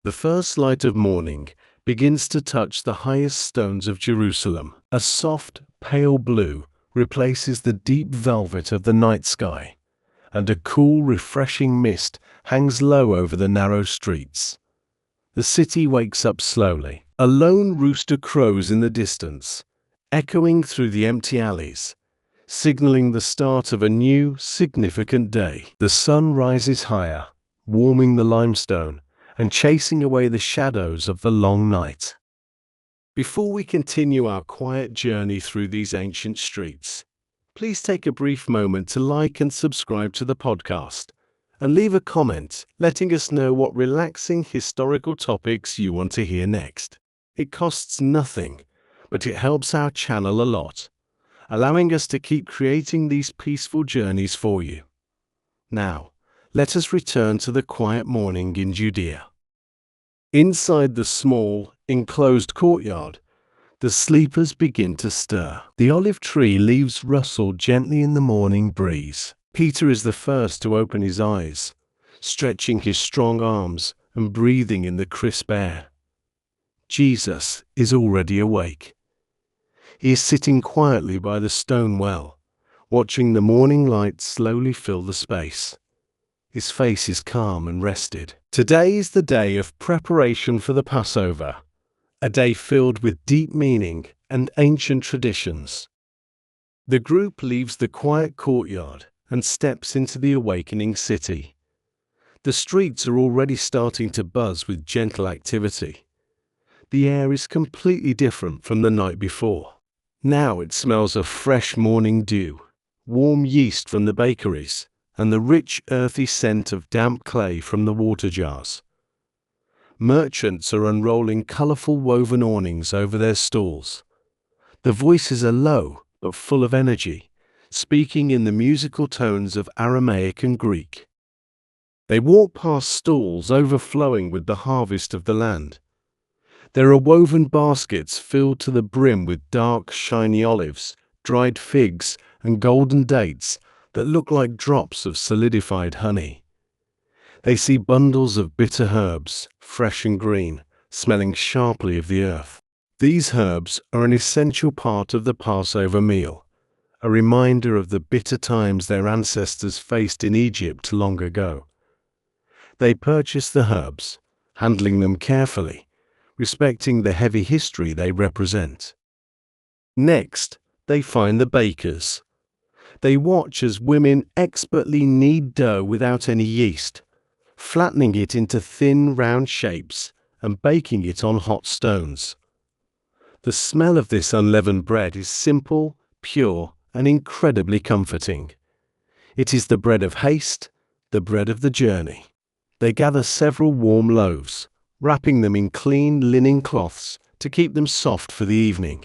The first light of morning begins to touch the highest stones of Jerusalem. A soft, pale blue replaces the deep velvet of the night sky, and a cool, refreshing mist hangs low over the narrow streets. The city wakes up slowly. A lone rooster crows in the distance, echoing through the empty alleys, signaling the start of a new, significant day. The sun rises higher, warming the limestone and chasing away the shadows of the long night. Before we continue our quiet journey through these ancient streets, please take a brief moment to like and subscribe to the podcast, and leave a comment letting us know what relaxing historical topics you want to hear next. It costs nothing, but it helps our channel a lot, allowing us to keep creating these peaceful journeys for you. Now, let us return to the quiet morning in Judea. Inside the small, enclosed courtyard, the sleepers begin to stir. The olive tree leaves rustle gently in the morning breeze. Peter is the first to open his eyes, stretching his strong arms and breathing in the crisp air. Jesus is already awake. He is sitting quietly by the stone well, watching the morning light slowly fill the space. His face is calm and rested. Today is the day of preparation for the Passover, a day filled with deep meaning and ancient traditions. The group leaves the quiet courtyard and steps into the awakening city. The streets are already starting to buzz with gentle activity. The air is completely different from the night before. Now it smells of fresh morning dew, warm yeast from the bakeries, and the rich earthy scent of damp clay from the water jars. Merchants are unrolling colorful woven awnings over their stalls. The voices are low but full of energy, speaking in the musical tones of Aramaic and Greek. They walk past stalls overflowing with the harvest of the land. There are woven baskets filled to the brim with dark, shiny olives, dried figs, and golden dates that look like drops of solidified honey. They see bundles of bitter herbs, fresh and green, smelling sharply of the earth. These herbs are an essential part of the Passover meal, a reminder of the bitter times their ancestors faced in Egypt long ago. They purchase the herbs, handling them carefully, respecting the heavy history they represent. Next, they find the bakers. They watch as women expertly knead dough without any yeast, flattening it into thin, round shapes and baking it on hot stones. The smell of this unleavened bread is simple, pure, and incredibly comforting. It is the bread of haste, the bread of the journey. They gather several warm loaves, wrapping them in clean linen cloths to keep them soft for the evening.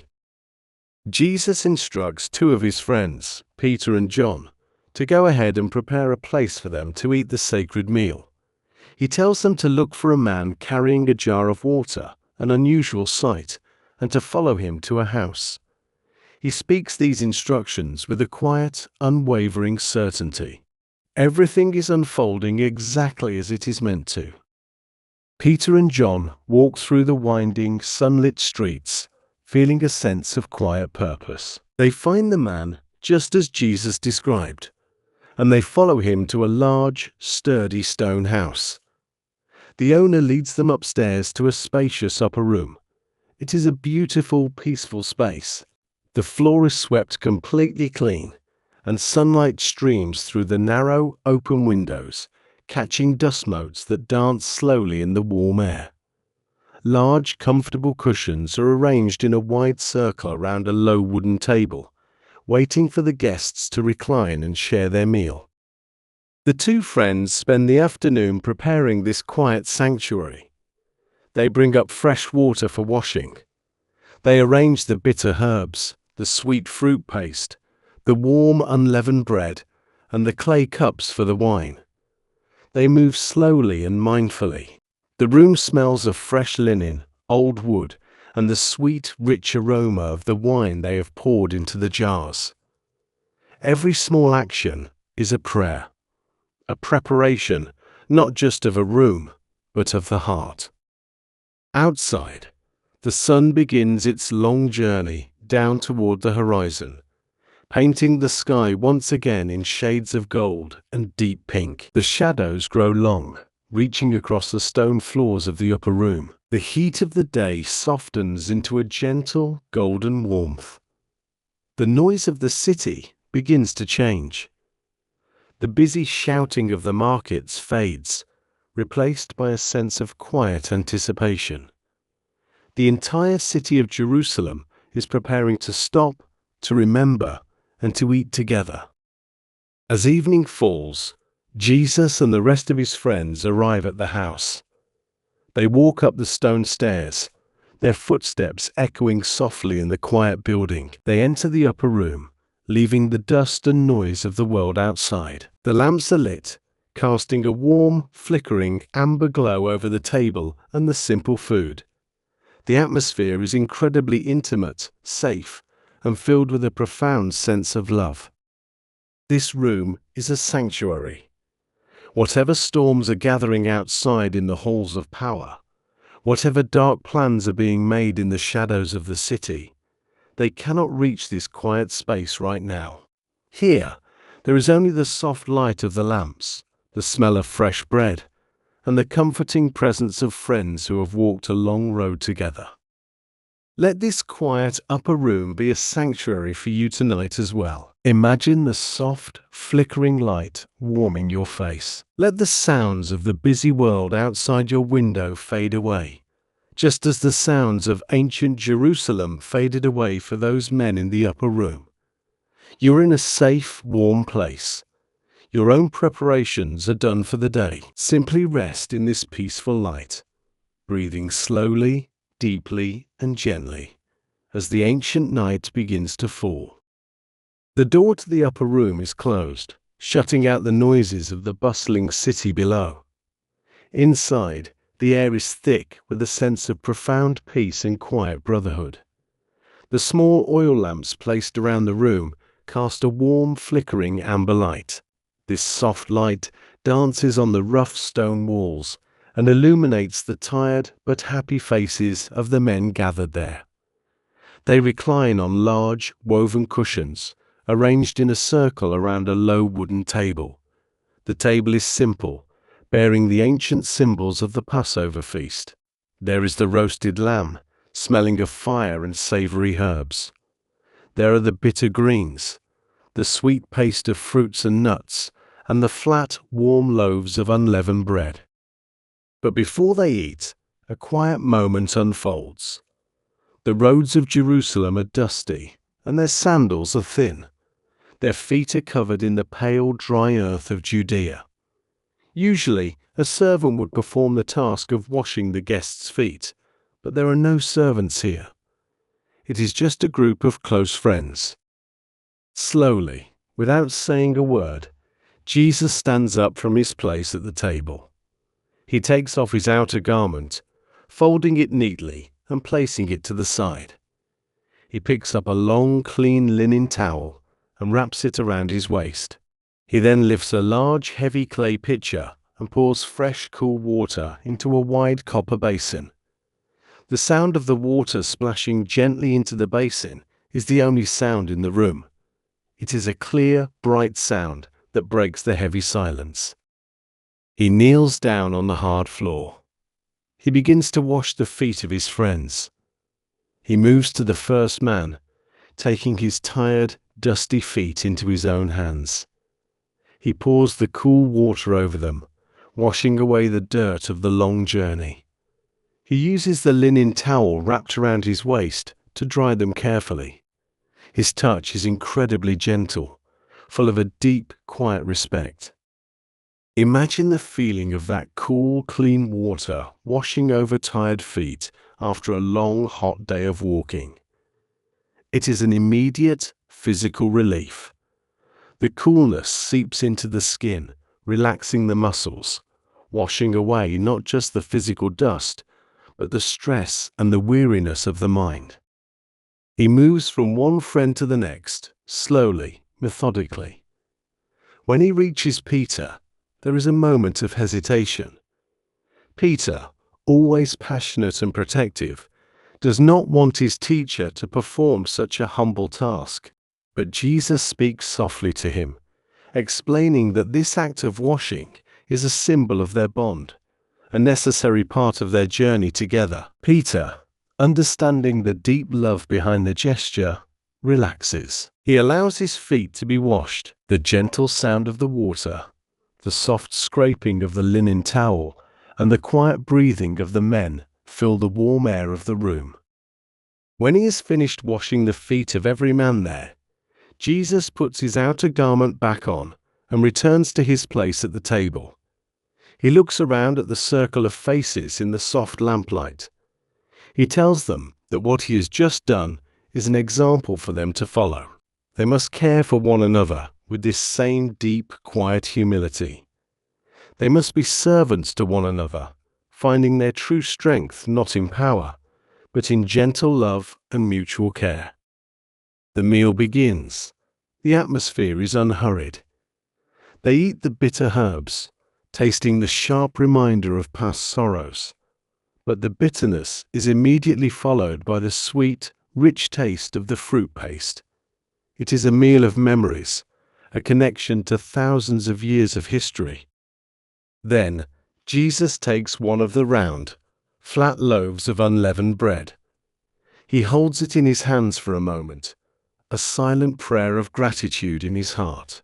Jesus instructs two of his friends, Peter and John, to go ahead and prepare a place for them to eat the sacred meal. He tells them to look for a man carrying a jar of water, an unusual sight, and to follow him to a house. He speaks these instructions with a quiet, unwavering certainty. Everything is unfolding exactly as it is meant to. Peter and John walk through the winding, sunlit streets, feeling a sense of quiet purpose. They find the man just as Jesus described, and they follow him to a large, sturdy stone house. The owner leads them upstairs to a spacious upper room. It is a beautiful, peaceful space. The floor is swept completely clean, and sunlight streams through the narrow, open windows, catching dust motes that dance slowly in the warm air. Large, comfortable cushions are arranged in a wide circle around a low wooden table, waiting for the guests to recline and share their meal. The two friends spend the afternoon preparing this quiet sanctuary. They bring up fresh water for washing. They arrange the bitter herbs, the sweet fruit paste, the warm unleavened bread, and the clay cups for the wine. They move slowly and mindfully. The room smells of fresh linen, old wood, and the sweet, rich aroma of the wine they have poured into the jars. Every small action is a prayer, a preparation not just of a room, but of the heart. Outside, the sun begins its long journey down toward the horizon, painting the sky once again in shades of gold and deep pink. The shadows grow long, reaching across the stone floors of the upper room. The heat of the day softens into a gentle, golden warmth. The noise of the city begins to change. The busy shouting of the markets fades, replaced by a sense of quiet anticipation. The entire city of Jerusalem is preparing to stop, to remember, and to eat together. As evening falls, Jesus and the rest of his friends arrive at the house. They walk up the stone stairs, their footsteps echoing softly in the quiet building. They enter the upper room, leaving the dust and noise of the world outside. The lamps are lit, casting a warm, flickering amber glow over the table and the simple food. The atmosphere is incredibly intimate, safe, and filled with a profound sense of love. This room is a sanctuary. Whatever storms are gathering outside in the halls of power, whatever dark plans are being made in the shadows of the city, they cannot reach this quiet space right now. Here, there is only the soft light of the lamps, the smell of fresh bread, and the comforting presence of friends who have walked a long road together. Let this quiet upper room be a sanctuary for you tonight as well. Imagine the soft, flickering light warming your face. Let the sounds of the busy world outside your window fade away, just as the sounds of ancient Jerusalem faded away for those men in the upper room. You're in a safe, warm place. Your own preparations are done for the day. Simply rest in this peaceful light, breathing slowly, deeply, and gently as the ancient night begins to fall. The door to the upper room is closed, shutting out the noises of the bustling city below. Inside, the air is thick with a sense of profound peace and quiet brotherhood. The small oil lamps placed around the room cast a warm, flickering amber light. This soft light dances on the rough stone walls and illuminates the tired but happy faces of the men gathered there. They recline on large, woven cushions, arranged in a circle around a low wooden table. The table is simple, bearing the ancient symbols of the Passover feast. There is the roasted lamb, smelling of fire and savory herbs. There are the bitter greens, the sweet paste of fruits and nuts, and the flat, warm loaves of unleavened bread. But before they eat, a quiet moment unfolds. The roads of Jerusalem are dusty, and their sandals are thin. Their feet are covered in the pale, dry earth of Judea. Usually, a servant would perform the task of washing the guests' feet, but there are no servants here. It is just a group of close friends. Slowly, without saying a word, Jesus stands up from his place at the table. He takes off his outer garment, folding it neatly and placing it to the side. He picks up a long, clean linen towel and wraps it around his waist. He then lifts a large, heavy clay pitcher and pours fresh, cool water into a wide copper basin. The sound of the water splashing gently into the basin is the only sound in the room. It is a clear, bright sound that breaks the heavy silence. He kneels down on the hard floor. He begins to wash the feet of his friends. He moves to the first man, taking his tired, dusty feet into his own hands. He pours the cool water over them, washing away the dirt of the long journey. He uses the linen towel wrapped around his waist to dry them carefully. His touch is incredibly gentle, full of a deep, quiet respect. Imagine the feeling of that cool, clean water washing over tired feet after a long, hot day of walking. It is an immediate, physical relief. The coolness seeps into the skin, relaxing the muscles, washing away not just the physical dust, but the stress and the weariness of the mind. He moves from one friend to the next, slowly, methodically. When he reaches Peter, there is a moment of hesitation. Peter, always passionate and protective, does not want his teacher to perform such a humble task. But Jesus speaks softly to him, explaining that this act of washing is a symbol of their bond, a necessary part of their journey together. Peter, understanding the deep love behind the gesture, relaxes. He allows his feet to be washed. The gentle sound of the water, the soft scraping of the linen towel, and the quiet breathing of the men fill the warm air of the room. When he has finished washing the feet of every man there, Jesus puts his outer garment back on and returns to his place at the table. He looks around at the circle of faces in the soft lamplight. He tells them that what he has just done is an example for them to follow. They must care for one another with this same deep, quiet humility. They must be servants to one another, finding their true strength not in power, but in gentle love and mutual care. The meal begins. The atmosphere is unhurried. They eat the bitter herbs, tasting the sharp reminder of past sorrows. But the bitterness is immediately followed by the sweet, rich taste of the fruit paste. It is a meal of memories, a connection to thousands of years of history. Then, Jesus takes one of the round, flat loaves of unleavened bread. He holds it in his hands for a moment, a silent prayer of gratitude in his heart.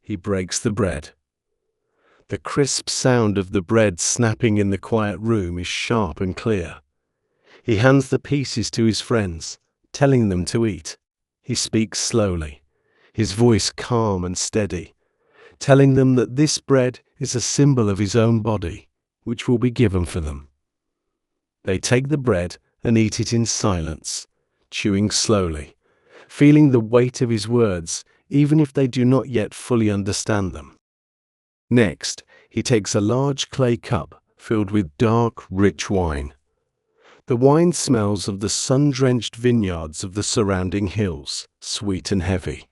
He breaks the bread. The crisp sound of the bread snapping in the quiet room is sharp and clear. He hands the pieces to his friends, telling them to eat. He speaks slowly, his voice calm and steady, telling them that this bread is a symbol of his own body, which will be given for them. They take the bread and eat it in silence, chewing slowly, feeling the weight of his words, even if they do not yet fully understand them. Next, he takes a large clay cup filled with dark, rich wine. The wine smells of the sun-drenched vineyards of the surrounding hills, sweet and heavy.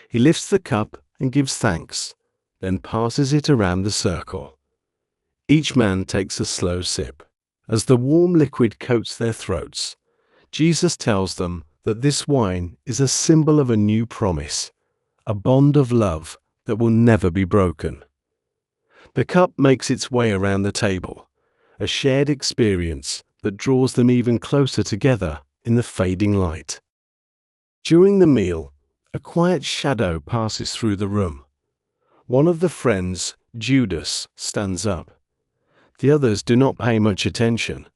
He lifts the cup and gives thanks, then passes it around the circle. Each man takes a slow sip. As the warm liquid coats their throats, Jesus tells them that this wine is a symbol of a new promise, a bond of love that will never be broken. The cup makes its way around the table, a shared experience that draws them even closer together in the fading light. During the meal, a quiet shadow passes through the room. One of the friends, Judas, stands up. The others do not pay much attention.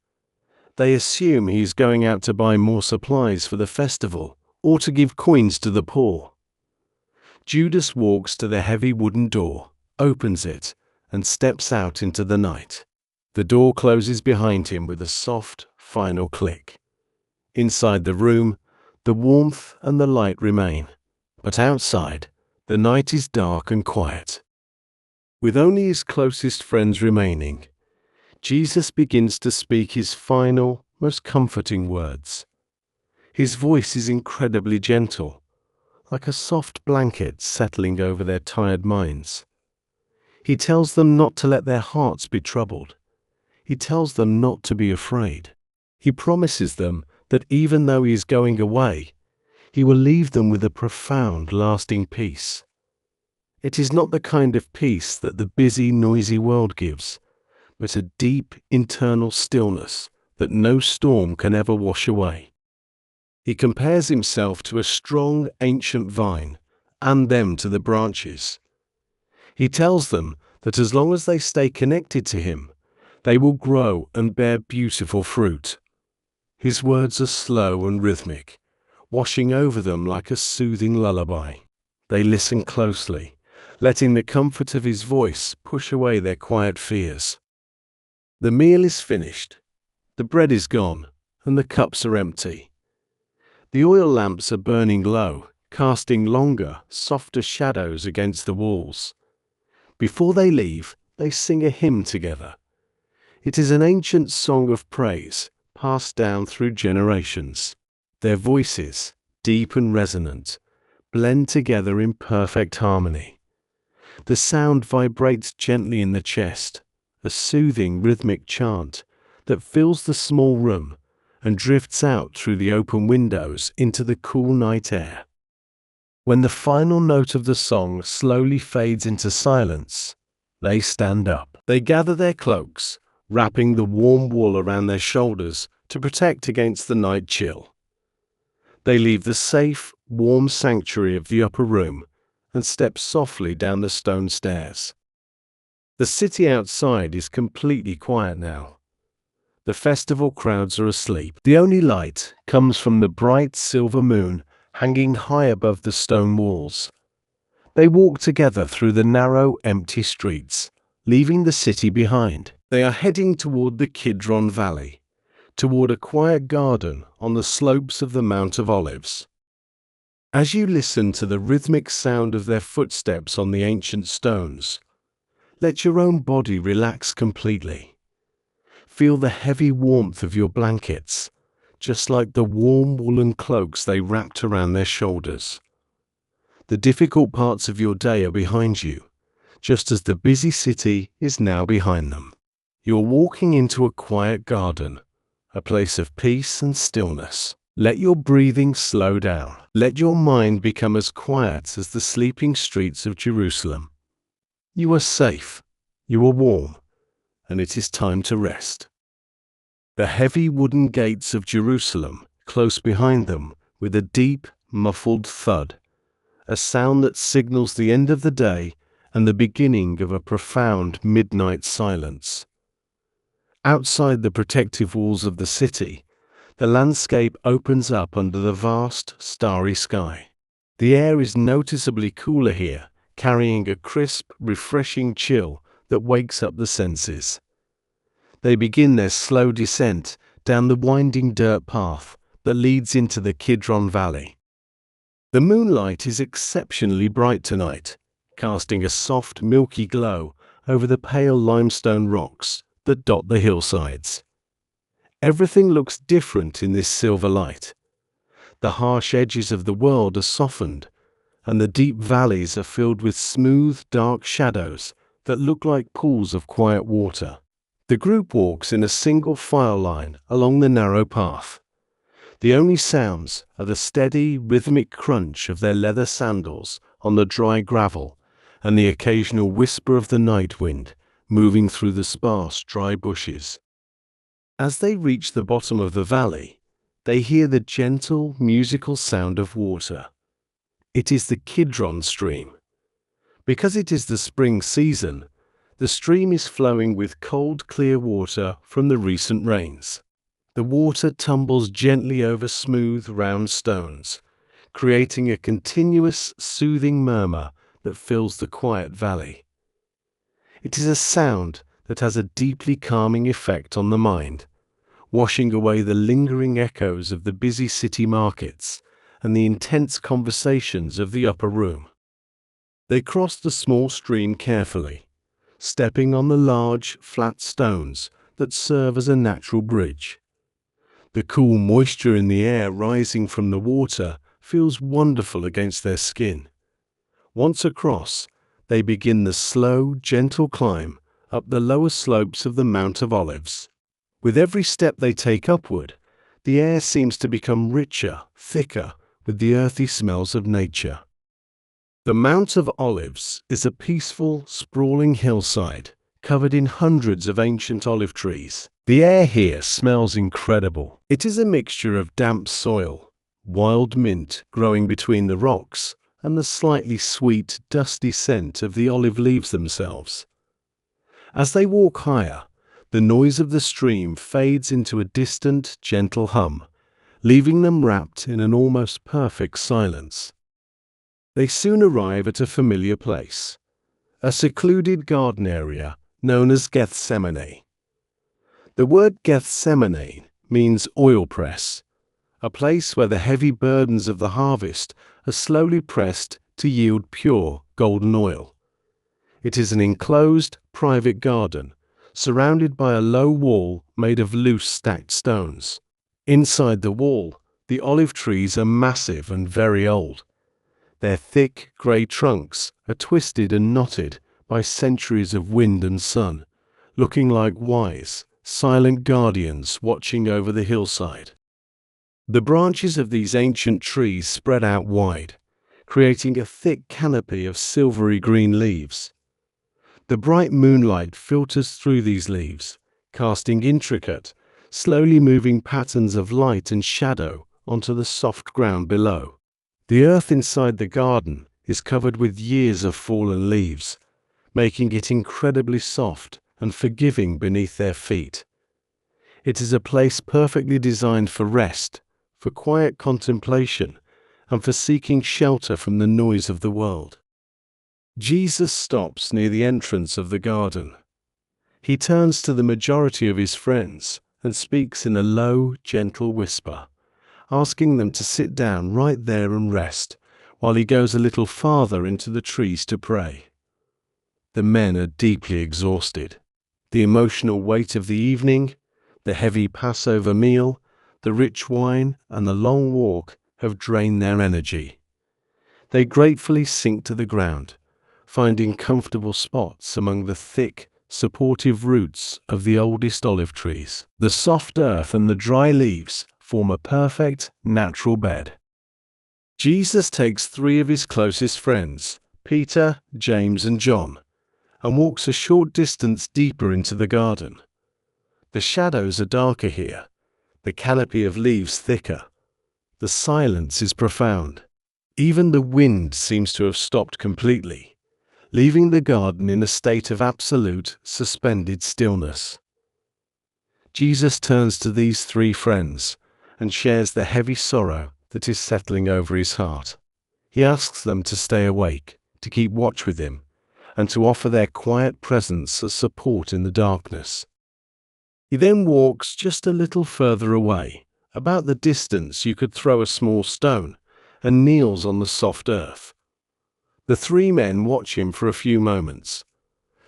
They assume he is going out to buy more supplies for the festival or to give coins to the poor. Judas walks to the heavy wooden door, opens it, and steps out into the night. The door closes behind him with a soft, final click. Inside the room, the warmth and the light remain, but outside, the night is dark and quiet. With only his closest friends remaining, Jesus begins to speak his final, most comforting words. His voice is incredibly gentle, like a soft blanket settling over their tired minds. He tells them not to let their hearts be troubled. He tells them not to be afraid. He promises them that even though he is going away, he will leave them with a profound, lasting peace. It is not the kind of peace that the busy, noisy world gives, but a deep, internal stillness that no storm can ever wash away. He compares himself to a strong, ancient vine, and them to the branches. He tells them that as long as they stay connected to him, they will grow and bear beautiful fruit. His words are slow and rhythmic, washing over them like a soothing lullaby. They listen closely, letting the comfort of his voice push away their quiet fears. The meal is finished, the bread is gone, and the cups are empty. The oil lamps are burning low, casting longer, softer shadows against the walls. Before they leave, they sing a hymn together. It is an ancient song of praise, passed down through generations. Their voices, deep and resonant, blend together in perfect harmony. The sound vibrates gently in the chest, a soothing rhythmic chant that fills the small room and drifts out through the open windows into the cool night air. When the final note of the song slowly fades into silence, they stand up. They gather their cloaks, wrapping the warm wool around their shoulders to protect against the night chill. They leave the safe, warm sanctuary of the upper room and step softly down the stone stairs. The city outside is completely quiet now. The festival crowds are asleep. The only light comes from the bright silver moon hanging high above the stone walls. They walk together through the narrow, empty streets, leaving the city behind. They are heading toward the Kidron Valley, toward a quiet garden on the slopes of the Mount of Olives. As you listen to the rhythmic sound of their footsteps on the ancient stones, let your own body relax completely. Feel the heavy warmth of your blankets, just like the warm woolen cloaks they wrapped around their shoulders. The difficult parts of your day are behind you, just as the busy city is now behind them. You're walking into a quiet garden, a place of peace and stillness. Let your breathing slow down. Let your mind become as quiet as the sleeping streets of Jerusalem. You are safe, you are warm, and it is time to rest. The heavy wooden gates of Jerusalem close behind them with a deep, muffled thud, a sound that signals the end of the day and the beginning of a profound midnight silence. Outside the protective walls of the city, the landscape opens up under the vast, starry sky. The air is noticeably cooler here, carrying a crisp, refreshing chill that wakes up the senses. They begin their slow descent down the winding dirt path that leads into the Kidron Valley. The moonlight is exceptionally bright tonight, casting a soft, milky glow over the pale limestone rocks that dot the hillsides. Everything looks different in this silver light. The harsh edges of the world are softened, and the deep valleys are filled with smooth, dark shadows that look like pools of quiet water. The group walks in a single file line along the narrow path. The only sounds are the steady, rhythmic crunch of their leather sandals on the dry gravel and the occasional whisper of the night wind moving through the sparse, dry bushes. As they reach the bottom of the valley, they hear the gentle, musical sound of water. It is the Kidron stream. Because it is the spring season, the stream is flowing with cold, clear water from the recent rains. The water tumbles gently over smooth, round stones, creating a continuous, soothing murmur that fills the quiet valley. It is a sound that has a deeply calming effect on the mind, washing away the lingering echoes of the busy city markets and the intense conversations of the upper room. They cross the small stream carefully, stepping on the large, flat stones that serve as a natural bridge. The cool moisture in the air rising from the water feels wonderful against their skin. Once across, they begin the slow, gentle climb up the lower slopes of the Mount of Olives. With every step they take upward, the air seems to become richer, thicker, with the earthy smells of nature. The Mount of Olives is a peaceful, sprawling hillside covered in hundreds of ancient olive trees. The air here smells incredible. It is a mixture of damp soil, wild mint growing between the rocks, and the slightly sweet, dusty scent of the olive leaves themselves. As they walk higher, the noise of the stream fades into a distant, gentle hum, leaving them wrapped in an almost perfect silence. They soon arrive at a familiar place, a secluded garden area known as Gethsemane. The word Gethsemane means oil press, a place where the heavy burdens of the harvest are slowly pressed to yield pure golden oil. It is an enclosed, private garden, surrounded by a low wall made of loose stacked stones. Inside the wall, the olive trees are massive and very old. Their thick, grey trunks are twisted and knotted by centuries of wind and sun, looking like wise, silent guardians watching over the hillside. The branches of these ancient trees spread out wide, creating a thick canopy of silvery green leaves. The bright moonlight filters through these leaves, casting intricate, slowly moving patterns of light and shadow onto the soft ground below. The earth inside the garden is covered with years of fallen leaves, making it incredibly soft and forgiving beneath their feet. It is a place perfectly designed for rest, for quiet contemplation, and for seeking shelter from the noise of the world. Jesus stops near the entrance of the garden. He turns to the majority of his friends and speaks in a low, gentle whisper, asking them to sit down right there and rest, while he goes a little farther into the trees to pray. The men are deeply exhausted. The emotional weight of the evening, the heavy Passover meal, the rich wine, and the long walk have drained their energy. They gratefully sink to the ground, finding comfortable spots among the thick, supportive roots of the oldest olive trees. The soft earth and the dry leaves form a perfect, natural bed. Jesus takes 3 of his closest friends, Peter, James, and John, and walks a short distance deeper into the garden. The shadows are darker here, the canopy of leaves thicker. The silence is profound. Even the wind seems to have stopped completely, leaving the garden in a state of absolute, suspended stillness. Jesus turns to these 3 friends and shares the heavy sorrow that is settling over his heart. He asks them to stay awake, to keep watch with him, and to offer their quiet presence as support in the darkness. He then walks just a little further away, about the distance you could throw a small stone, and kneels on the soft earth. The 3 men watch him for a few moments.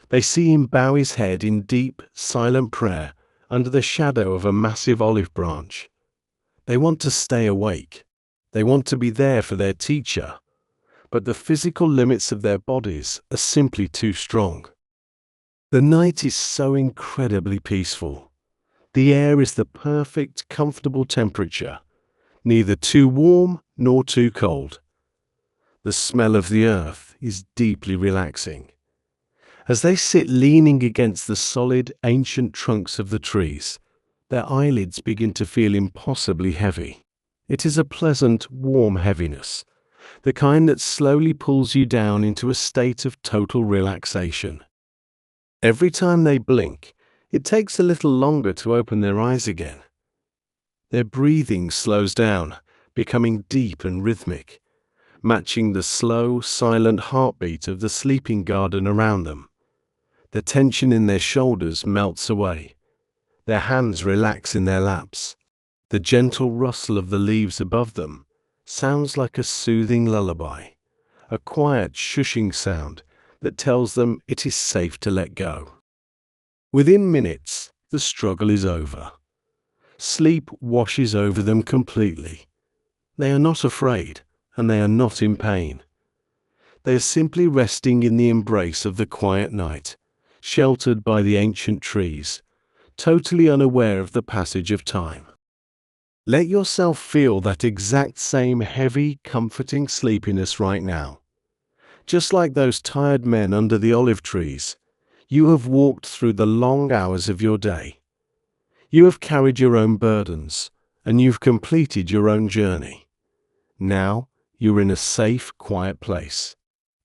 They see him bow his head in deep, silent prayer under the shadow of a massive olive branch. They want to stay awake. They want to be there for their teacher, but the physical limits of their bodies are simply too strong. The night is so incredibly peaceful. The air is the perfect, comfortable temperature, neither too warm nor too cold. The smell of the earth is deeply relaxing. As they sit leaning against the solid, ancient trunks of the trees, their eyelids begin to feel impossibly heavy. It is a pleasant, warm heaviness, the kind that slowly pulls you down into a state of total relaxation. Every time they blink, it takes a little longer to open their eyes again. Their breathing slows down, becoming deep and rhythmic, matching the slow, silent heartbeat of the sleeping garden around them. The tension in their shoulders melts away. Their hands relax in their laps. The gentle rustle of the leaves above them sounds like a soothing lullaby, a quiet shushing sound that tells them it is safe to let go. Within minutes, the struggle is over. Sleep washes over them completely. They are not afraid, and they are not in pain. They are simply resting in the embrace of the quiet night, sheltered by the ancient trees, totally unaware of the passage of time. Let yourself feel that exact same heavy, comforting sleepiness right now. Just like those tired men under the olive trees, you have walked through the long hours of your day. You have carried your own burdens, and you've completed your own journey. Now, you're in a safe, quiet place.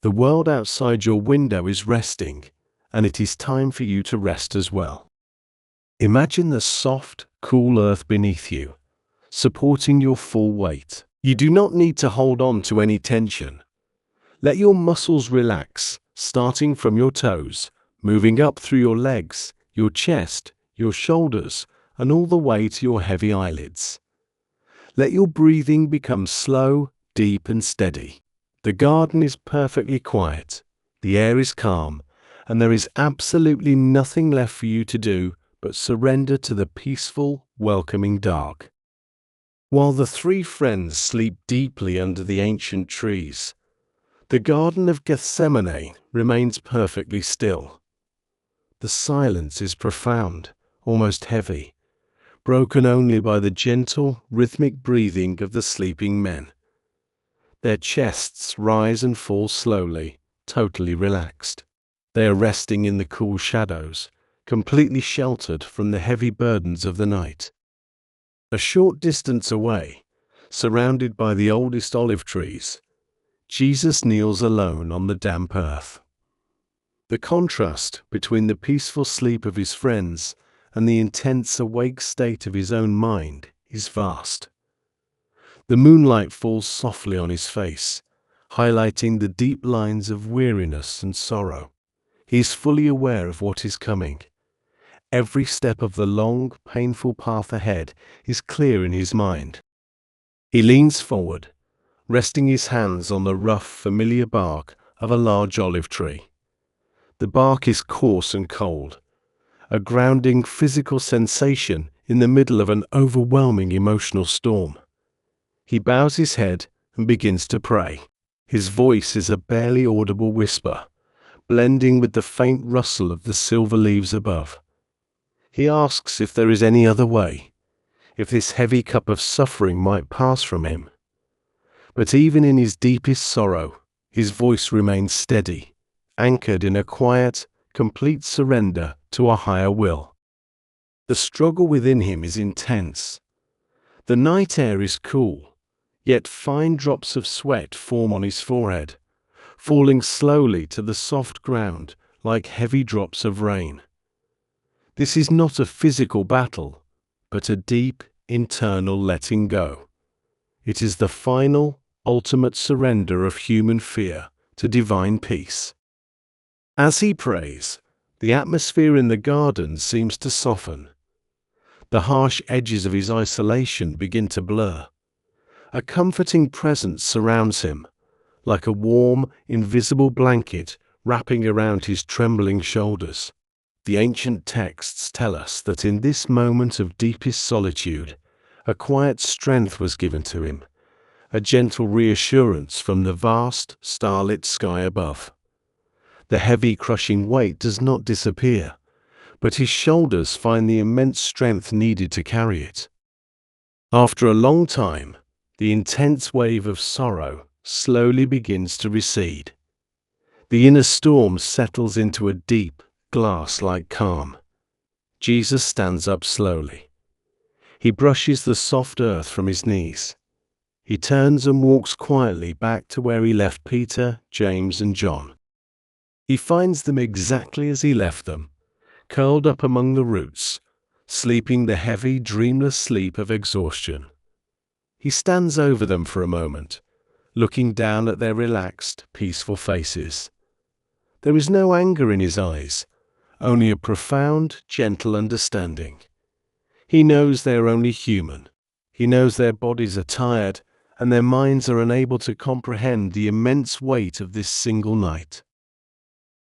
The world outside your window is resting, and it is time for you to rest as well. Imagine the soft, cool earth beneath you, supporting your full weight. You do not need to hold on to any tension. Let your muscles relax, starting from your toes, moving up through your legs, your chest, your shoulders, and all the way to your heavy eyelids. Let your breathing become slow, deep, and steady. The garden is perfectly quiet, the air is calm, and there is absolutely nothing left for you to do but surrender to the peaceful, welcoming dark. While the 3 friends sleep deeply under the ancient trees, the Garden of Gethsemane remains perfectly still. The silence is profound, almost heavy, broken only by the gentle, rhythmic breathing of the sleeping men. Their chests rise and fall slowly, totally relaxed. They are resting in the cool shadows, completely sheltered from the heavy burdens of the night. A short distance away, surrounded by the oldest olive trees, Jesus kneels alone on the damp earth. The contrast between the peaceful sleep of his friends and the intense awake state of his own mind is vast. The moonlight falls softly on his face, highlighting the deep lines of weariness and sorrow. He is fully aware of what is coming. Every step of the long, painful path ahead is clear in his mind. He leans forward, resting his hands on the rough, familiar bark of a large olive tree. The bark is coarse and cold, a grounding physical sensation in the middle of an overwhelming emotional storm. He bows his head and begins to pray. His voice is a barely audible whisper, blending with the faint rustle of the silver leaves above. He asks if there is any other way, if this heavy cup of suffering might pass from him. But even in his deepest sorrow, his voice remains steady, anchored in a quiet, complete surrender to a higher will. The struggle within him is intense. The night air is cool, yet fine drops of sweat form on his forehead, falling slowly to the soft ground like heavy drops of rain. This is not a physical battle, but a deep, internal letting go. It is the final, ultimate surrender of human fear to divine peace. As he prays, the atmosphere in the garden seems to soften. The harsh edges of his isolation begin to blur. A comforting presence surrounds him, like a warm, invisible blanket wrapping around his trembling shoulders. The ancient texts tell us that in this moment of deepest solitude, a quiet strength was given to him, a gentle reassurance from the vast, starlit sky above. The heavy, crushing weight does not disappear, but his shoulders find the immense strength needed to carry it. After a long time, the intense wave of sorrow slowly begins to recede. The inner storm settles into a deep, glass-like calm. Jesus stands up slowly. He brushes the soft earth from his knees. He turns and walks quietly back to where he left Peter, James, and John. He finds them exactly as he left them, curled up among the roots, sleeping the heavy, dreamless sleep of exhaustion. He stands over them for a moment, looking down at their relaxed, peaceful faces. There is no anger in his eyes, only a profound, gentle understanding. He knows they are only human. He knows their bodies are tired, and their minds are unable to comprehend the immense weight of this single night.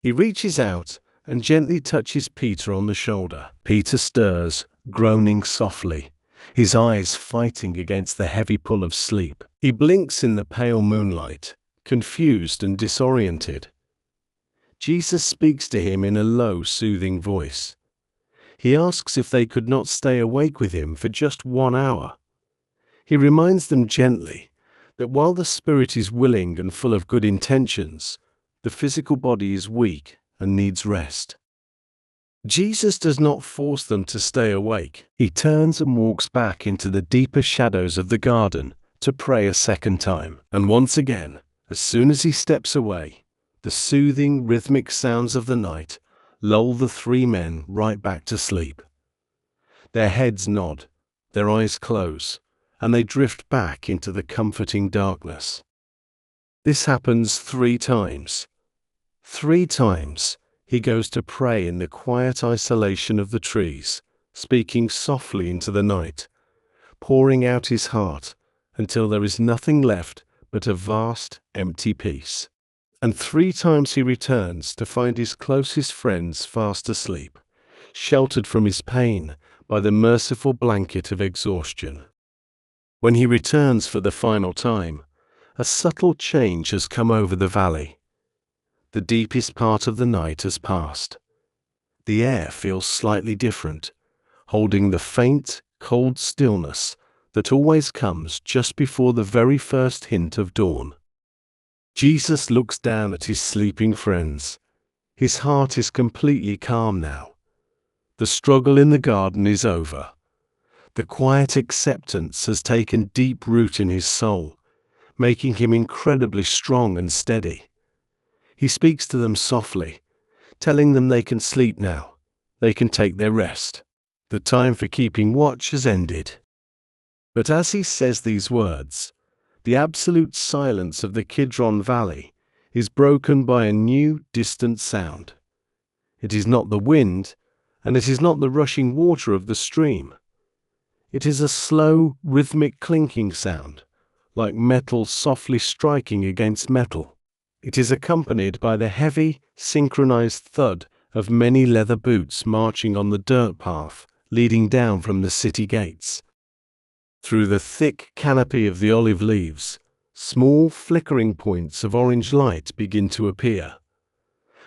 He reaches out and gently touches Peter on the shoulder. Peter stirs, groaning softly, his eyes fighting against the heavy pull of sleep. He blinks in the pale moonlight, confused and disoriented. Jesus speaks to him in a low, soothing voice. He asks if they could not stay awake with him for just 1 hour. He reminds them gently that while the spirit is willing and full of good intentions, the physical body is weak and needs rest. Jesus does not force them to stay awake. He turns and walks back into the deeper shadows of the garden to pray a second time. And once again, as soon as he steps away, the soothing, rhythmic sounds of the night lull the three men right back to sleep. Their heads nod, their eyes close, and they drift back into the comforting darkness. This happens 3 times. 3 times he goes to pray in the quiet isolation of the trees, speaking softly into the night, pouring out his heart until there is nothing left but a vast, empty peace. And 3 times he returns to find his closest friends fast asleep, sheltered from his pain by the merciful blanket of exhaustion. When he returns for the final time, a subtle change has come over the valley. The deepest part of the night has passed. The air feels slightly different, holding the faint, cold stillness that always comes just before the very first hint of dawn. Jesus looks down at his sleeping friends. His heart is completely calm now. The struggle in the garden is over. The quiet acceptance has taken deep root in his soul, making him incredibly strong and steady. He speaks to them softly, telling them they can sleep now. They can take their rest. The time for keeping watch has ended. But as he says these words, the absolute silence of the Kidron Valley is broken by a new, distant sound. It is not the wind, and it is not the rushing water of the stream. It is a slow, rhythmic clinking sound, like metal softly striking against metal. It is accompanied by the heavy, synchronized thud of many leather boots marching on the dirt path leading down from the city gates. Through the thick canopy of the olive leaves, small flickering points of orange light begin to appear.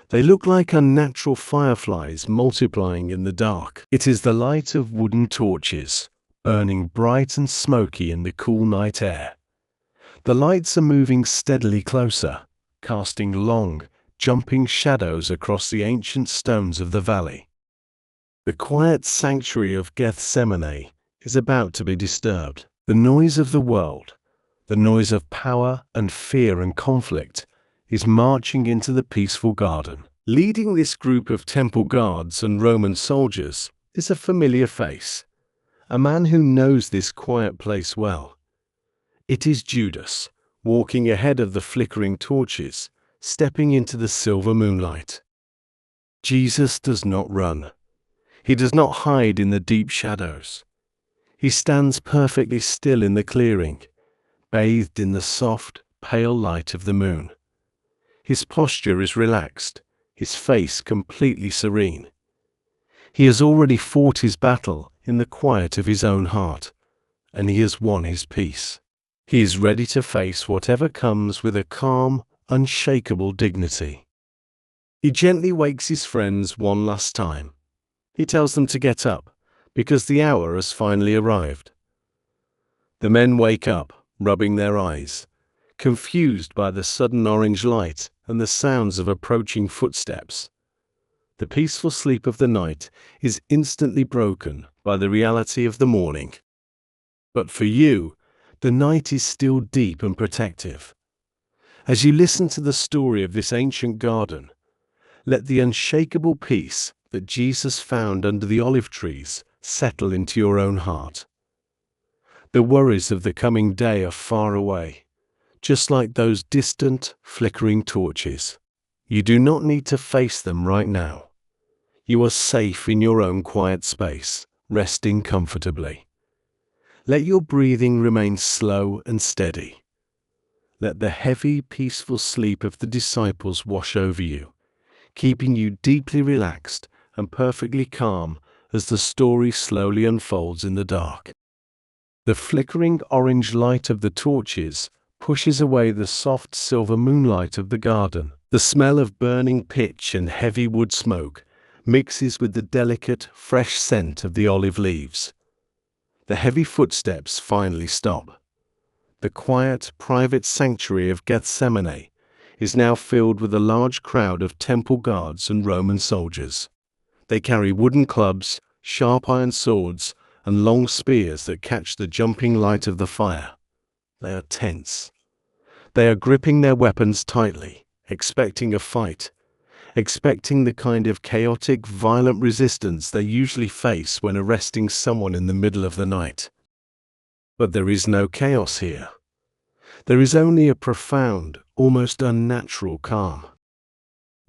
They look like unnatural fireflies multiplying in the dark. It is the light of wooden torches, burning bright and smoky in the cool night air. The lights are moving steadily closer, casting long, jumping shadows across the ancient stones of the valley. The quiet sanctuary of Gethsemane is about to be disturbed. The noise of the world, the noise of power and fear and conflict, is marching into the peaceful garden. Leading this group of temple guards and Roman soldiers is a familiar face, a man who knows this quiet place well. It is Judas, walking ahead of the flickering torches, stepping into the silver moonlight. Jesus does not run. He does not hide in the deep shadows. He stands perfectly still in the clearing, bathed in the soft, pale light of the moon. His posture is relaxed, his face completely serene. He has already fought his battle in the quiet of his own heart, and he has won his peace. He is ready to face whatever comes with a calm, unshakable dignity. He gently wakes his friends one last time. He tells them to get up, because the hour has finally arrived. The men wake up, rubbing their eyes, confused by the sudden orange light and the sounds of approaching footsteps. The peaceful sleep of the night is instantly broken by the reality of the morning. But for you, the night is still deep and protective. As you listen to the story of this ancient garden, let the unshakable peace that Jesus found under the olive trees settle into your own heart. The worries of the coming day are far away, just like those distant, flickering torches. You do not need to face them right now. You are safe in your own quiet space, resting comfortably. Let your breathing remain slow and steady. Let the heavy, peaceful sleep of the disciples wash over you, keeping you deeply relaxed and perfectly calm as the story slowly unfolds in the dark. The flickering orange light of the torches pushes away the soft silver moonlight of the garden. The smell of burning pitch and heavy wood smoke mixes with the delicate, fresh scent of the olive leaves. The heavy footsteps finally stop. The quiet, private sanctuary of Gethsemane is now filled with a large crowd of temple guards and Roman soldiers. They carry wooden clubs, sharp iron swords, and long spears that catch the jumping light of the fire. They are tense. They are gripping their weapons tightly, expecting a fight, expecting the kind of chaotic, violent resistance they usually face when arresting someone in the middle of the night. But there is no chaos here. There is only a profound, almost unnatural calm.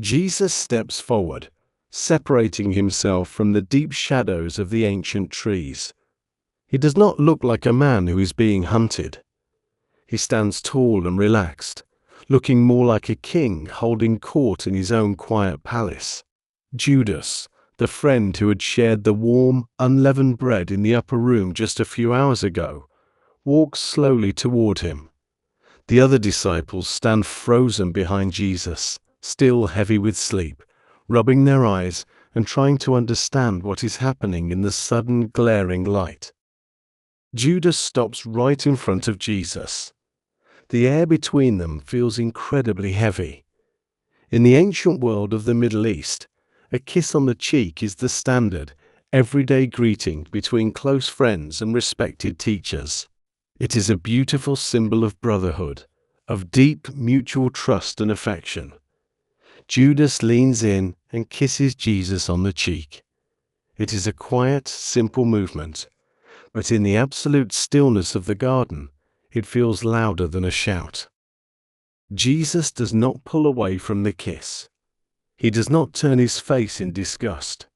Jesus steps forward, separating himself from the deep shadows of the ancient trees. He does not look like a man who is being hunted. He stands tall and relaxed, looking more like a king holding court in his own quiet palace. Judas, the friend who had shared the warm, unleavened bread in the upper room just a few hours ago, walks slowly toward him. The other disciples stand frozen behind Jesus, still heavy with sleep, rubbing their eyes and trying to understand what is happening in the sudden glaring light. Judas stops right in front of Jesus. The air between them feels incredibly heavy. In the ancient world of the Middle East, a kiss on the cheek is the standard, everyday greeting between close friends and respected teachers. It is a beautiful symbol of brotherhood, of deep mutual trust and affection. Judas leans in and kisses Jesus on the cheek. It is a quiet, simple movement, but in the absolute stillness of the garden, it feels louder than a shout. Jesus does not pull away from the kiss. He does not turn his face in disgust.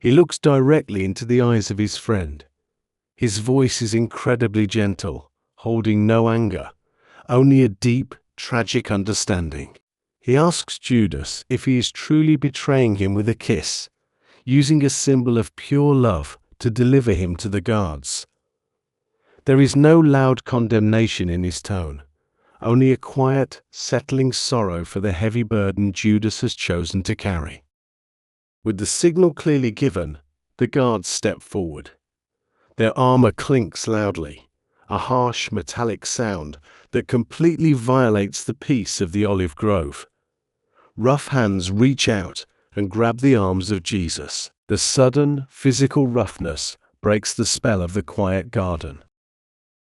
He looks directly into the eyes of his friend. His voice is incredibly gentle, holding no anger, only a deep, tragic understanding. He asks Judas if he is truly betraying him with a kiss, using a symbol of pure love to deliver him to the guards. There is no loud condemnation in his tone, only a quiet, settling sorrow for the heavy burden Judas has chosen to carry. With the signal clearly given, the guards step forward. Their armor clinks loudly, a harsh metallic sound that completely violates the peace of the olive grove. Rough hands reach out and grab the arms of Jesus. The sudden, physical roughness breaks the spell of the quiet garden.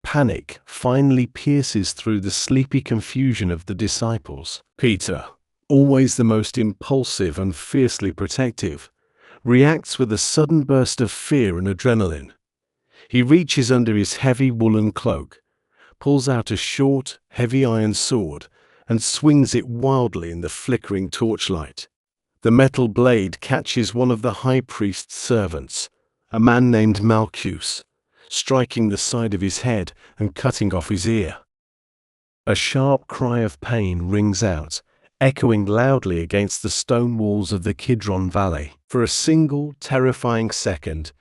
Panic finally pierces through the sleepy confusion of the disciples. Peter, always the most impulsive and fiercely protective, reacts with a sudden burst of fear and adrenaline. He reaches under his heavy woolen cloak, pulls out a short, heavy iron sword, and swings it wildly in the flickering torchlight. The metal blade catches one of the high priest's servants, a man named Malchus, striking the side of his head and cutting off his ear. A sharp cry of pain rings out, echoing loudly against the stone walls of the Kidron Valley. For a single, terrifying second,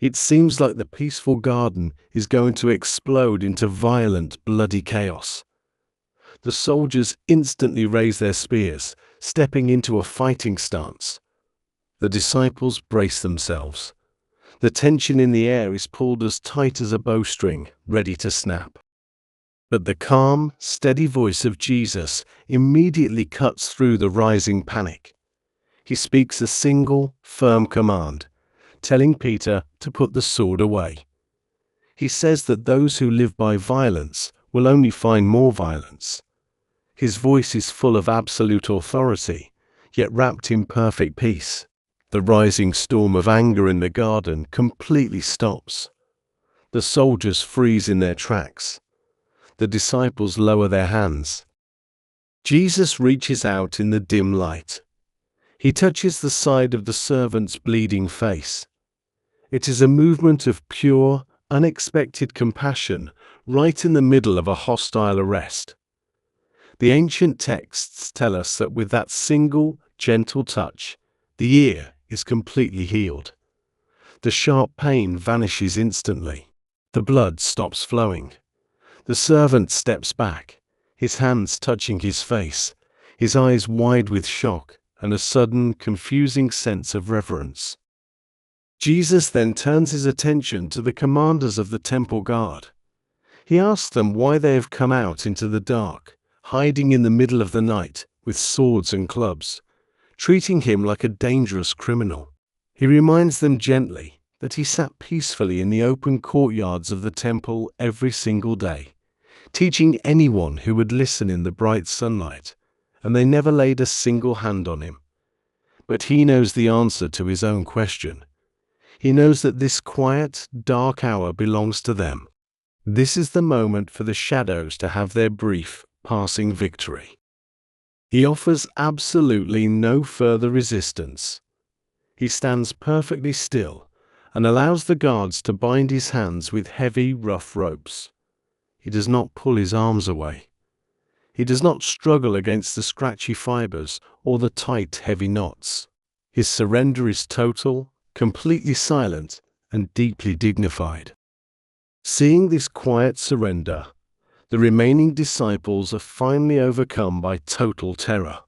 it seems like the peaceful garden is going to explode into violent, bloody chaos. The soldiers instantly raise their spears, stepping into a fighting stance. The disciples brace themselves. The tension in the air is pulled as tight as a bowstring, ready to snap. But the calm, steady voice of Jesus immediately cuts through the rising panic. He speaks a single, firm command, telling Peter to put the sword away. He says that those who live by violence will only find more violence. His voice is full of absolute authority, yet wrapped in perfect peace. The rising storm of anger in the garden completely stops. The soldiers freeze in their tracks. The disciples lower their hands. Jesus reaches out in the dim light. He touches the side of the servant's bleeding face. It is a movement of pure, unexpected compassion right in the middle of a hostile arrest. The ancient texts tell us that with that single, gentle touch, the ear is completely healed. The sharp pain vanishes instantly. The blood stops flowing. The servant steps back, his hands touching his face, his eyes wide with shock and a sudden, confusing sense of reverence. Jesus then turns his attention to the commanders of the temple guard. He asks them why they have come out into the dark, hiding in the middle of the night with swords and clubs, treating him like a dangerous criminal. He reminds them gently that he sat peacefully in the open courtyards of the temple every single day, teaching anyone who would listen in the bright sunlight, and they never laid a single hand on him. But he knows the answer to his own question. He knows that this quiet, dark hour belongs to them. This is the moment for the shadows to have their brief, passing victory. He offers absolutely no further resistance. He stands perfectly still and allows the guards to bind his hands with heavy, rough ropes. He does not pull his arms away. He does not struggle against the scratchy fibers or the tight, heavy knots. His surrender is total, completely silent, and deeply dignified. Seeing this quiet surrender, the remaining disciples are finally overcome by total terror.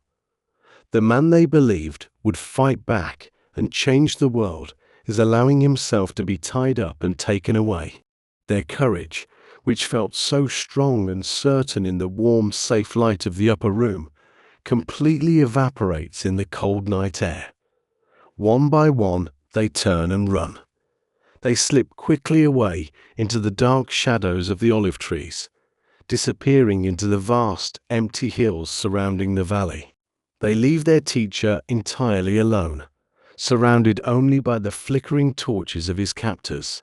The man they believed would fight back and change the world, is allowing himself to be tied up and taken away. Their courage, which felt so strong and certain in the warm, safe light of the upper room, completely evaporates in the cold night air. One by one, they turn and run. They slip quickly away into the dark shadows of the olive trees, disappearing into the vast, empty hills surrounding the valley. They leave their teacher entirely alone, surrounded only by the flickering torches of his captors.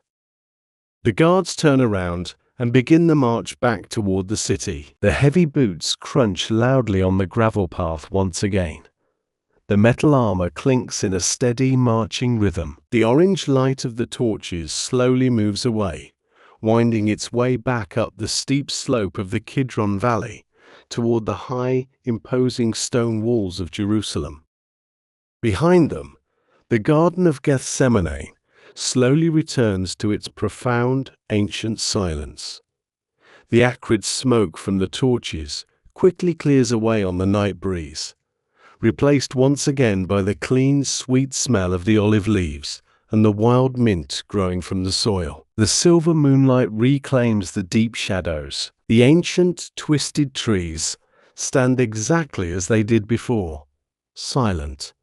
The guards turn around and begin the march back toward the city. The heavy boots crunch loudly on the gravel path once again. The metal armor clinks in a steady marching rhythm. The orange light of the torches slowly moves away, winding its way back up the steep slope of the Kidron Valley toward the high, imposing stone walls of Jerusalem. Behind them, the Garden of Gethsemane slowly returns to its profound, ancient silence. The acrid smoke from the torches quickly clears away on the night breeze, replaced once again by the clean, sweet smell of the olive leaves and the wild mint growing from the soil. The silver moonlight reclaims the deep shadows. The ancient, twisted trees stand exactly as they did before, silent,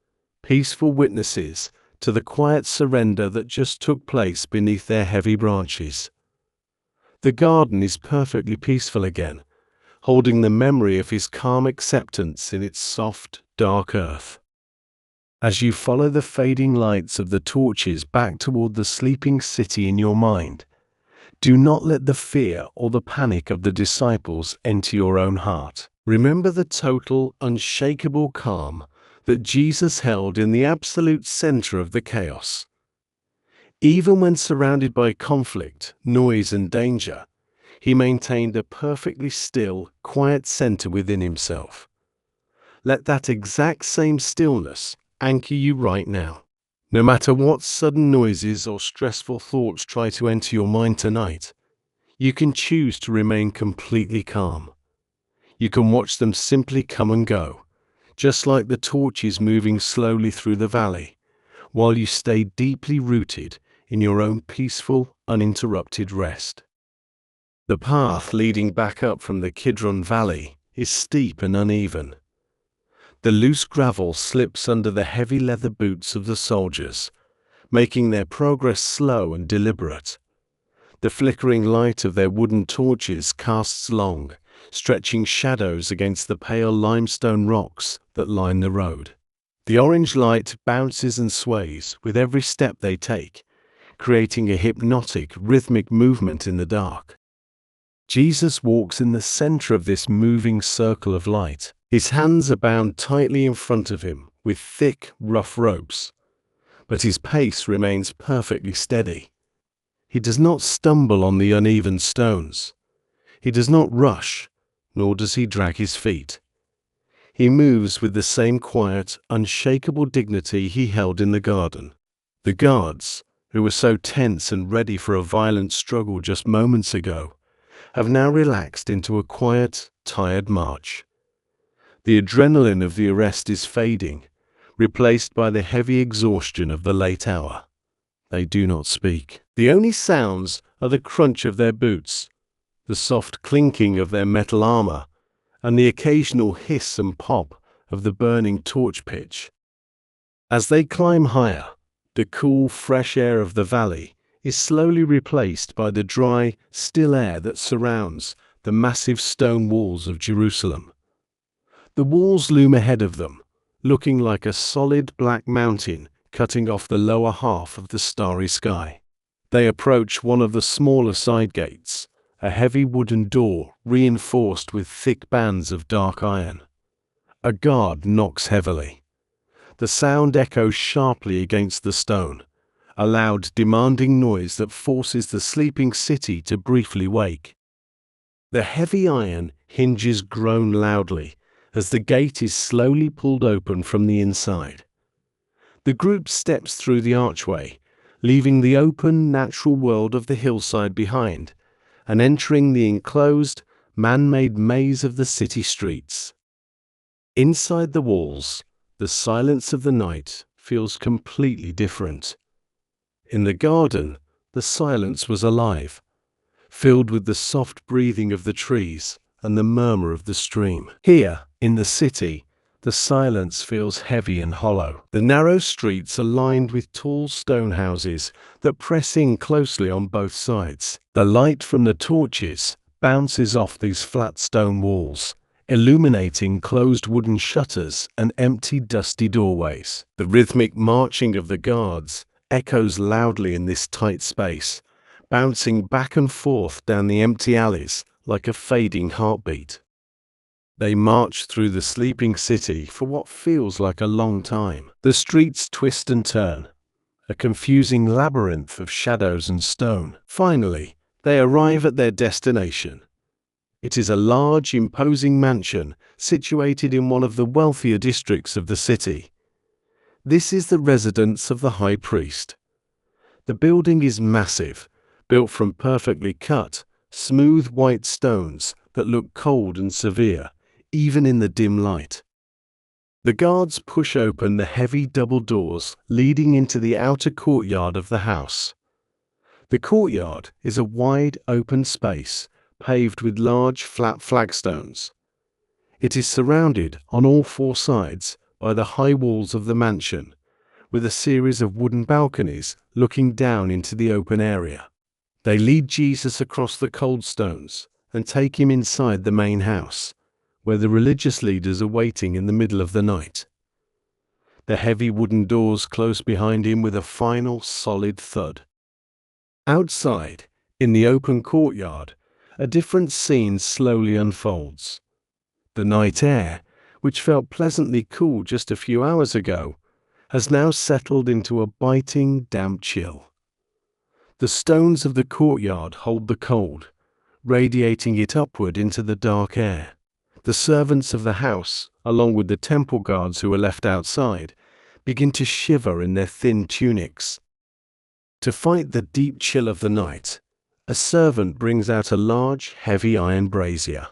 peaceful witnesses to the quiet surrender that just took place beneath their heavy branches. The garden is perfectly peaceful again, holding the memory of his calm acceptance in its soft, dark earth. As you follow the fading lights of the torches back toward the sleeping city in your mind, do not let the fear or the panic of the disciples enter your own heart. Remember the total, unshakable calm that Jesus held in the absolute center of the chaos. Even when surrounded by conflict, noise, and danger, he maintained a perfectly still, quiet center within himself. Let that exact same stillness anchor you right now. No matter what sudden noises or stressful thoughts try to enter your mind tonight, you can choose to remain completely calm. You can watch them simply come and go, just like the torches moving slowly through the valley, while you stay deeply rooted in your own peaceful, uninterrupted rest. The path leading back up from the Kidron Valley is steep and uneven. The loose gravel slips under the heavy leather boots of the soldiers, making their progress slow and deliberate. The flickering light of their wooden torches casts long, stretching shadows against the pale limestone rocks that line the road. The orange light bounces and sways with every step they take, creating a hypnotic, rhythmic movement in the dark. Jesus walks in the center of this moving circle of light. His hands are bound tightly in front of him with thick, rough ropes, but his pace remains perfectly steady. He does not stumble on the uneven stones. He does not rush, nor does he drag his feet. He moves with the same quiet, unshakable dignity he held in the garden. The guards, who were so tense and ready for a violent struggle just moments ago, have now relaxed into a quiet, tired march. The adrenaline of the arrest is fading, replaced by the heavy exhaustion of the late hour. They do not speak. The only sounds are the crunch of their boots, the soft clinking of their metal armor, and the occasional hiss and pop of the burning torch pitch. As they climb higher, the cool, fresh air of the valley is slowly replaced by the dry, still air that surrounds the massive stone walls of Jerusalem. The walls loom ahead of them, looking like a solid black mountain cutting off the lower half of the starry sky. They approach one of the smaller side gates, a heavy wooden door reinforced with thick bands of dark iron. A guard knocks heavily. The sound echoes sharply against the stone, a loud, demanding noise that forces the sleeping city to briefly wake. The heavy iron hinges groan loudly as the gate is slowly pulled open from the inside. The group steps through the archway, leaving the open, natural world of the hillside behind, and entering the enclosed, man-made maze of the city streets. Inside the walls, the silence of the night feels completely different. In the garden, the silence was alive, filled with the soft breathing of the trees and the murmur of the stream. Here, in the city, the silence feels heavy and hollow. The narrow streets are lined with tall stone houses that press in closely on both sides. The light from the torches bounces off these flat stone walls, illuminating closed wooden shutters and empty, dusty doorways. The rhythmic marching of the guards echoes loudly in this tight space, bouncing back and forth down the empty alleys like a fading heartbeat. They march through the sleeping city for what feels like a long time. The streets twist and turn, a confusing labyrinth of shadows and stone. Finally, they arrive at their destination. It is a large, imposing mansion situated in one of the wealthier districts of the city. This is the residence of the high priest. The building is massive, built from perfectly cut, smooth white stones that look cold and severe, even in the dim light. The guards push open the heavy double doors leading into the outer courtyard of the house. The courtyard is a wide, open space, paved with large, flat flagstones. It is surrounded on all four sides by the high walls of the mansion, with a series of wooden balconies looking down into the open area. They lead Jesus across the cold stones and take him inside the main house, where the religious leaders are waiting in the middle of the night. The heavy wooden doors close behind him with a final, solid thud. Outside, in the open courtyard, a different scene slowly unfolds. The night air, which felt pleasantly cool just a few hours ago, has now settled into a biting, damp chill. The stones of the courtyard hold the cold, radiating it upward into the dark air. The servants of the house, along with the temple guards who are left outside, begin to shiver in their thin tunics. To fight the deep chill of the night, a servant brings out a large, heavy iron brazier.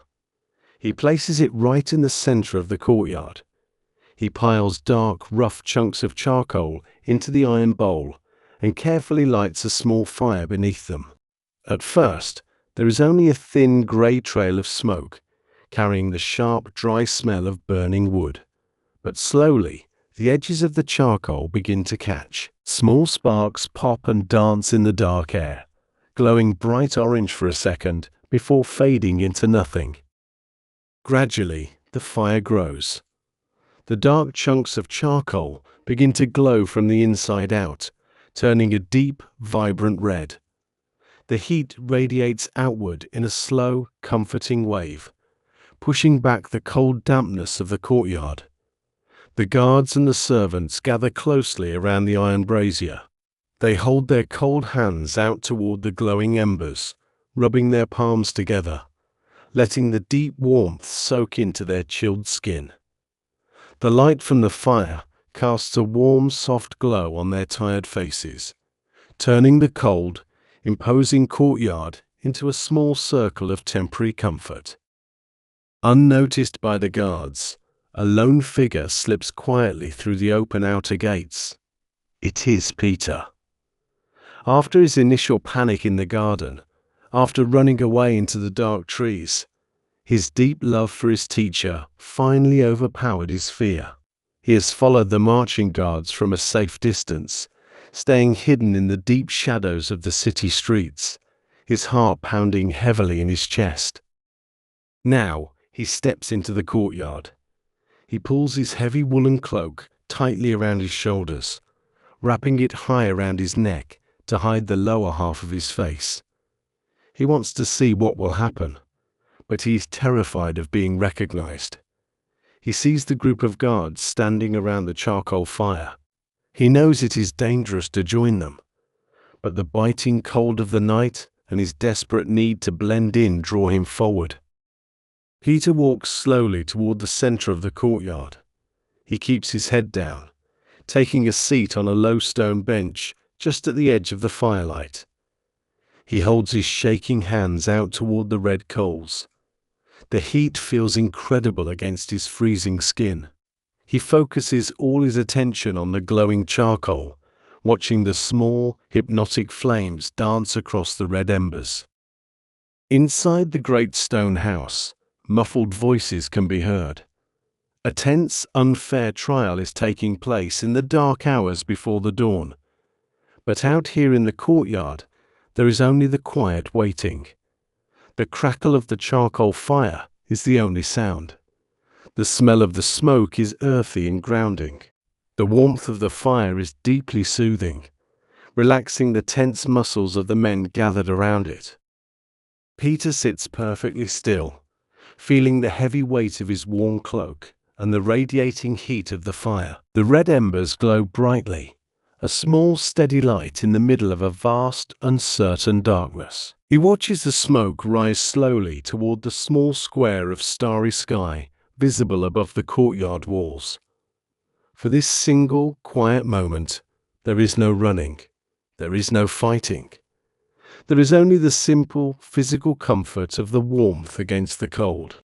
He places it right in the center of the courtyard. He piles dark, rough chunks of charcoal into the iron bowl and carefully lights a small fire beneath them. At first, there is only a thin, gray trail of smoke, carrying the sharp, dry smell of burning wood. But slowly, the edges of the charcoal begin to catch. Small sparks pop and dance in the dark air, glowing bright orange for a second before fading into nothing. Gradually, the fire grows. The dark chunks of charcoal begin to glow from the inside out, turning a deep, vibrant red. The heat radiates outward in a slow, comforting wave, pushing back the cold dampness of the courtyard. The guards and the servants gather closely around the iron brazier. They hold their cold hands out toward the glowing embers, rubbing their palms together, letting the deep warmth soak into their chilled skin. The light from the fire casts a warm, soft glow on their tired faces, turning the cold, imposing courtyard into a small circle of temporary comfort. Unnoticed by the guards, a lone figure slips quietly through the open outer gates. It is Peter. After his initial panic in the garden, after running away into the dark trees, his deep love for his teacher finally overpowered his fear. He has followed the marching guards from a safe distance, staying hidden in the deep shadows of the city streets, his heart pounding heavily in his chest. Now, he steps into the courtyard. He pulls his heavy woolen cloak tightly around his shoulders, wrapping it high around his neck to hide the lower half of his face. He wants to see what will happen, but he is terrified of being recognized. He sees the group of guards standing around the charcoal fire. He knows it is dangerous to join them, but the biting cold of the night and his desperate need to blend in draw him forward. Peter walks slowly toward the center of the courtyard. He keeps his head down, taking a seat on a low stone bench just at the edge of the firelight. He holds his shaking hands out toward the red coals. The heat feels incredible against his freezing skin. He focuses all his attention on the glowing charcoal, watching the small, hypnotic flames dance across the red embers. Inside the great stone house, muffled voices can be heard. A tense, unfair trial is taking place in the dark hours before the dawn. But out here in the courtyard, there is only the quiet waiting. The crackle of the charcoal fire is the only sound. The smell of the smoke is earthy and grounding. The warmth of the fire is deeply soothing, relaxing the tense muscles of the men gathered around it. Peter sits perfectly still, feeling the heavy weight of his warm cloak and the radiating heat of the fire. The red embers glow brightly, a small steady light in the middle of a vast, uncertain darkness. He watches the smoke rise slowly toward the small square of starry sky visible above the courtyard walls. For this single, quiet moment, there is no running, there is no fighting. There is only the simple, physical comfort of the warmth against the cold.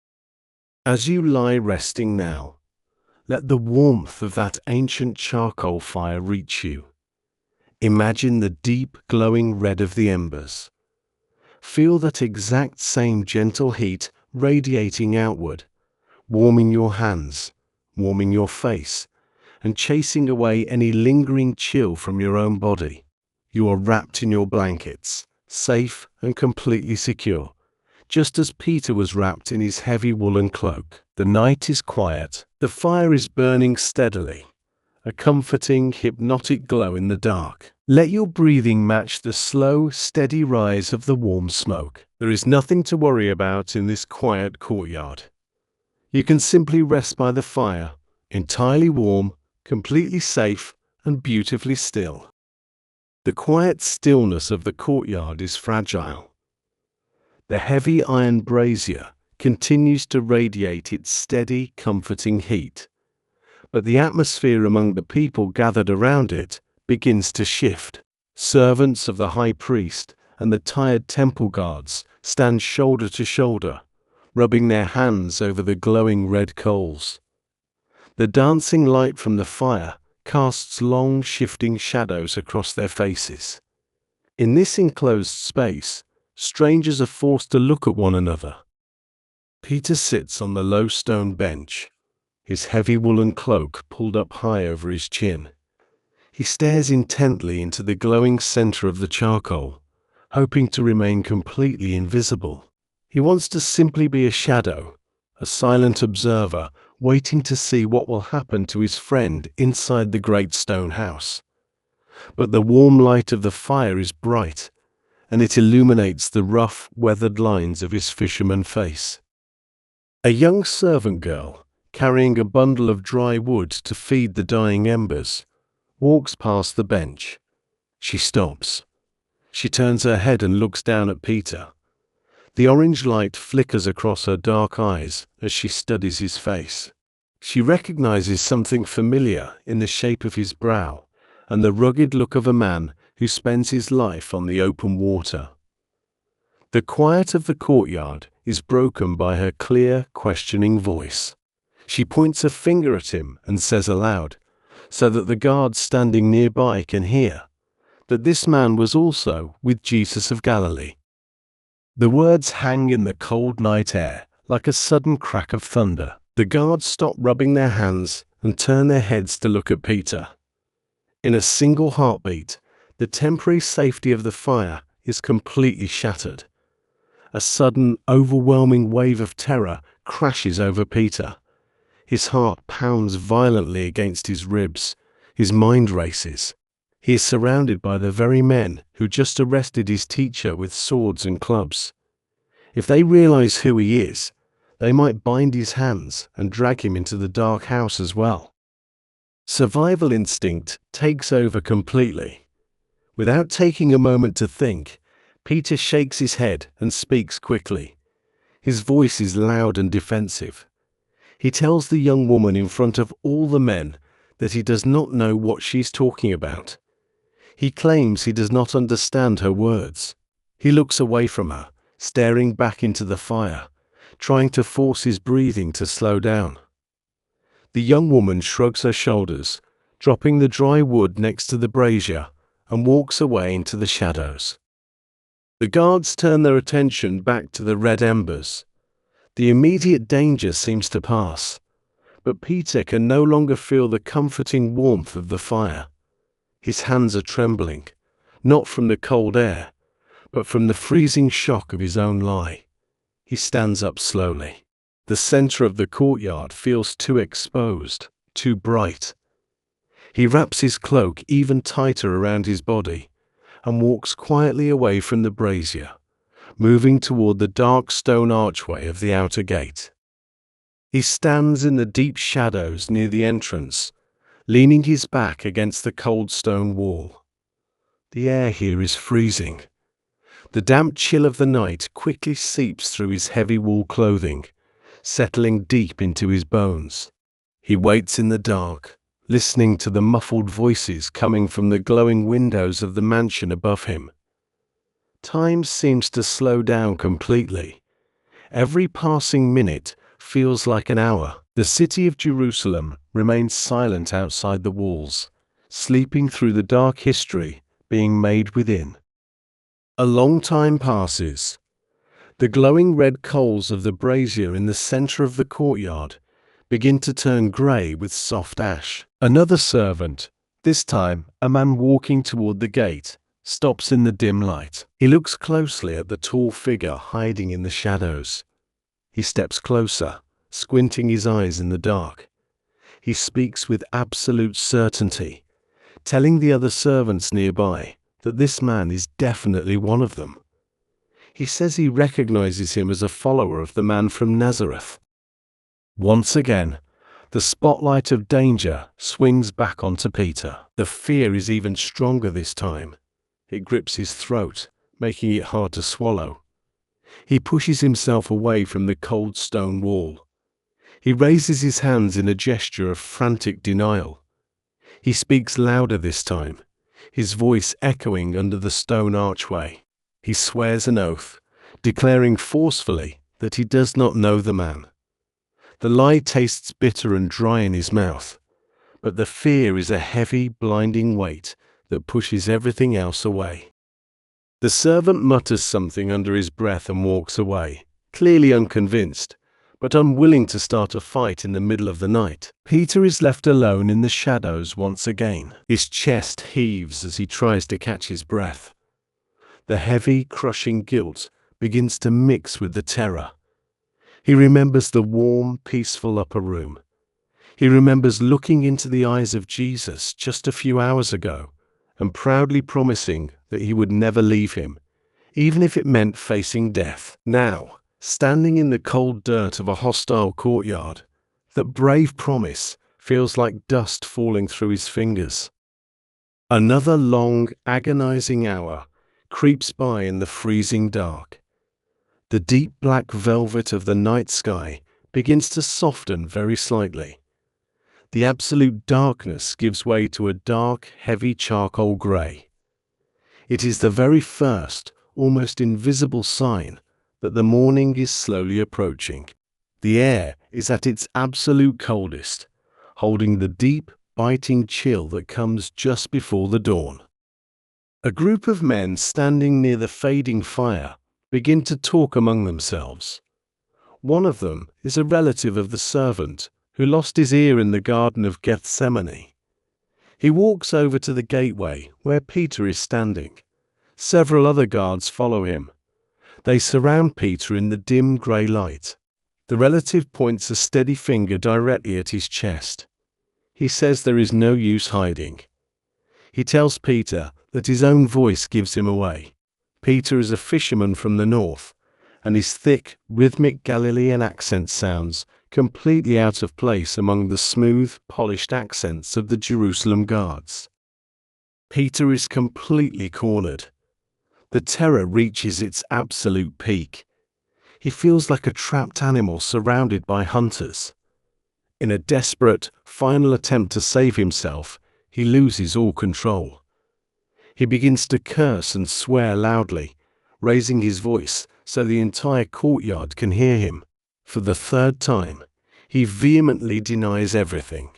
As you lie resting now, let the warmth of that ancient charcoal fire reach you. Imagine the deep, glowing red of the embers. Feel that exact same gentle heat radiating outward, warming your hands, warming your face, and chasing away any lingering chill from your own body. You are wrapped in your blankets, safe and completely secure, just as Peter was wrapped in his heavy woolen cloak. The night is quiet, the fire is burning steadily, a comforting, hypnotic glow in the dark. Let your breathing match the slow, steady rise of the warm smoke. There is nothing to worry about in this quiet courtyard. You can simply rest by the fire, entirely warm, completely safe, and beautifully still. The quiet stillness of the courtyard is fragile. The heavy iron brazier continues to radiate its steady, comforting heat, but the atmosphere among the people gathered around it begins to shift. Servants of the high priest and the tired temple guards stand shoulder to shoulder, rubbing their hands over the glowing red coals. The dancing light from the fire casts long, shifting shadows across their faces. In this enclosed space, strangers are forced to look at one another. Peter sits on the low stone bench, his heavy woolen cloak pulled up high over his chin. He stares intently into the glowing center of the charcoal, hoping to remain completely invisible. He wants to simply be a shadow, a silent observer, waiting to see what will happen to his friend inside the great stone house. But the warm light of the fire is bright, and it illuminates the rough, weathered lines of his fisherman face. A young servant girl, carrying a bundle of dry wood to feed the dying embers, walks past the bench. She stops. She turns her head and looks down at Peter. The orange light flickers across her dark eyes as she studies his face. She recognizes something familiar in the shape of his brow and the rugged look of a man who spends his life on the open water. The quiet of the courtyard is broken by her clear, questioning voice. She points a finger at him and says aloud, so that the guards standing nearby can hear, that this man was also with Jesus of Galilee. The words hang in the cold night air like a sudden crack of thunder. The guards stop rubbing their hands and turn their heads to look at Peter. In a single heartbeat, the temporary safety of the fire is completely shattered. A sudden, overwhelming wave of terror crashes over Peter. His heart pounds violently against his ribs. His mind races. He is surrounded by the very men who just arrested his teacher with swords and clubs. If they realize who he is, they might bind his hands and drag him into the dark house as well. Survival instinct takes over completely. Without taking a moment to think, Peter shakes his head and speaks quickly. His voice is loud and defensive. He tells the young woman in front of all the men that he does not know what she's talking about. He claims he does not understand her words. He looks away from her, staring back into the fire, trying to force his breathing to slow down. The young woman shrugs her shoulders, dropping the dry wood next to the brazier, and walks away into the shadows. The guards turn their attention back to the red embers. The immediate danger seems to pass, but Peter can no longer feel the comforting warmth of the fire. His hands are trembling, not from the cold air, but from the freezing shock of his own lie. He stands up slowly. The center of the courtyard feels too exposed, too bright. He wraps his cloak even tighter around his body and walks quietly away from the brazier, moving toward the dark stone archway of the outer gate. He stands in the deep shadows near the entrance, leaning his back against the cold stone wall. The air here is freezing. The damp chill of the night quickly seeps through his heavy wool clothing, settling deep into his bones. He waits in the dark, listening to the muffled voices coming from the glowing windows of the mansion above him. Time seems to slow down completely. Every passing minute feels like an hour. The city of Jerusalem remains silent outside the walls, sleeping through the dark history being made within. A long time passes. The glowing red coals of the brazier in the center of the courtyard begin to turn gray with soft ash. Another servant, this time a man walking toward the gate, stops in the dim light. He looks closely at the tall figure hiding in the shadows. He steps closer, squinting his eyes in the dark. He speaks with absolute certainty, telling the other servants nearby that this man is definitely one of them. He says he recognizes him as a follower of the man from Nazareth. Once again, the spotlight of danger swings back onto Peter. The fear is even stronger this time. It grips his throat, making it hard to swallow. He pushes himself away from the cold stone wall. He raises his hands in a gesture of frantic denial. He speaks louder this time, his voice echoing under the stone archway. He swears an oath, declaring forcefully that he does not know the man. The lie tastes bitter and dry in his mouth, but the fear is a heavy, blinding weight that pushes everything else away. The servant mutters something under his breath and walks away, clearly unconvinced, but unwilling to start a fight in the middle of the night. Peter is left alone in the shadows once again. His chest heaves as he tries to catch his breath. The heavy, crushing guilt begins to mix with the terror. He remembers the warm, peaceful upper room. He remembers looking into the eyes of Jesus just a few hours ago and proudly promising that he would never leave him, even if it meant facing death. Now, standing in the cold dirt of a hostile courtyard, that brave promise feels like dust falling through his fingers. Another long, agonizing hour creeps by in the freezing dark. The deep black velvet of the night sky begins to soften very slightly. The absolute darkness gives way to a dark, heavy charcoal gray. It is the very first, almost invisible sign that the morning is slowly approaching. The air is at its absolute coldest, holding the deep, biting chill that comes just before the dawn. A group of men standing near the fading fire begin to talk among themselves. One of them is a relative of the servant who lost his ear in the Garden of Gethsemane. He walks over to the gateway where Peter is standing. Several other guards follow him. They surround Peter in the dim grey light. The relative points a steady finger directly at his chest. He says there is no use hiding. He tells Peter that his own voice gives him away. Peter is a fisherman from the north, and his thick, rhythmic Galilean accent sounds completely out of place among the smooth, polished accents of the Jerusalem guards. Peter is completely cornered. The terror reaches its absolute peak. He feels like a trapped animal surrounded by hunters. In a desperate, final attempt to save himself, he loses all control. He begins to curse and swear loudly, raising his voice so the entire courtyard can hear him. For the third time, He vehemently denies everything.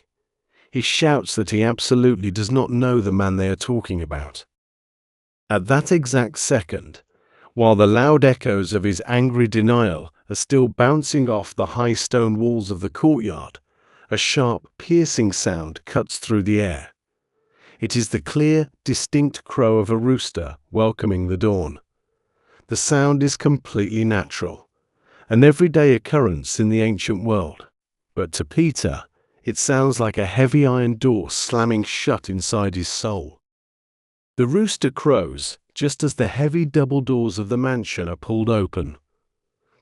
He shouts that he absolutely does not know the man they are talking about. At that exact second, while the loud echoes of his angry denial are still bouncing off the high stone walls of the courtyard, a sharp, piercing sound cuts through the air. It is the clear, distinct crow of a rooster welcoming the dawn. The sound is completely natural, an everyday occurrence in the ancient world. But to Peter, it sounds like a heavy iron door slamming shut inside his soul. The rooster crows just as the heavy double doors of the mansion are pulled open.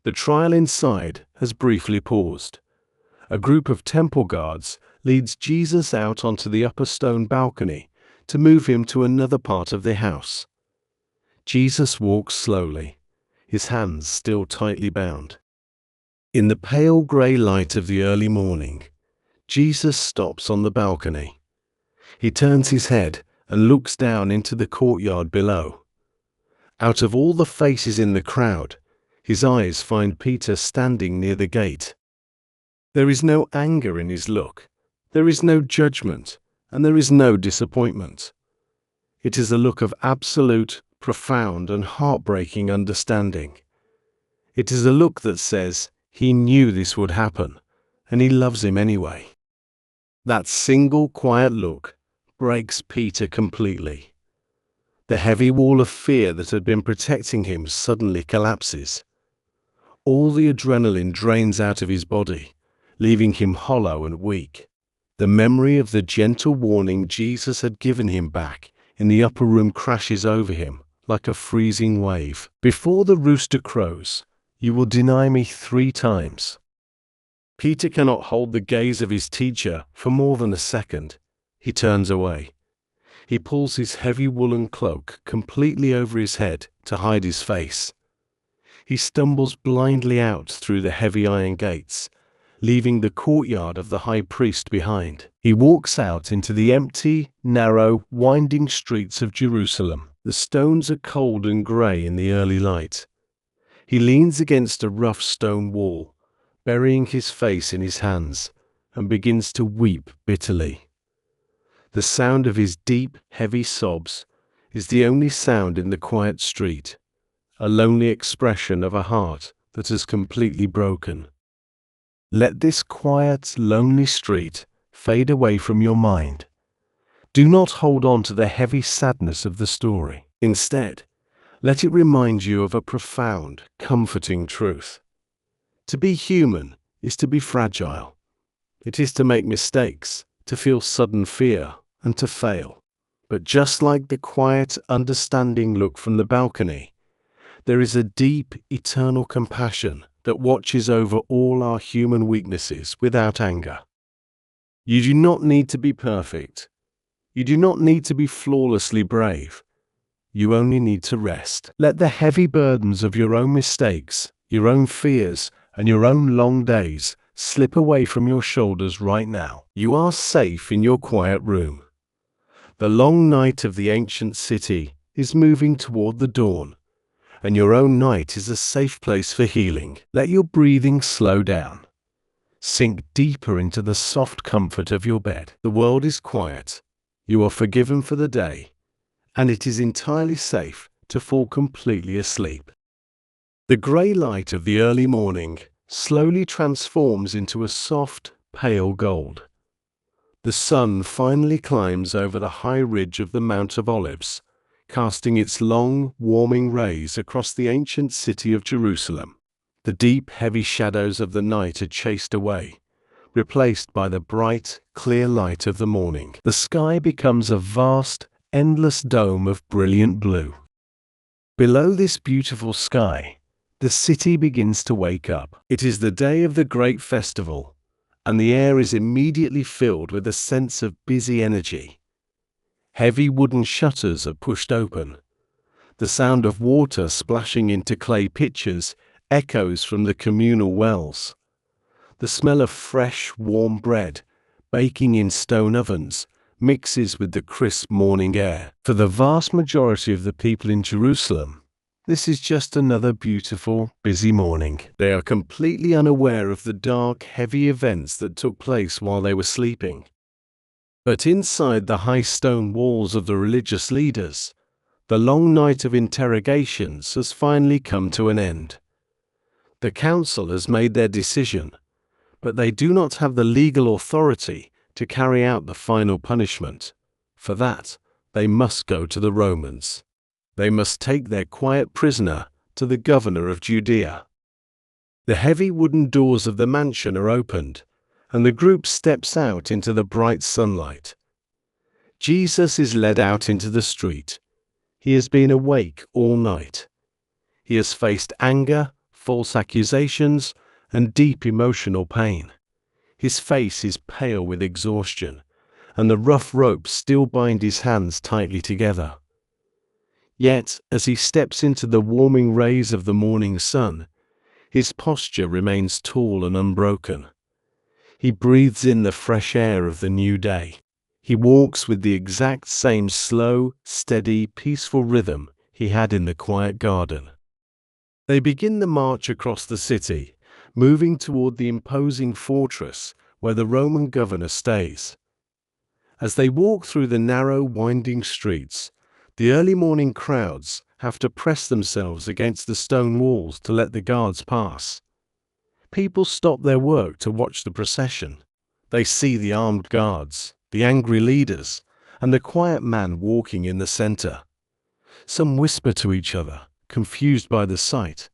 The trial inside has briefly paused. A group of temple guards leads Jesus out onto the upper stone balcony to move him to another part of the house. Jesus walks slowly, his hands still tightly bound. In the pale grey light of the early morning, Jesus stops on the balcony. He turns his head and looks down into the courtyard below. Out of all the faces in the crowd, his eyes find Peter standing near the gate. There is no anger in his look, there is no judgment, and there is no disappointment. It is a look of absolute, profound, and heartbreaking understanding. It is a look that says, he knew this would happen, and he loves him anyway. That single quiet look breaks Peter completely. The heavy wall of fear that had been protecting him suddenly collapses. All the adrenaline drains out of his body, leaving him hollow and weak. The memory of the gentle warning Jesus had given him back in the upper room crashes over him like a freezing wave. Before the rooster crows, you will deny me 3 times. Peter cannot hold the gaze of his teacher for more than a second. He turns away. He pulls his heavy woolen cloak completely over his head to hide his face. He stumbles blindly out through the heavy iron gates, leaving the courtyard of the high priest behind. He walks out into the empty, narrow, winding streets of Jerusalem. The stones are cold and grey in the early light. He leans against a rough stone wall, burying his face in his hands, and begins to weep bitterly. The sound of his deep, heavy sobs is the only sound in the quiet street, a lonely expression of a heart that has completely broken. Let this quiet, lonely street fade away from your mind. Do not hold on to the heavy sadness of the story. Instead, let it remind you of a profound, comforting truth. To be human is to be fragile. It is to make mistakes, to feel sudden fear, and to fail. But just like the quiet, understanding look from the balcony, there is a deep, eternal compassion that watches over all our human weaknesses without anger. You do not need to be perfect. You do not need to be flawlessly brave. You only need to rest. Let the heavy burdens of your own mistakes, your own fears, and your own long days slip away from your shoulders right now. You are safe in your quiet room. The long night of the ancient city is moving toward the dawn, and your own night is a safe place for healing. Let your breathing slow down. Sink deeper into the soft comfort of your bed. The world is quiet. You are forgiven for the day, and it is entirely safe to fall completely asleep. The grey light of the early morning slowly transforms into a soft, pale gold. The sun finally climbs over the high ridge of the Mount of Olives, casting its long, warming rays across the ancient city of Jerusalem. The deep, heavy shadows of the night are chased away, replaced by the bright, clear light of the morning. The sky becomes a vast, endless dome of brilliant blue. Below this beautiful sky, the city begins to wake up. It is the day of the great festival, and the air is immediately filled with a sense of busy energy. Heavy wooden shutters are pushed open. The sound of water splashing into clay pitchers echoes from the communal wells. The smell of fresh, warm bread, baking in stone ovens, mixes with the crisp morning air. For the vast majority of the people in Jerusalem, This is just another beautiful, busy morning. They are completely unaware of the dark, heavy events that took place while they were sleeping. But inside the high stone walls of the religious leaders, the long night of interrogations has finally come to an end. The council has made their decision, but they do not have the legal authority to carry out the final punishment. For that, they must go to the Romans. They must take their quiet prisoner to the governor of Judea. The heavy wooden doors of the mansion are opened, and the group steps out into the bright sunlight. Jesus is led out into the street. He has been awake all night. He has faced anger, false accusations, and deep emotional pain. His face is pale with exhaustion, and the rough ropes still bind his hands tightly together. Yet, as he steps into the warming rays of the morning sun, his posture remains tall and unbroken. He breathes in the fresh air of the new day. He walks with the exact same slow, steady, peaceful rhythm he had in the quiet garden. They begin the march across the city, moving toward the imposing fortress where the Roman governor stays. As they walk through the narrow, winding streets, the early morning crowds have to press themselves against the stone walls to let the guards pass. People stop their work to watch the procession. They see the armed guards, the angry leaders, and the quiet man walking in the center. Some whisper to each other, confused by the sight,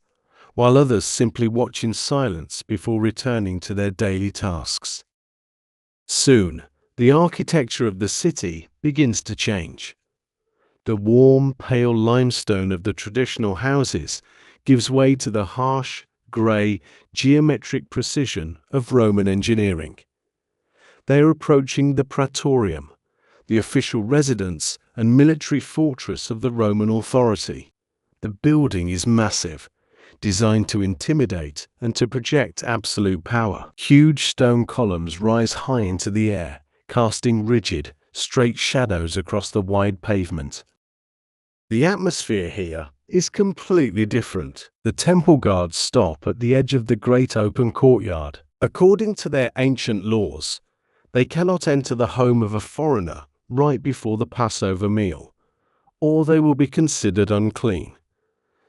while others simply watch in silence before returning to their daily tasks. Soon, the architecture of the city begins to change. The warm, pale limestone of the traditional houses gives way to the harsh, grey, geometric precision of Roman engineering. They are approaching the Praetorium, the official residence and military fortress of the Roman authority. The building is massive, designed to intimidate and to project absolute power. Huge stone columns rise high into the air, casting rigid, straight shadows across the wide pavement. The atmosphere here is completely different. The temple guards stop at the edge of the great open courtyard. According to their ancient laws, they cannot enter the home of a foreigner right before the Passover meal, or they will be considered unclean.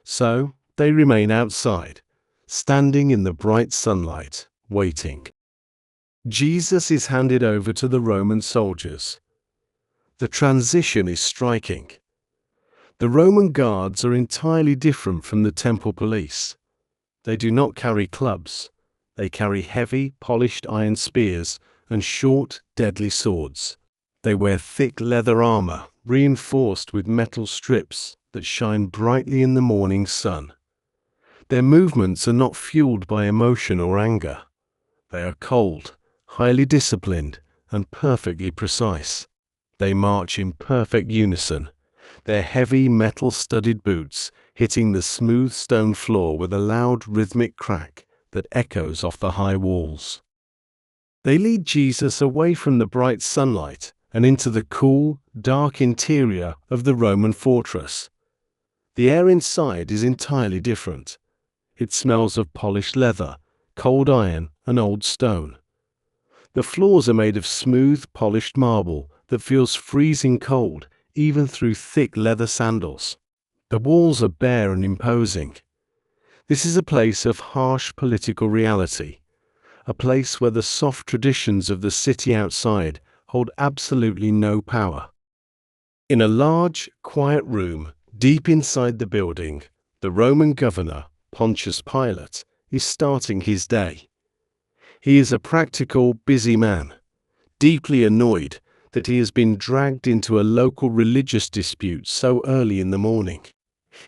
So, they remain outside, standing in the bright sunlight, waiting. Jesus is handed over to the Roman soldiers. The transition is striking. The Roman guards are entirely different from the temple police. They do not carry clubs. They carry heavy, polished iron spears and short, deadly swords. They wear thick leather armor, reinforced with metal strips that shine brightly in the morning sun. Their movements are not fueled by emotion or anger. They are cold, highly disciplined, and perfectly precise. They march in perfect unison, their heavy metal-studded boots hitting the smooth stone floor with a loud rhythmic crack that echoes off the high walls. They lead Jesus away from the bright sunlight and into the cool, dark interior of the Roman fortress. The air inside is entirely different. It smells of polished leather, cold iron, and old stone. The floors are made of smooth, polished marble that feels freezing cold even through thick leather sandals. The walls are bare and imposing. This is a place of harsh political reality, a place where the soft traditions of the city outside hold absolutely no power. In a large, quiet room, deep inside the building, the Roman governor, Pontius Pilate, is starting his day. He is a practical, busy man, deeply annoyed that he has been dragged into a local religious dispute so early in the morning.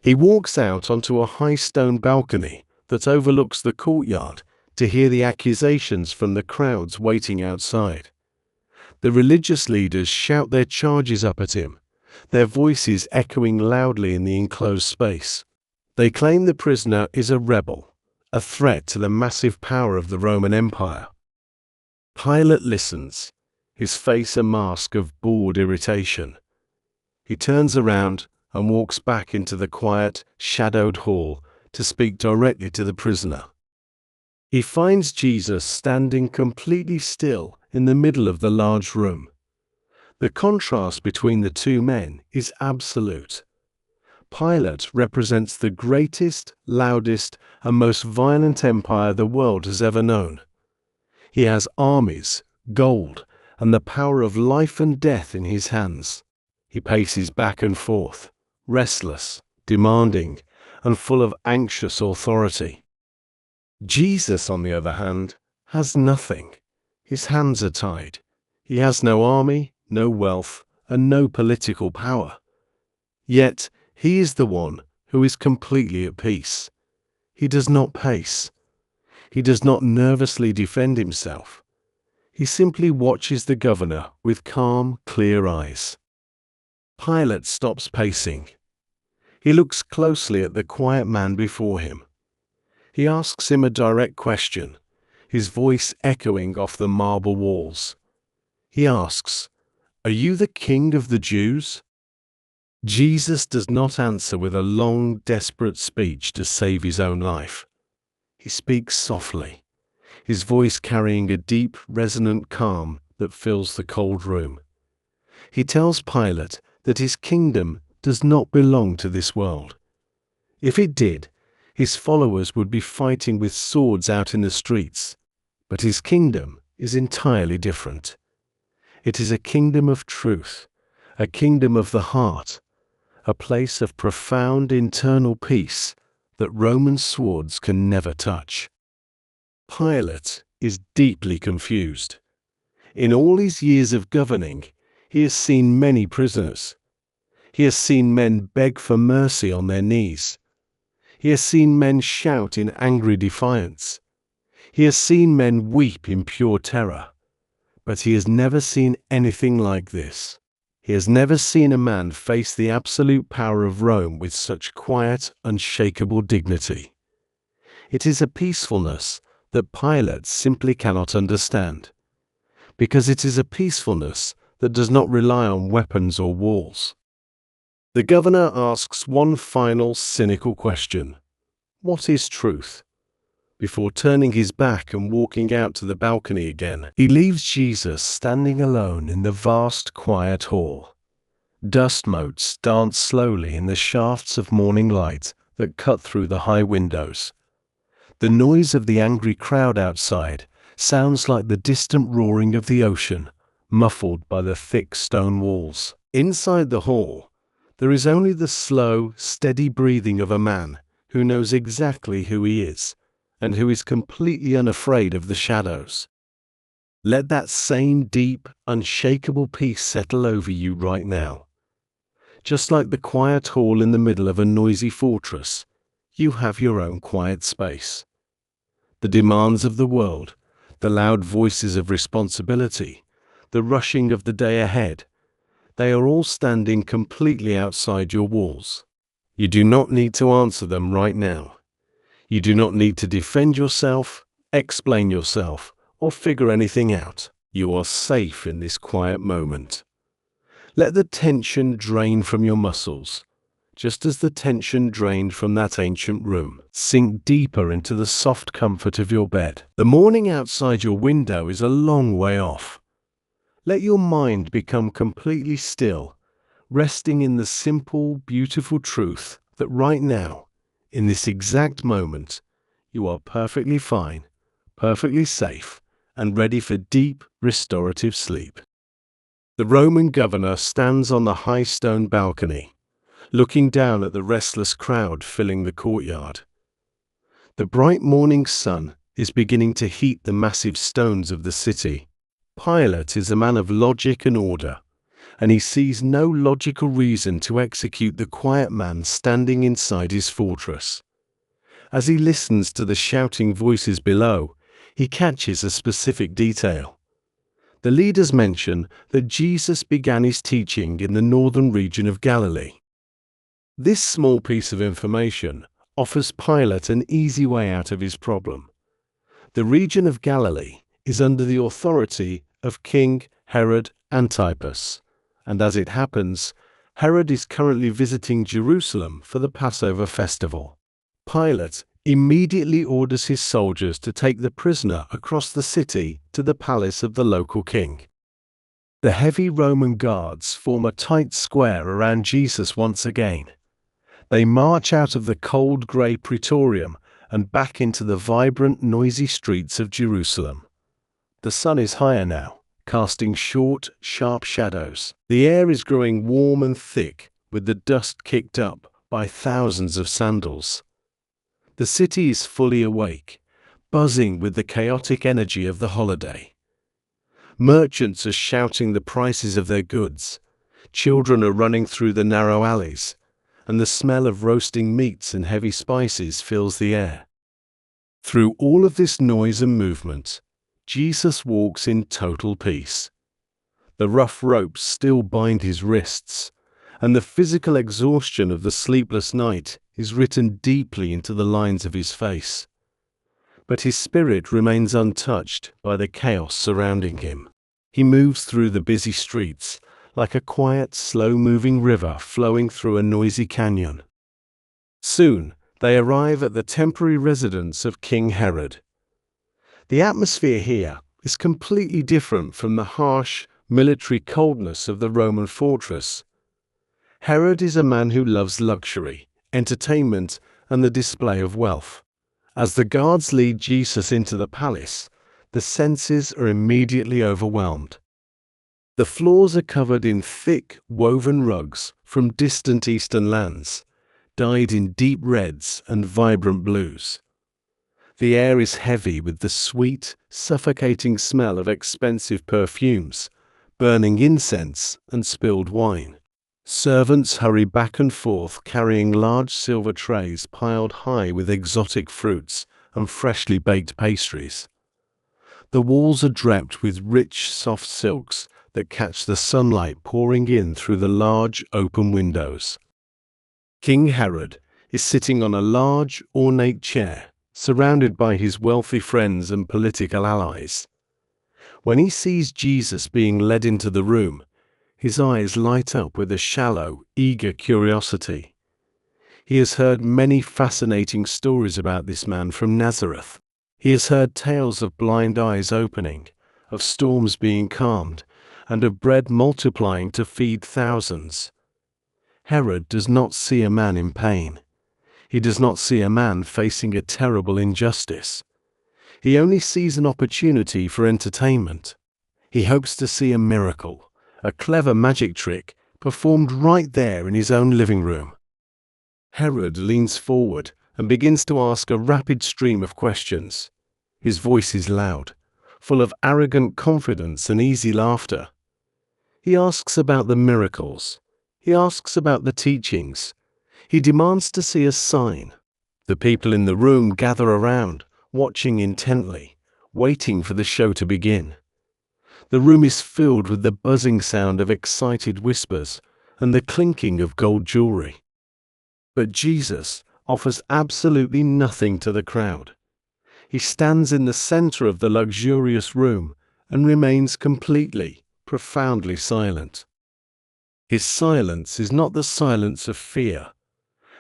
He walks out onto a high stone balcony that overlooks the courtyard to hear the accusations from the crowds waiting outside. The religious leaders shout their charges up at him, their voices echoing loudly in the enclosed space. They claim the prisoner is a rebel, a threat to the massive power of the Roman Empire. Pilate listens, his face a mask of bored irritation. He turns around and walks back into the quiet, shadowed hall to speak directly to the prisoner. He finds Jesus standing completely still in the middle of the large room. The contrast between the two men is absolute. Pilate represents the greatest, loudest, and most violent empire the world has ever known. He has armies, gold, and the power of life and death in his hands. He paces back and forth, restless, demanding, and full of anxious authority. Jesus, on the other hand, has nothing. His hands are tied. He has no army, no wealth, and no political power. Yet, he is the one who is completely at peace. He does not pace. He does not nervously defend himself. He simply watches the governor with calm, clear eyes. Pilate stops pacing. He looks closely at the quiet man before him. He asks him a direct question, his voice echoing off the marble walls. He asks, "Are you the king of the Jews?" Jesus does not answer with a long, desperate speech to save his own life. He speaks softly, his voice carrying a deep, resonant calm that fills the cold room. He tells Pilate that his kingdom does not belong to this world. If it did, his followers would be fighting with swords out in the streets. But his kingdom is entirely different. It is a kingdom of truth, a kingdom of the heart, a place of profound internal peace that Roman swords can never touch. Pilate is deeply confused. In all his years of governing, he has seen many prisoners. He has seen men beg for mercy on their knees. He has seen men shout in angry defiance. He has seen men weep in pure terror. But he has never seen anything like this. He has never seen a man face the absolute power of Rome with such quiet, unshakable dignity. It is a peacefulness that Pilate simply cannot understand, because it is a peacefulness that does not rely on weapons or walls. The governor asks one final cynical question: what is truth? Before turning his back and walking out to the balcony again, he leaves Jesus standing alone in the vast, quiet hall. Dust motes dance slowly in the shafts of morning light that cut through the high windows. The noise of the angry crowd outside sounds like the distant roaring of the ocean, muffled by the thick stone walls. Inside the hall, there is only the slow, steady breathing of a man who knows exactly who he is, and who is completely unafraid of the shadows. Let that same deep, unshakable peace settle over you right now. Just like the quiet hall in the middle of a noisy fortress, you have your own quiet space. The demands of the world, the loud voices of responsibility, the rushing of the day ahead, they are all standing completely outside your walls. You do not need to answer them right now. You do not need to defend yourself, explain yourself, or figure anything out. You are safe in this quiet moment. Let the tension drain from your muscles, just as the tension drained from that ancient room. Sink deeper into the soft comfort of your bed. The morning outside your window is a long way off. Let your mind become completely still, resting in the simple, beautiful truth that right now, in this exact moment, you are perfectly fine, perfectly safe, and ready for deep, restorative sleep. The Roman governor stands on the high stone balcony, looking down at the restless crowd filling the courtyard. The bright morning sun is beginning to heat the massive stones of the city. Pilate is a man of logic and order, and he sees no logical reason to execute the quiet man standing inside his fortress. As he listens to the shouting voices below, he catches a specific detail. The leaders mention that Jesus began his teaching in the northern region of Galilee. This small piece of information offers Pilate an easy way out of his problem. The region of Galilee is under the authority of King Herod Antipas, and as it happens, Herod is currently visiting Jerusalem for the Passover festival. Pilate immediately orders his soldiers to take the prisoner across the city to the palace of the local king. The heavy Roman guards form a tight square around Jesus once again. They march out of the cold grey praetorium and back into the vibrant, noisy streets of Jerusalem. The sun is higher now, casting short, sharp shadows. The air is growing warm and thick, with the dust kicked up by thousands of sandals. The city is fully awake, buzzing with the chaotic energy of the holiday. Merchants are shouting the prices of their goods. Children are running through the narrow alleys, and the smell of roasting meats and heavy spices fills the air. Through all of this noise and movement, Jesus walks in total peace. The rough ropes still bind his wrists, and the physical exhaustion of the sleepless night is written deeply into the lines of his face. But his spirit remains untouched by the chaos surrounding him. He moves through the busy streets like a quiet, slow-moving river flowing through a noisy canyon. Soon, they arrive at the temporary residence of King Herod. The atmosphere here is completely different from the harsh, military coldness of the Roman fortress. Herod is a man who loves luxury, entertainment, and the display of wealth. As the guards lead Jesus into the palace, the senses are immediately overwhelmed. The floors are covered in thick, woven rugs from distant eastern lands, dyed in deep reds and vibrant blues. The air is heavy with the sweet, suffocating smell of expensive perfumes, burning incense, and spilled wine. Servants hurry back and forth carrying large silver trays piled high with exotic fruits and freshly baked pastries. The walls are draped with rich, soft silks that catch the sunlight pouring in through the large, open windows. King Herod is sitting on a large, ornate chair, surrounded by his wealthy friends and political allies. When he sees Jesus being led into the room, his eyes light up with a shallow, eager curiosity. He has heard many fascinating stories about this man from Nazareth. He has heard tales of blind eyes opening, of storms being calmed, and of bread multiplying to feed thousands. Herod does not see a man in pain. He does not see a man facing a terrible injustice. He only sees an opportunity for entertainment. He hopes to see a miracle, a clever magic trick, performed right there in his own living room. Herod leans forward and begins to ask a rapid stream of questions. His voice is loud, full of arrogant confidence and easy laughter. He asks about the miracles. He asks about the teachings. He demands to see a sign. The people in the room gather around, watching intently, waiting for the show to begin. The room is filled with the buzzing sound of excited whispers and the clinking of gold jewelry. But Jesus offers absolutely nothing to the crowd. He stands in the center of the luxurious room and remains completely, profoundly silent. His silence is not the silence of fear,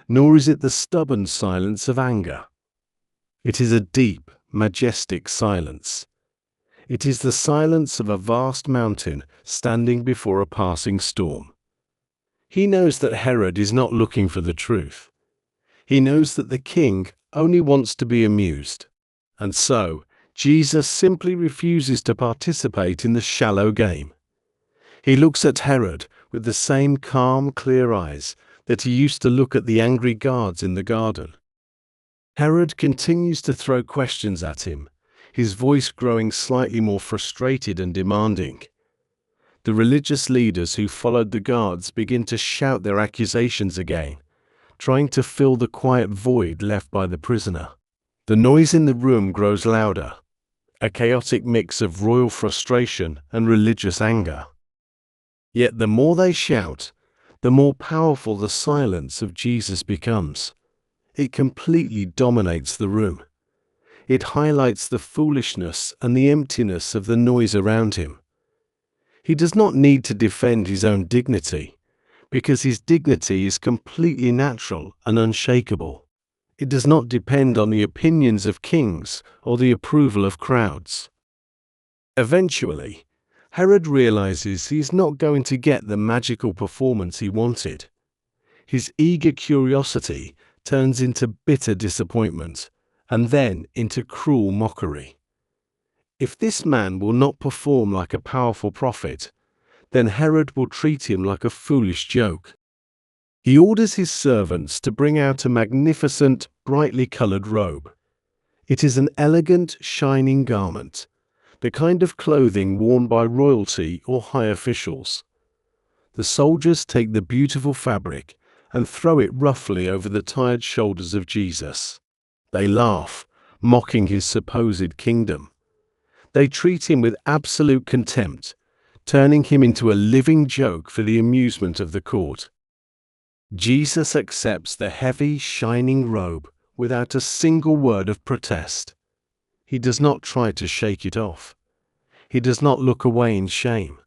nor is it the stubborn silence of anger. It is a deep, majestic silence. It is the silence of a vast mountain standing before a passing storm. He knows that Herod is not looking for the truth. He knows that the king only wants to be amused. And so, Jesus simply refuses to participate in the shallow game. He looks at Herod with the same calm, clear eyes that he used to look at the angry guards in the garden. Herod continues to throw questions at him, his voice growing slightly more frustrated and demanding. The religious leaders who followed the guards begin to shout their accusations again, trying to fill the quiet void left by the prisoner. The noise in the room grows louder, a chaotic mix of royal frustration and religious anger. Yet the more they shout, the more powerful the silence of Jesus becomes. It completely dominates the room. It highlights the foolishness and the emptiness of the noise around him. He does not need to defend his own dignity, because his dignity is completely natural and unshakable. It does not depend on the opinions of kings or the approval of crowds. Eventually, Herod realizes he's not going to get the magical performance he wanted. His eager curiosity turns into bitter disappointment, and then into cruel mockery. If this man will not perform like a powerful prophet, then Herod will treat him like a foolish joke. He orders his servants to bring out a magnificent, brightly colored robe. It is an elegant, shining garment, the kind of clothing worn by royalty or high officials. The soldiers take the beautiful fabric and throw it roughly over the tired shoulders of Jesus. They laugh, mocking his supposed kingdom. They treat him with absolute contempt, turning him into a living joke for the amusement of the court. Jesus accepts the heavy, shining robe without a single word of protest. He does not try to shake it off. He does not look away in shame.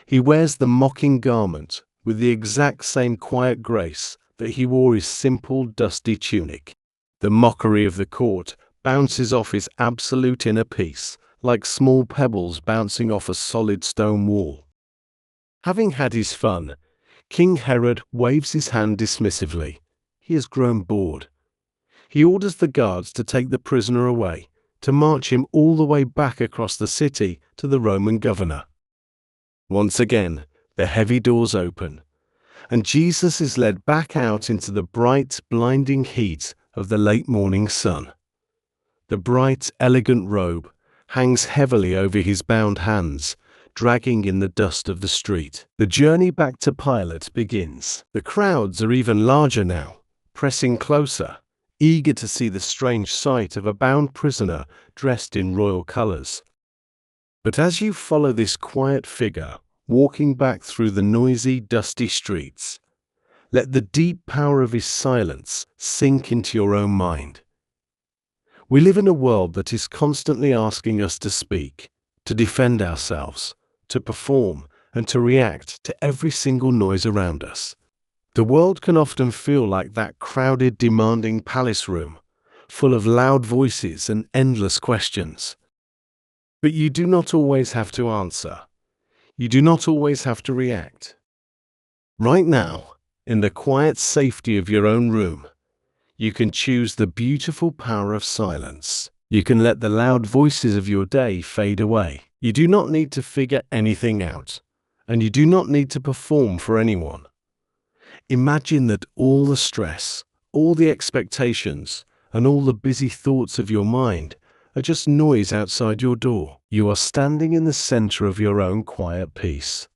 He wears the mocking garment with the exact same quiet grace that he wore his simple, dusty tunic. The mockery of the court bounces off his absolute inner peace, like small pebbles bouncing off a solid stone wall. Having had his fun, King Herod waves his hand dismissively. He has grown bored. He orders the guards to take the prisoner away, to march him all the way back across the city to the Roman governor. Once again, the heavy doors open, and Jesus is led back out into the bright, blinding heat of the late morning sun. The bright, elegant robe hangs heavily over his bound hands, dragging in the dust of the street. The journey back to Pilate begins. The crowds are even larger now, pressing closer, eager to see the strange sight of a bound prisoner dressed in royal colors. But as you follow this quiet figure walking back through the noisy, dusty streets, let the deep power of his silence sink into your own mind. We live in a world that is constantly asking us to speak, to defend ourselves, to perform, and to react to every single noise around us. The world can often feel like that crowded, demanding palace room, full of loud voices and endless questions. But you do not always have to answer. You do not always have to react. Right now, in the quiet safety of your own room, you can choose the beautiful power of silence. You can let the loud voices of your day fade away. You do not need to figure anything out, and you do not need to perform for anyone. Imagine that all the stress, all the expectations, and all the busy thoughts of your mind are just noise outside your door. You are standing in the center of your own quiet peace.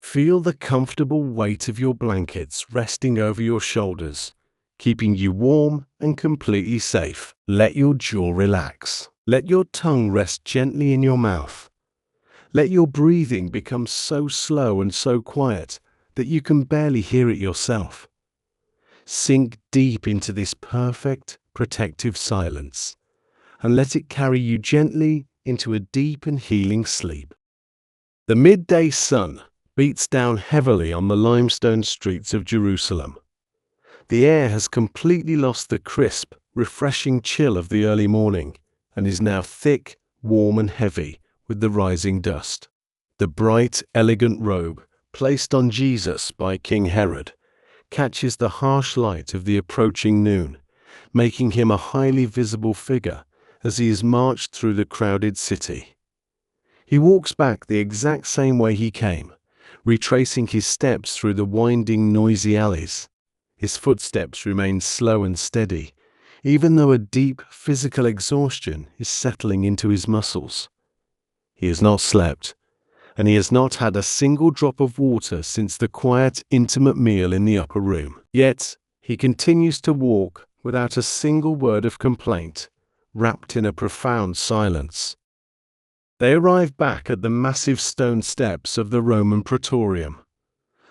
Feel the comfortable weight of your blankets resting over your shoulders, keeping you warm and completely safe. Let your jaw relax. Let your tongue rest gently in your mouth. Let your breathing become so slow and so quiet that you can barely hear it yourself. Sink deep into this perfect, protective silence, and let it carry you gently into a deep and healing sleep. The midday sun beats down heavily on the limestone streets of Jerusalem. The air has completely lost the crisp, refreshing chill of the early morning, and is now thick, warm and heavy with the rising dust. The bright, elegant robe placed on Jesus by King Herod catches the harsh light of the approaching noon, making him a highly visible figure as he is marched through the crowded city. He walks back the exact same way he came, retracing his steps through the winding, noisy alleys. His footsteps remain slow and steady, even though a deep physical exhaustion is settling into his muscles. He has not slept, and he has not had a single drop of water since the quiet, intimate meal in the upper room. Yet, he continues to walk without a single word of complaint, wrapped in a profound silence. They arrive back at the massive stone steps of the Roman Praetorium.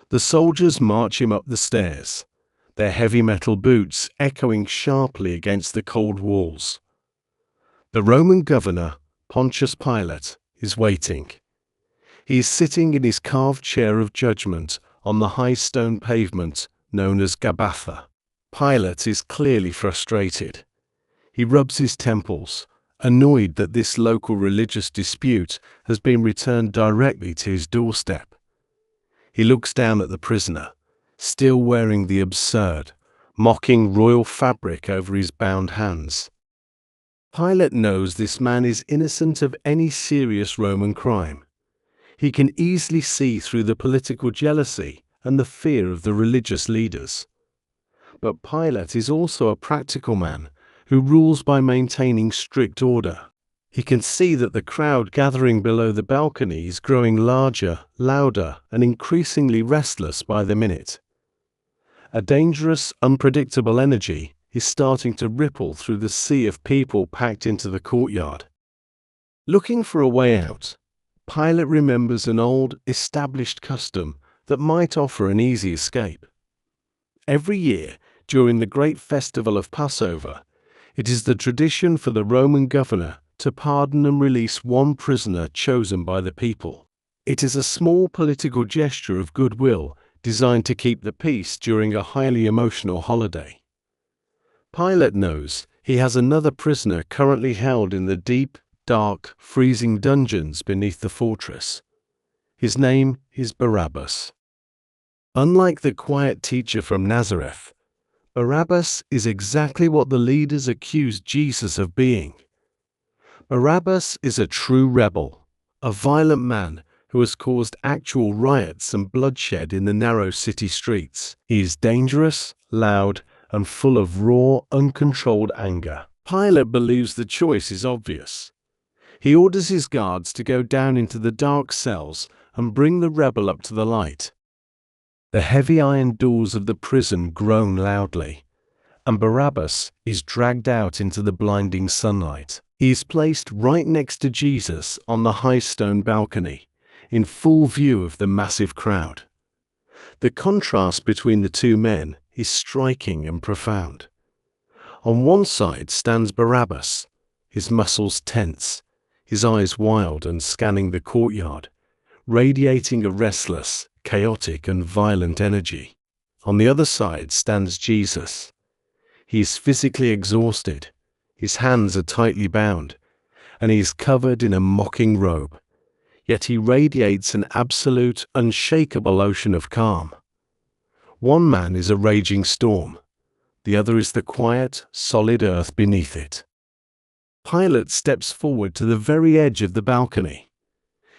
The soldiers march him up the stairs, their heavy metal boots echoing sharply against the cold walls. The Roman governor, Pontius Pilate, is waiting. He is sitting in his carved chair of judgment, on the high stone pavement known as Gabbatha. Pilate is clearly frustrated. He rubs his temples, annoyed that this local religious dispute has been returned directly to his doorstep. He looks down at the prisoner, still wearing the absurd, mocking royal fabric over his bound hands. Pilate knows this man is innocent of any serious Roman crime. He can easily see through the political jealousy and the fear of the religious leaders. But Pilate is also a practical man who rules by maintaining strict order. He can see that the crowd gathering below the balcony is growing larger, louder, and increasingly restless by the minute. A dangerous, unpredictable energy is starting to ripple through the sea of people packed into the courtyard. Looking for a way out, Pilate remembers an old, established custom that might offer an easy escape. Every year, during the great festival of Passover, it is the tradition for the Roman governor to pardon and release one prisoner chosen by the people. It is a small political gesture of goodwill designed to keep the peace during a highly emotional holiday. Pilate knows he has another prisoner currently held in the deep, dark, freezing dungeons beneath the fortress. His name is Barabbas. Unlike the quiet teacher from Nazareth, Barabbas is exactly what the leaders accused Jesus of being. Barabbas is a true rebel, a violent man who has caused actual riots and bloodshed in the narrow city streets. He is dangerous, loud, and full of raw, uncontrolled anger. Pilate believes the choice is obvious. He orders his guards to go down into the dark cells and bring the rebel up to the light. The heavy iron doors of the prison groan loudly, and Barabbas is dragged out into the blinding sunlight. He is placed right next to Jesus on the high stone balcony, in full view of the massive crowd. The contrast between the two men is striking and profound. On one side stands Barabbas, his muscles tense, his eyes wild and scanning the courtyard, radiating a restless, chaotic and violent energy. On the other side stands Jesus. He is physically exhausted, his hands are tightly bound, and he is covered in a mocking robe. Yet he radiates an absolute, unshakable ocean of calm. One man is a raging storm, the other is the quiet, solid earth beneath it. Pilate steps forward to the very edge of the balcony.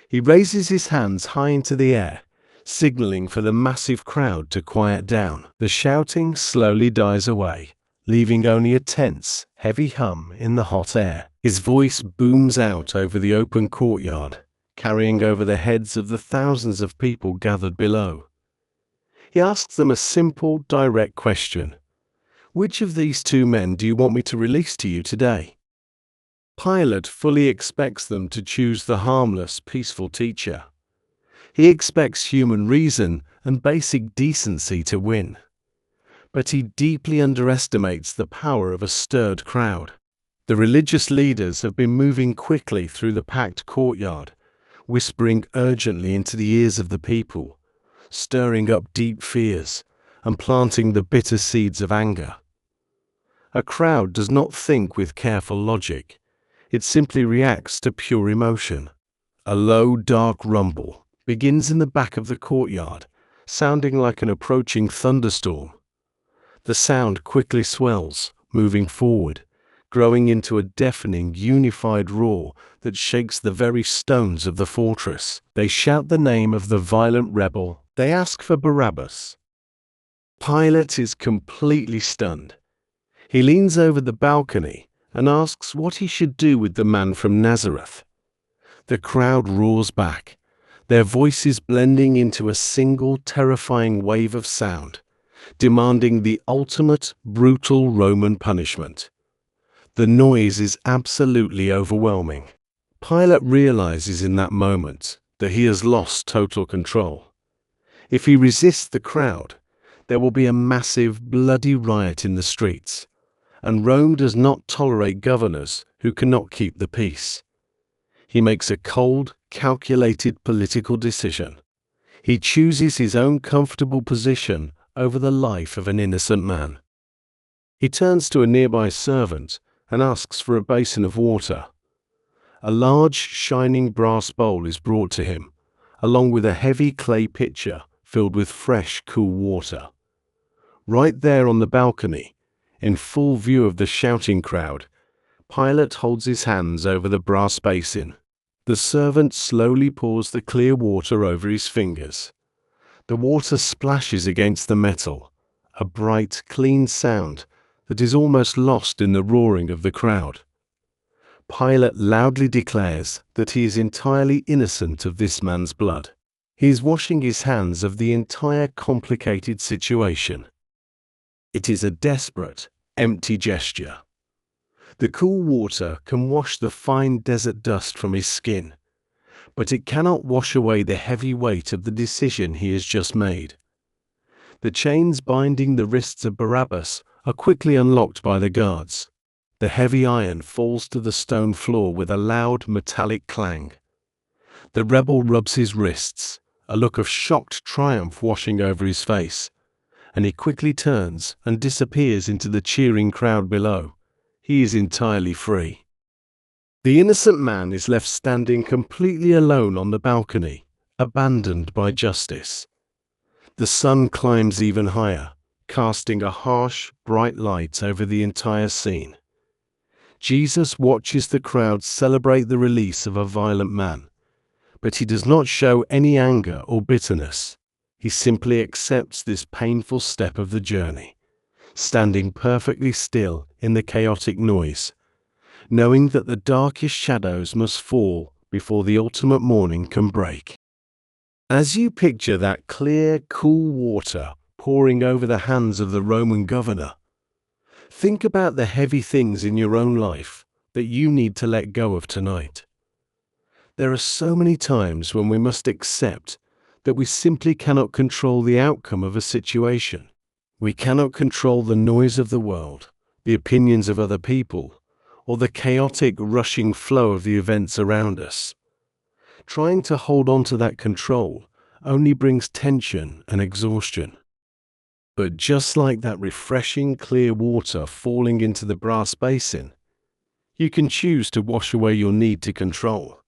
He raises his hands high into the air, signaling for the massive crowd to quiet down. The shouting slowly dies away, leaving only a tense, heavy hum in the hot air. His voice booms out over the open courtyard, carrying over the heads of the thousands of people gathered below. He asks them a simple, direct question. Which of these two men do you want me to release to you today? Pilate fully expects them to choose the harmless, peaceful teacher. He expects human reason and basic decency to win. But he deeply underestimates the power of a stirred crowd. The religious leaders have been moving quickly through the packed courtyard, whispering urgently into the ears of the people, stirring up deep fears and planting the bitter seeds of anger. A crowd does not think with careful logic. It simply reacts to pure emotion. A low, dark rumble begins in the back of the courtyard, sounding like an approaching thunderstorm. The sound quickly swells, moving forward, growing into a deafening, unified roar that shakes the very stones of the fortress. They shout the name of the violent rebel. They ask for Barabbas. Pilate is completely stunned. He leans over the balcony and asks what he should do with the man from Nazareth. The crowd roars back, their voices blending into a single terrifying wave of sound, demanding the ultimate, brutal Roman punishment. The noise is absolutely overwhelming. Pilate realizes in that moment that he has lost total control. If he resists the crowd, there will be a massive, bloody riot in the streets, and Rome does not tolerate governors who cannot keep the peace. He makes a cold, calculated political decision. He chooses his own comfortable position over the life of an innocent man. He turns to a nearby servant and asks for a basin of water. A large, shining brass bowl is brought to him, along with a heavy clay pitcher filled with fresh, cool water. Right there on the balcony, in full view of the shouting crowd, Pilate holds his hands over the brass basin. The servant slowly pours the clear water over his fingers. The water splashes against the metal, a bright, clean sound that is almost lost in the roaring of the crowd. Pilate loudly declares that he is entirely innocent of this man's blood. He is washing his hands of the entire complicated situation. It is a desperate, empty gesture. The cool water can wash the fine desert dust from his skin, but it cannot wash away the heavy weight of the decision he has just made. The chains binding the wrists of Barabbas are quickly unlocked by the guards. The heavy iron falls to the stone floor with a loud metallic clang. The rebel rubs his wrists, a look of shocked triumph washing over his face, and he quickly turns and disappears into the cheering crowd below. He is entirely free. The innocent man is left standing completely alone on the balcony, abandoned by justice. The sun climbs even higher, casting a harsh, bright light over the entire scene. Jesus watches the crowd celebrate the release of a violent man, but he does not show any anger or bitterness. He simply accepts this painful step of the journey, standing perfectly still in the chaotic noise, knowing that the darkest shadows must fall before the ultimate morning can break. As you picture that clear, cool water pouring over the hands of the Roman governor, think about the heavy things in your own life that you need to let go of tonight. There are so many times when we must accept that we simply cannot control the outcome of a situation. We cannot control the noise of the world, the opinions of other people, or the chaotic, rushing flow of the events around us. Trying to hold on to that control only brings tension and exhaustion. But just like that refreshing, clear water falling into the brass basin, you can choose to wash away your need to control.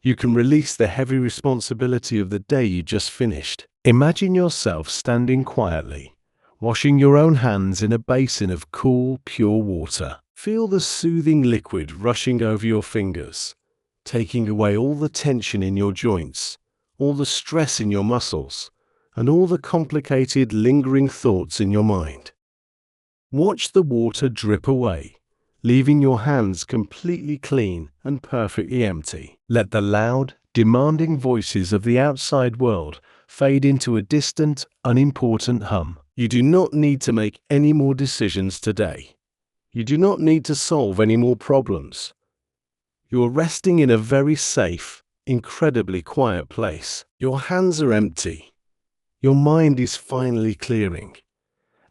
You can release the heavy responsibility of the day you just finished. Imagine yourself standing quietly, washing your own hands in a basin of cool, pure water. Feel the soothing liquid rushing over your fingers, taking away all the tension in your joints, all the stress in your muscles, and all the complicated, lingering thoughts in your mind. Watch the water drip away, leaving your hands completely clean and perfectly empty. Let the loud, demanding voices of the outside world fade into a distant, unimportant hum. You do not need to make any more decisions today. You do not need to solve any more problems. You are resting in a very safe, incredibly quiet place. Your hands are empty. Your mind is finally clearing,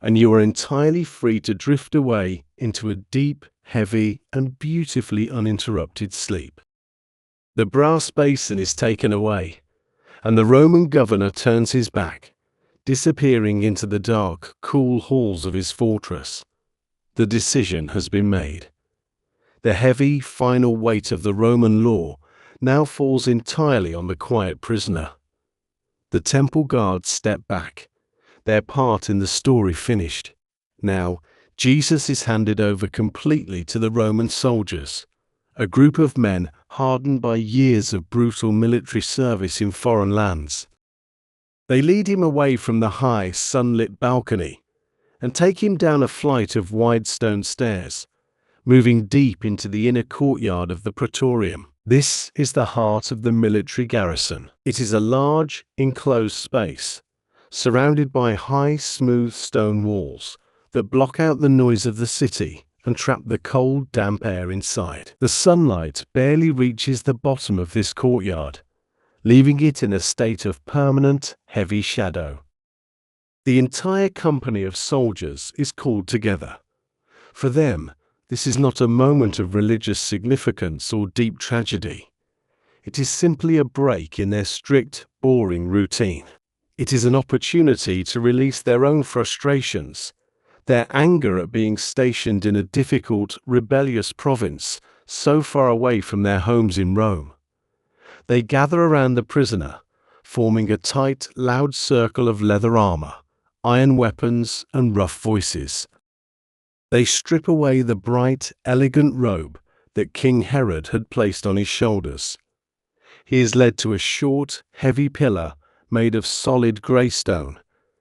and you are entirely free to drift away into a deep, heavy, and beautifully uninterrupted sleep. The brass basin is taken away, and the Roman governor turns his back, disappearing into the dark, cool halls of his fortress. The decision has been made. The heavy, final weight of the Roman law now falls entirely on the quiet prisoner. The temple guards step back, their part in the story finished. Now, Jesus is handed over completely to the Roman soldiers, a group of men hardened by years of brutal military service in foreign lands. They lead him away from the high, sunlit balcony and take him down a flight of wide stone stairs, moving deep into the inner courtyard of the Praetorium. This is the heart of the military garrison. It is a large, enclosed space, surrounded by high, smooth stone walls that block out the noise of the city and trap the cold, damp air inside. The sunlight barely reaches the bottom of this courtyard, leaving it in a state of permanent, heavy shadow. The entire company of soldiers is called together. For them, this is not a moment of religious significance or deep tragedy. It is simply a break in their strict, boring routine. It is an opportunity to release their own frustrations, their anger at being stationed in a difficult, rebellious province so far away from their homes in Rome. They gather around the prisoner, forming a tight, loud circle of leather armor, iron weapons, and rough voices. They strip away the bright, elegant robe that King Herod had placed on his shoulders. He is led to a short, heavy pillar made of solid grey stone,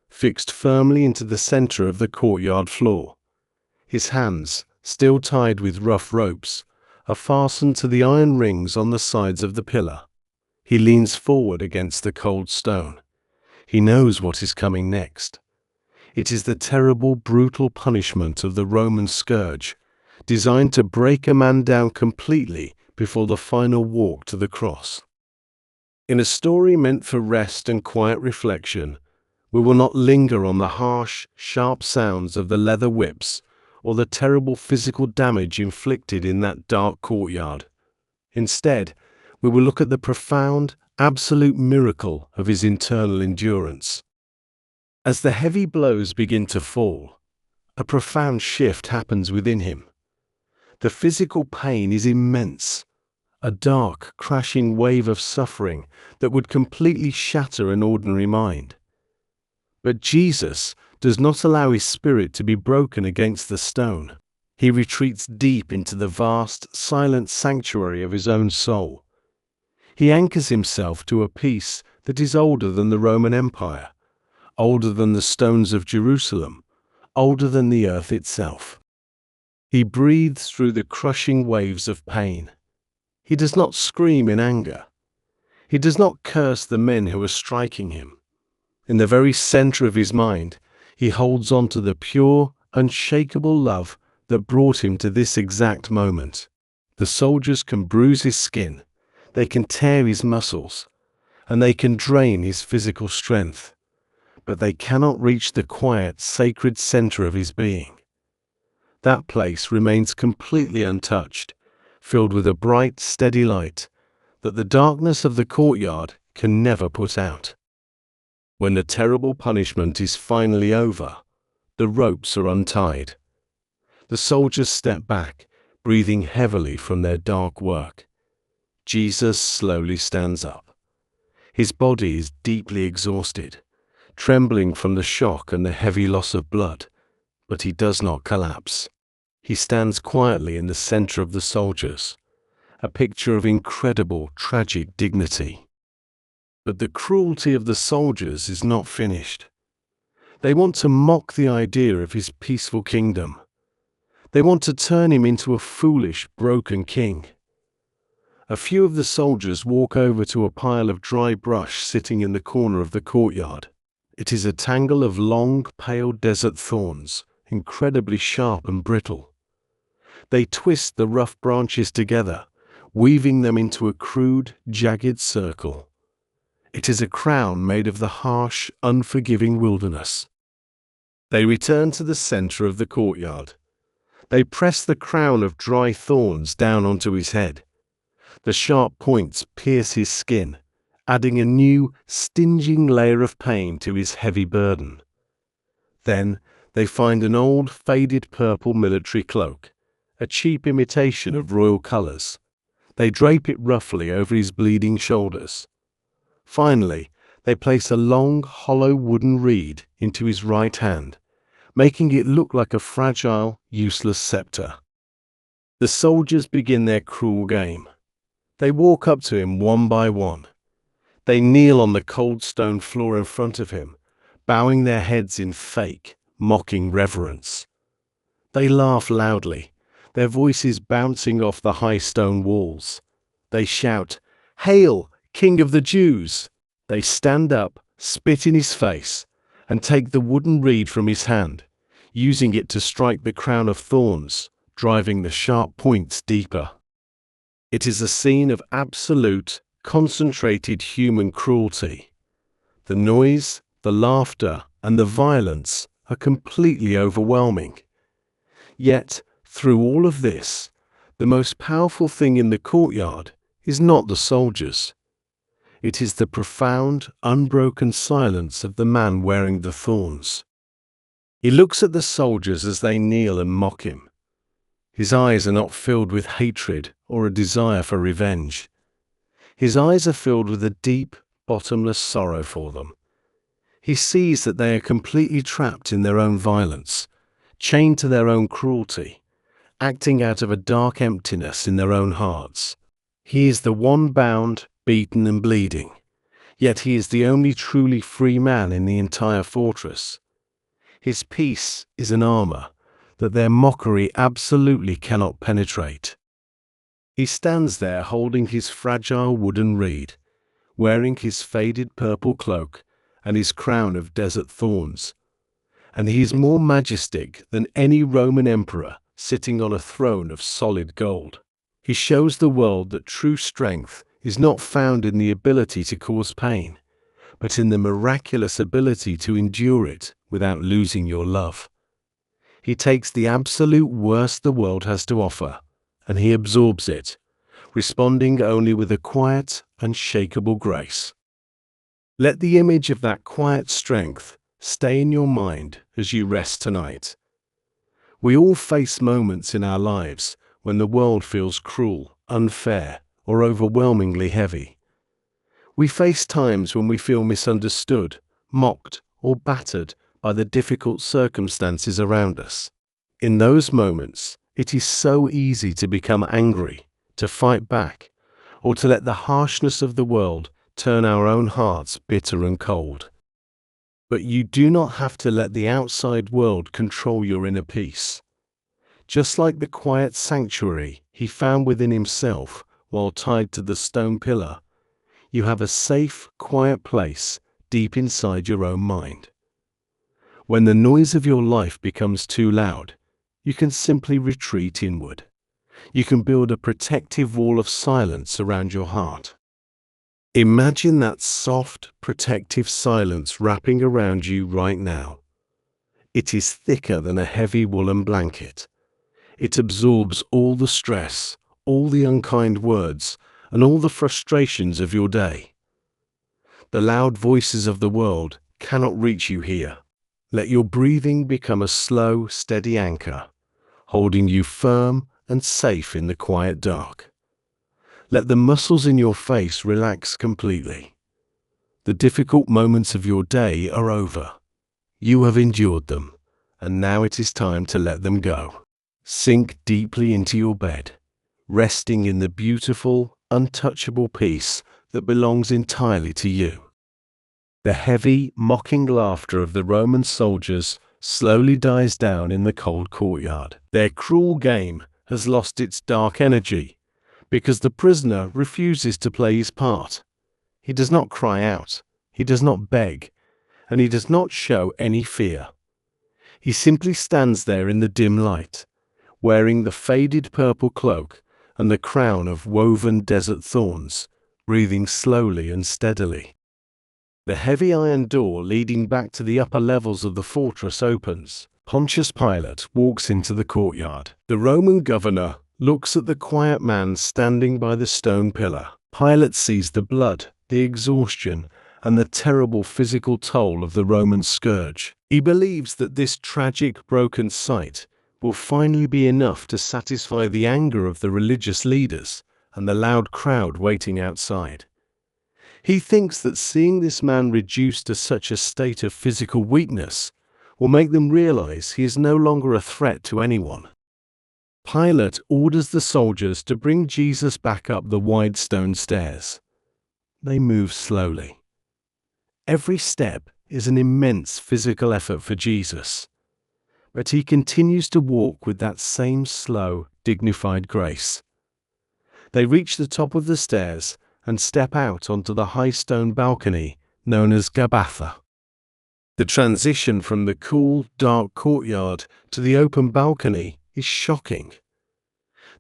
fixed firmly into the center of the courtyard floor. His hands, still tied with rough ropes, are fastened to the iron rings on the sides of the pillar. He leans forward against the cold stone. He knows what is coming next. It is the terrible, brutal punishment of the Roman scourge, designed to break a man down completely before the final walk to the cross. In a story meant for rest and quiet reflection, we will not linger on the harsh, sharp sounds of the leather whips or the terrible physical damage inflicted in that dark courtyard. Instead, we will look at the profound, absolute miracle of his internal endurance. As the heavy blows begin to fall, a profound shift happens within him. The physical pain is immense, a dark, crashing wave of suffering that would completely shatter an ordinary mind. But Jesus does not allow his spirit to be broken against the stone. He retreats deep into the vast, silent sanctuary of his own soul. He anchors himself to a peace that is older than the Roman Empire, older than the stones of Jerusalem, older than the earth itself. He breathes through the crushing waves of pain. He does not scream in anger. He does not curse the men who are striking him. In the very center of his mind, he holds on to the pure, unshakable love that brought him to this exact moment. The soldiers can bruise his skin, they can tear his muscles, and they can drain his physical strength, but they cannot reach the quiet, sacred center of his being. That place remains completely untouched, filled with a bright, steady light that the darkness of the courtyard can never put out. When the terrible punishment is finally over, the ropes are untied. The soldiers step back, breathing heavily from their dark work. Jesus slowly stands up. His body is deeply exhausted, trembling from the shock and the heavy loss of blood, but he does not collapse. He stands quietly in the center of the soldiers, a picture of incredible, tragic dignity. But the cruelty of the soldiers is not finished. They want to mock the idea of his peaceful kingdom. They want to turn him into a foolish, broken king. A few of the soldiers walk over to a pile of dry brush sitting in the corner of the courtyard. It is a tangle of long, pale desert thorns, incredibly sharp and brittle. They twist the rough branches together, weaving them into a crude, jagged circle. It is a crown made of the harsh, unforgiving wilderness. They return to the center of the courtyard. They press the crown of dry thorns down onto his head. The sharp points pierce his skin, adding a new, stinging layer of pain to his heavy burden. Then they find an old, faded purple military cloak, a cheap imitation of royal colors. They drape it roughly over his bleeding shoulders. Finally, they place a long, hollow wooden reed into his right hand, making it look like a fragile, useless scepter. The soldiers begin their cruel game. They walk up to him one by one. They kneel on the cold stone floor in front of him, bowing their heads in fake, mocking reverence. They laugh loudly, their voices bouncing off the high stone walls. They shout, "Hail, King of the Jews!" They stand up, spit in his face, and take the wooden reed from his hand, using it to strike the crown of thorns, driving the sharp points deeper. It is a scene of absolute, concentrated human cruelty. The noise, the laughter, and the violence are completely overwhelming. Yet, through all of this, the most powerful thing in the courtyard is not the soldiers. It is the profound, unbroken silence of the man wearing the thorns. He looks at the soldiers as they kneel and mock him. His eyes are not filled with hatred or a desire for revenge. His eyes are filled with a deep, bottomless sorrow for them. He sees that they are completely trapped in their own violence, chained to their own cruelty, acting out of a dark emptiness in their own hearts. He is the one bound, beaten and bleeding, yet he is the only truly free man in the entire fortress. His peace is an armor that their mockery absolutely cannot penetrate. He stands there holding his fragile wooden reed, wearing his faded purple cloak and his crown of desert thorns, and he is more majestic than any Roman emperor sitting on a throne of solid gold. He shows the world that true strength is not found in the ability to cause pain, but in the miraculous ability to endure it without losing your love. He takes the absolute worst the world has to offer, and he absorbs it, responding only with a quiet, unshakable grace. Let the image of that quiet strength stay in your mind as you rest tonight. We all face moments in our lives when the world feels cruel, unfair, or overwhelmingly heavy. We face times when we feel misunderstood, mocked, or battered by the difficult circumstances around us. In those moments, it is so easy to become angry, to fight back, or to let the harshness of the world turn our own hearts bitter and cold. But you do not have to let the outside world control your inner peace. Just like the quiet sanctuary he found within himself while tied to the stone pillar, you have a safe, quiet place deep inside your own mind. When the noise of your life becomes too loud, you can simply retreat inward. You can build a protective wall of silence around your heart. Imagine that soft, protective silence wrapping around you right now. It is thicker than a heavy woolen blanket. It absorbs all the stress, all the unkind words, and all the frustrations of your day. The loud voices of the world cannot reach you here. Let your breathing become a slow, steady anchor, holding you firm and safe in the quiet dark. Let the muscles in your face relax completely. The difficult moments of your day are over. You have endured them, and now it is time to let them go. Sink deeply into your bed, resting in the beautiful, untouchable peace that belongs entirely to you. The heavy, mocking laughter of the Roman soldiers slowly dies down in the cold courtyard. Their cruel game has lost its dark energy, because the prisoner refuses to play his part. He does not cry out, he does not beg, and he does not show any fear. He simply stands there in the dim light, wearing the faded purple cloak and the crown of woven desert thorns, breathing slowly and steadily. The heavy iron door leading back to the upper levels of the fortress opens. Pontius Pilate walks into the courtyard. The Roman governor looks at the quiet man standing by the stone pillar. Pilate sees the blood, the exhaustion, and the terrible physical toll of the Roman scourge. He believes that this tragic, broken sight will finally be enough to satisfy the anger of the religious leaders and the loud crowd waiting outside. He thinks that seeing this man reduced to such a state of physical weakness will make them realize he is no longer a threat to anyone. Pilate orders the soldiers to bring Jesus back up the wide stone stairs. They move slowly. Every step is an immense physical effort for Jesus, but he continues to walk with that same slow, dignified grace. They reach the top of the stairs and step out onto the high stone balcony known as Gabbatha. The transition from the cool, dark courtyard to the open balcony is shocking.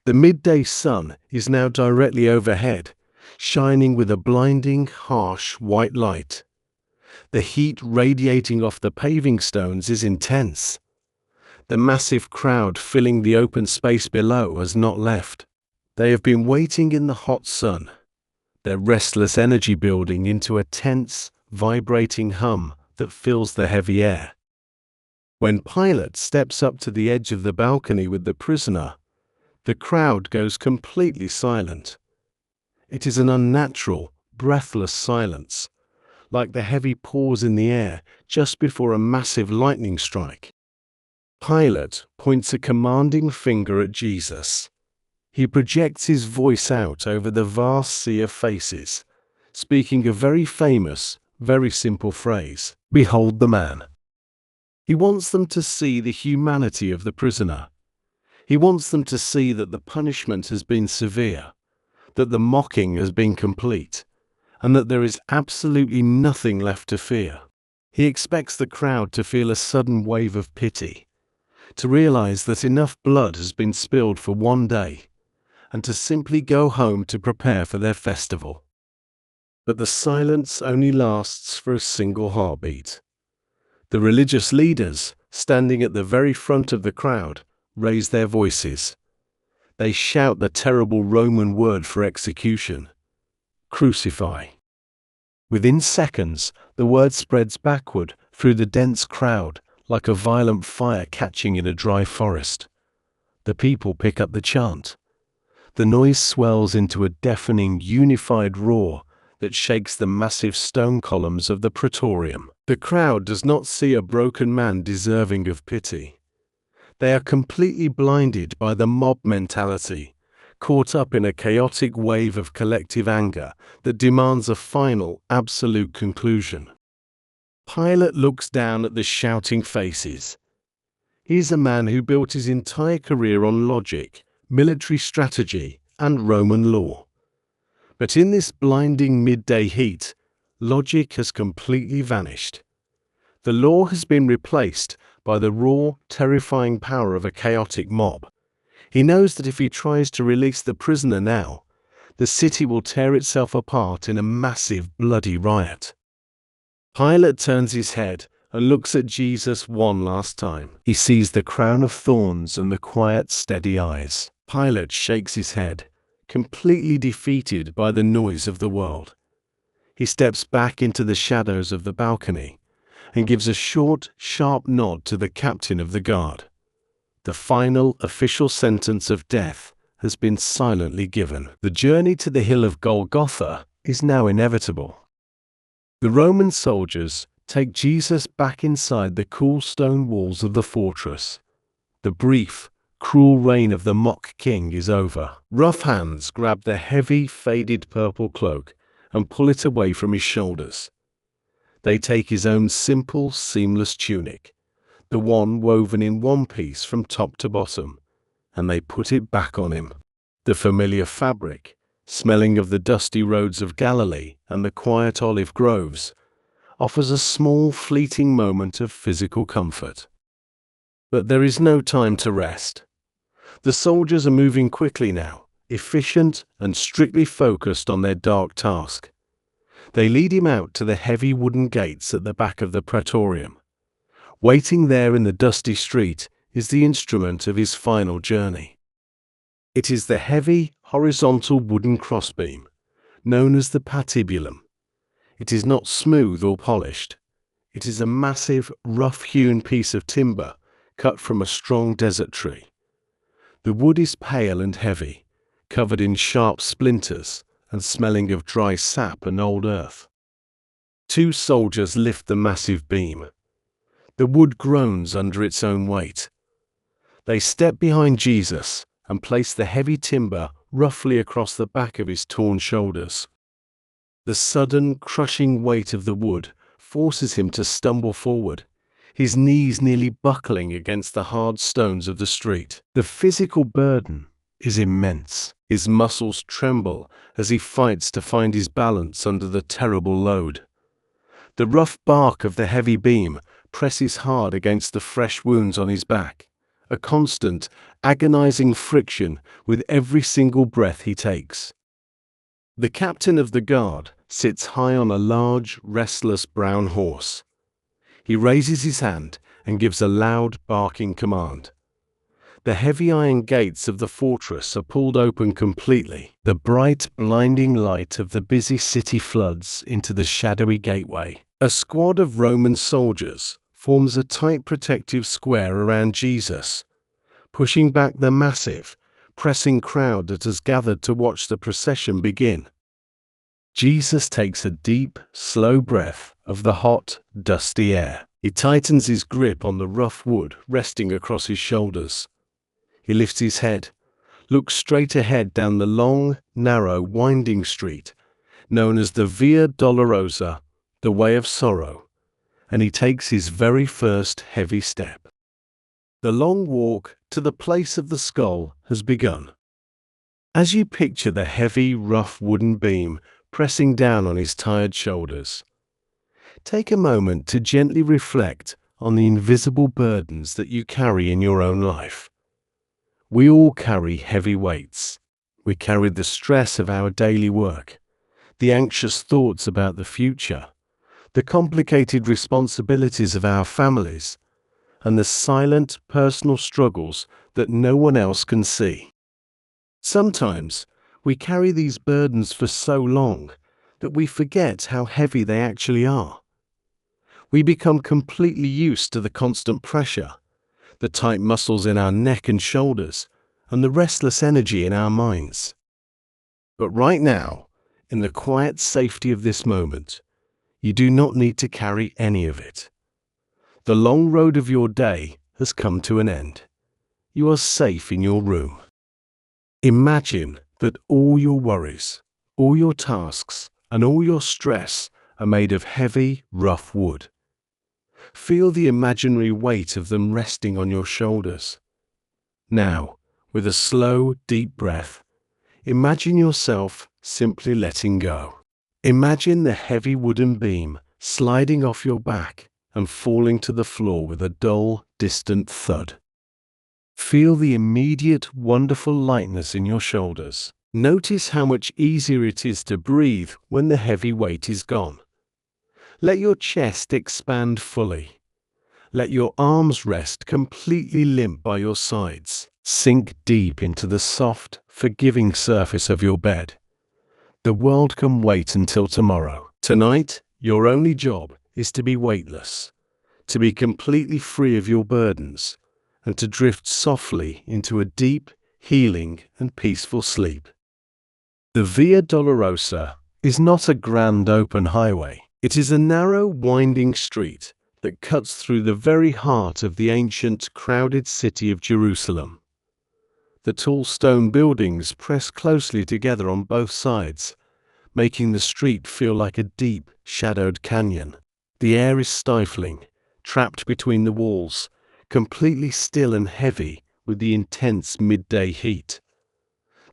The midday sun is now directly overhead, shining with a blinding, harsh white light. The heat radiating off the paving stones is intense. The massive crowd filling the open space below has not left. They have been waiting in the hot sun, their restless energy building into a tense, vibrating hum that fills the heavy air. When Pilate steps up to the edge of the balcony with the prisoner, the crowd goes completely silent. It is an unnatural, breathless silence, like the heavy pause in the air just before a massive lightning strike. Pilate points a commanding finger at Jesus. He projects his voice out over the vast sea of faces, speaking a very famous, very simple phrase, "Behold the man." He wants them to see the humanity of the prisoner. He wants them to see that the punishment has been severe, that the mocking has been complete, and that there is absolutely nothing left to fear. He expects the crowd to feel a sudden wave of pity, to realize that enough blood has been spilled for one day, and to simply go home to prepare for their festival. But the silence only lasts for a single heartbeat. The religious leaders, standing at the very front of the crowd, raise their voices. They shout the terrible Roman word for execution: crucify. Within seconds, the word spreads backward through the dense crowd like a violent fire catching in a dry forest. The people pick up the chant. The noise swells into a deafening, unified roar that shakes the massive stone columns of the Praetorium. The crowd does not see a broken man deserving of pity. They are completely blinded by the mob mentality, caught up in a chaotic wave of collective anger that demands a final, absolute conclusion. Pilate looks down at the shouting faces. He is a man who built his entire career on logic, military strategy, and Roman law. But in this blinding midday heat, logic has completely vanished. The law has been replaced by the raw, terrifying power of a chaotic mob. He knows that if he tries to release the prisoner now, the city will tear itself apart in a massive, bloody riot. Pilate turns his head and looks at Jesus one last time. He sees the crown of thorns and the quiet, steady eyes. Pilate shakes his head, completely defeated by the noise of the world. He steps back into the shadows of the balcony and gives a short, sharp nod to the captain of the guard. The final official sentence of death has been silently given. The journey to the hill of Golgotha is now inevitable. The Roman soldiers take Jesus back inside the cool stone walls of the fortress. The brief, cruel reign of the mock king is over. Rough hands grab the heavy, faded purple cloak and pull it away from his shoulders. They take his own simple, seamless tunic, the one woven in one piece from top to bottom, and they put it back on him. The familiar fabric, smelling of the dusty roads of Galilee and the quiet olive groves, offers a small, fleeting moment of physical comfort. But there is no time to rest. The soldiers are moving quickly now, efficient and strictly focused on their dark task. They lead him out to the heavy wooden gates at the back of the Praetorium. Waiting there in the dusty street is the instrument of his final journey. It is the heavy, horizontal wooden crossbeam, known as the patibulum. It is not smooth or polished. It is a massive, rough-hewn piece of timber cut from a strong desert tree. The wood is pale and heavy, covered in sharp splinters and smelling of dry sap and old earth. Two soldiers lift the massive beam. The wood groans under its own weight. They step behind Jesus and place the heavy timber roughly across the back of his torn shoulders. The sudden, crushing weight of the wood forces him to stumble forward, his knees nearly buckling against the hard stones of the street. The physical burden is immense. His muscles tremble as he fights to find his balance under the terrible load. The rough bark of the heavy beam presses hard against the fresh wounds on his back, a constant, agonizing friction with every single breath he takes. The captain of the guard sits high on a large, restless brown horse. He raises his hand and gives a loud, barking command. The heavy iron gates of the fortress are pulled open completely. The bright, blinding light of the busy city floods into the shadowy gateway. A squad of Roman soldiers forms a tight protective square around Jesus, pushing back the massive, pressing crowd that has gathered to watch the procession begin. Jesus takes a deep, slow breath of the hot, dusty air. He tightens his grip on the rough wood resting across his shoulders. He lifts his head, looks straight ahead down the long, narrow, winding street, known as the Via Dolorosa, the Way of Sorrow, and he takes his very first heavy step. The long walk to the place of the skull has begun. As you picture the heavy, rough wooden beam pressing down on his tired shoulders, take a moment to gently reflect on the invisible burdens that you carry in your own life. We all carry heavy weights. We carry the stress of our daily work, the anxious thoughts about the future, the complicated responsibilities of our families, and the silent personal struggles that no one else can see. Sometimes we carry these burdens for so long that we forget how heavy they actually are. We become completely used to the constant pressure, the tight muscles in our neck and shoulders, and the restless energy in our minds. But right now, in the quiet safety of this moment, you do not need to carry any of it. The long road of your day has come to an end. You are safe in your room. Imagine that all your worries, all your tasks, and all your stress are made of heavy, rough wood. Feel the imaginary weight of them resting on your shoulders. Now, with a slow, deep breath, imagine yourself simply letting go. Imagine the heavy wooden beam sliding off your back and falling to the floor with a dull, distant thud. Feel the immediate, wonderful lightness in your shoulders. Notice how much easier it is to breathe when the heavy weight is gone. Let your chest expand fully. Let your arms rest completely limp by your sides. Sink deep into the soft, forgiving surface of your bed. The world can wait until tomorrow. Tonight, your only job is to be weightless, to be completely free of your burdens, and to drift softly into a deep, healing, and peaceful sleep. The Via Dolorosa is not a grand open highway. It is a narrow, winding street that cuts through the very heart of the ancient, crowded city of Jerusalem. The tall stone buildings press closely together on both sides, making the street feel like a deep, shadowed canyon. The air is stifling, trapped between the walls, completely still and heavy with the intense midday heat.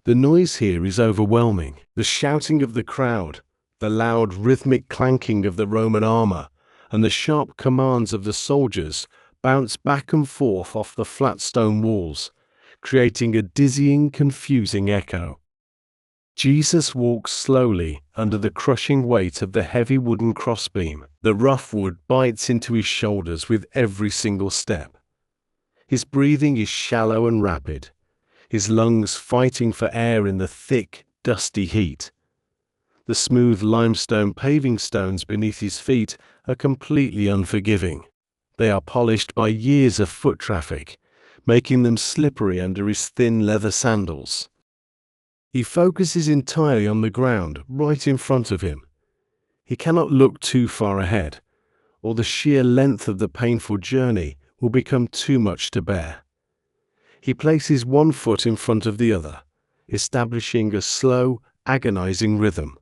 The noise here is overwhelming. The shouting of the crowd, the loud rhythmic clanking of the Roman armor, and the sharp commands of the soldiers bounce back and forth off the flat stone walls, creating a dizzying, confusing echo. Jesus walks slowly under the crushing weight of the heavy wooden crossbeam. The rough wood bites into his shoulders with every single step. His breathing is shallow and rapid, his lungs fighting for air in the thick, dusty heat. The smooth limestone paving stones beneath his feet are completely unforgiving. They are polished by years of foot traffic, making them slippery under his thin leather sandals. He focuses entirely on the ground right in front of him. He cannot look too far ahead, or the sheer length of the painful journey will become too much to bear. He places one foot in front of the other, establishing a slow, agonizing rhythm.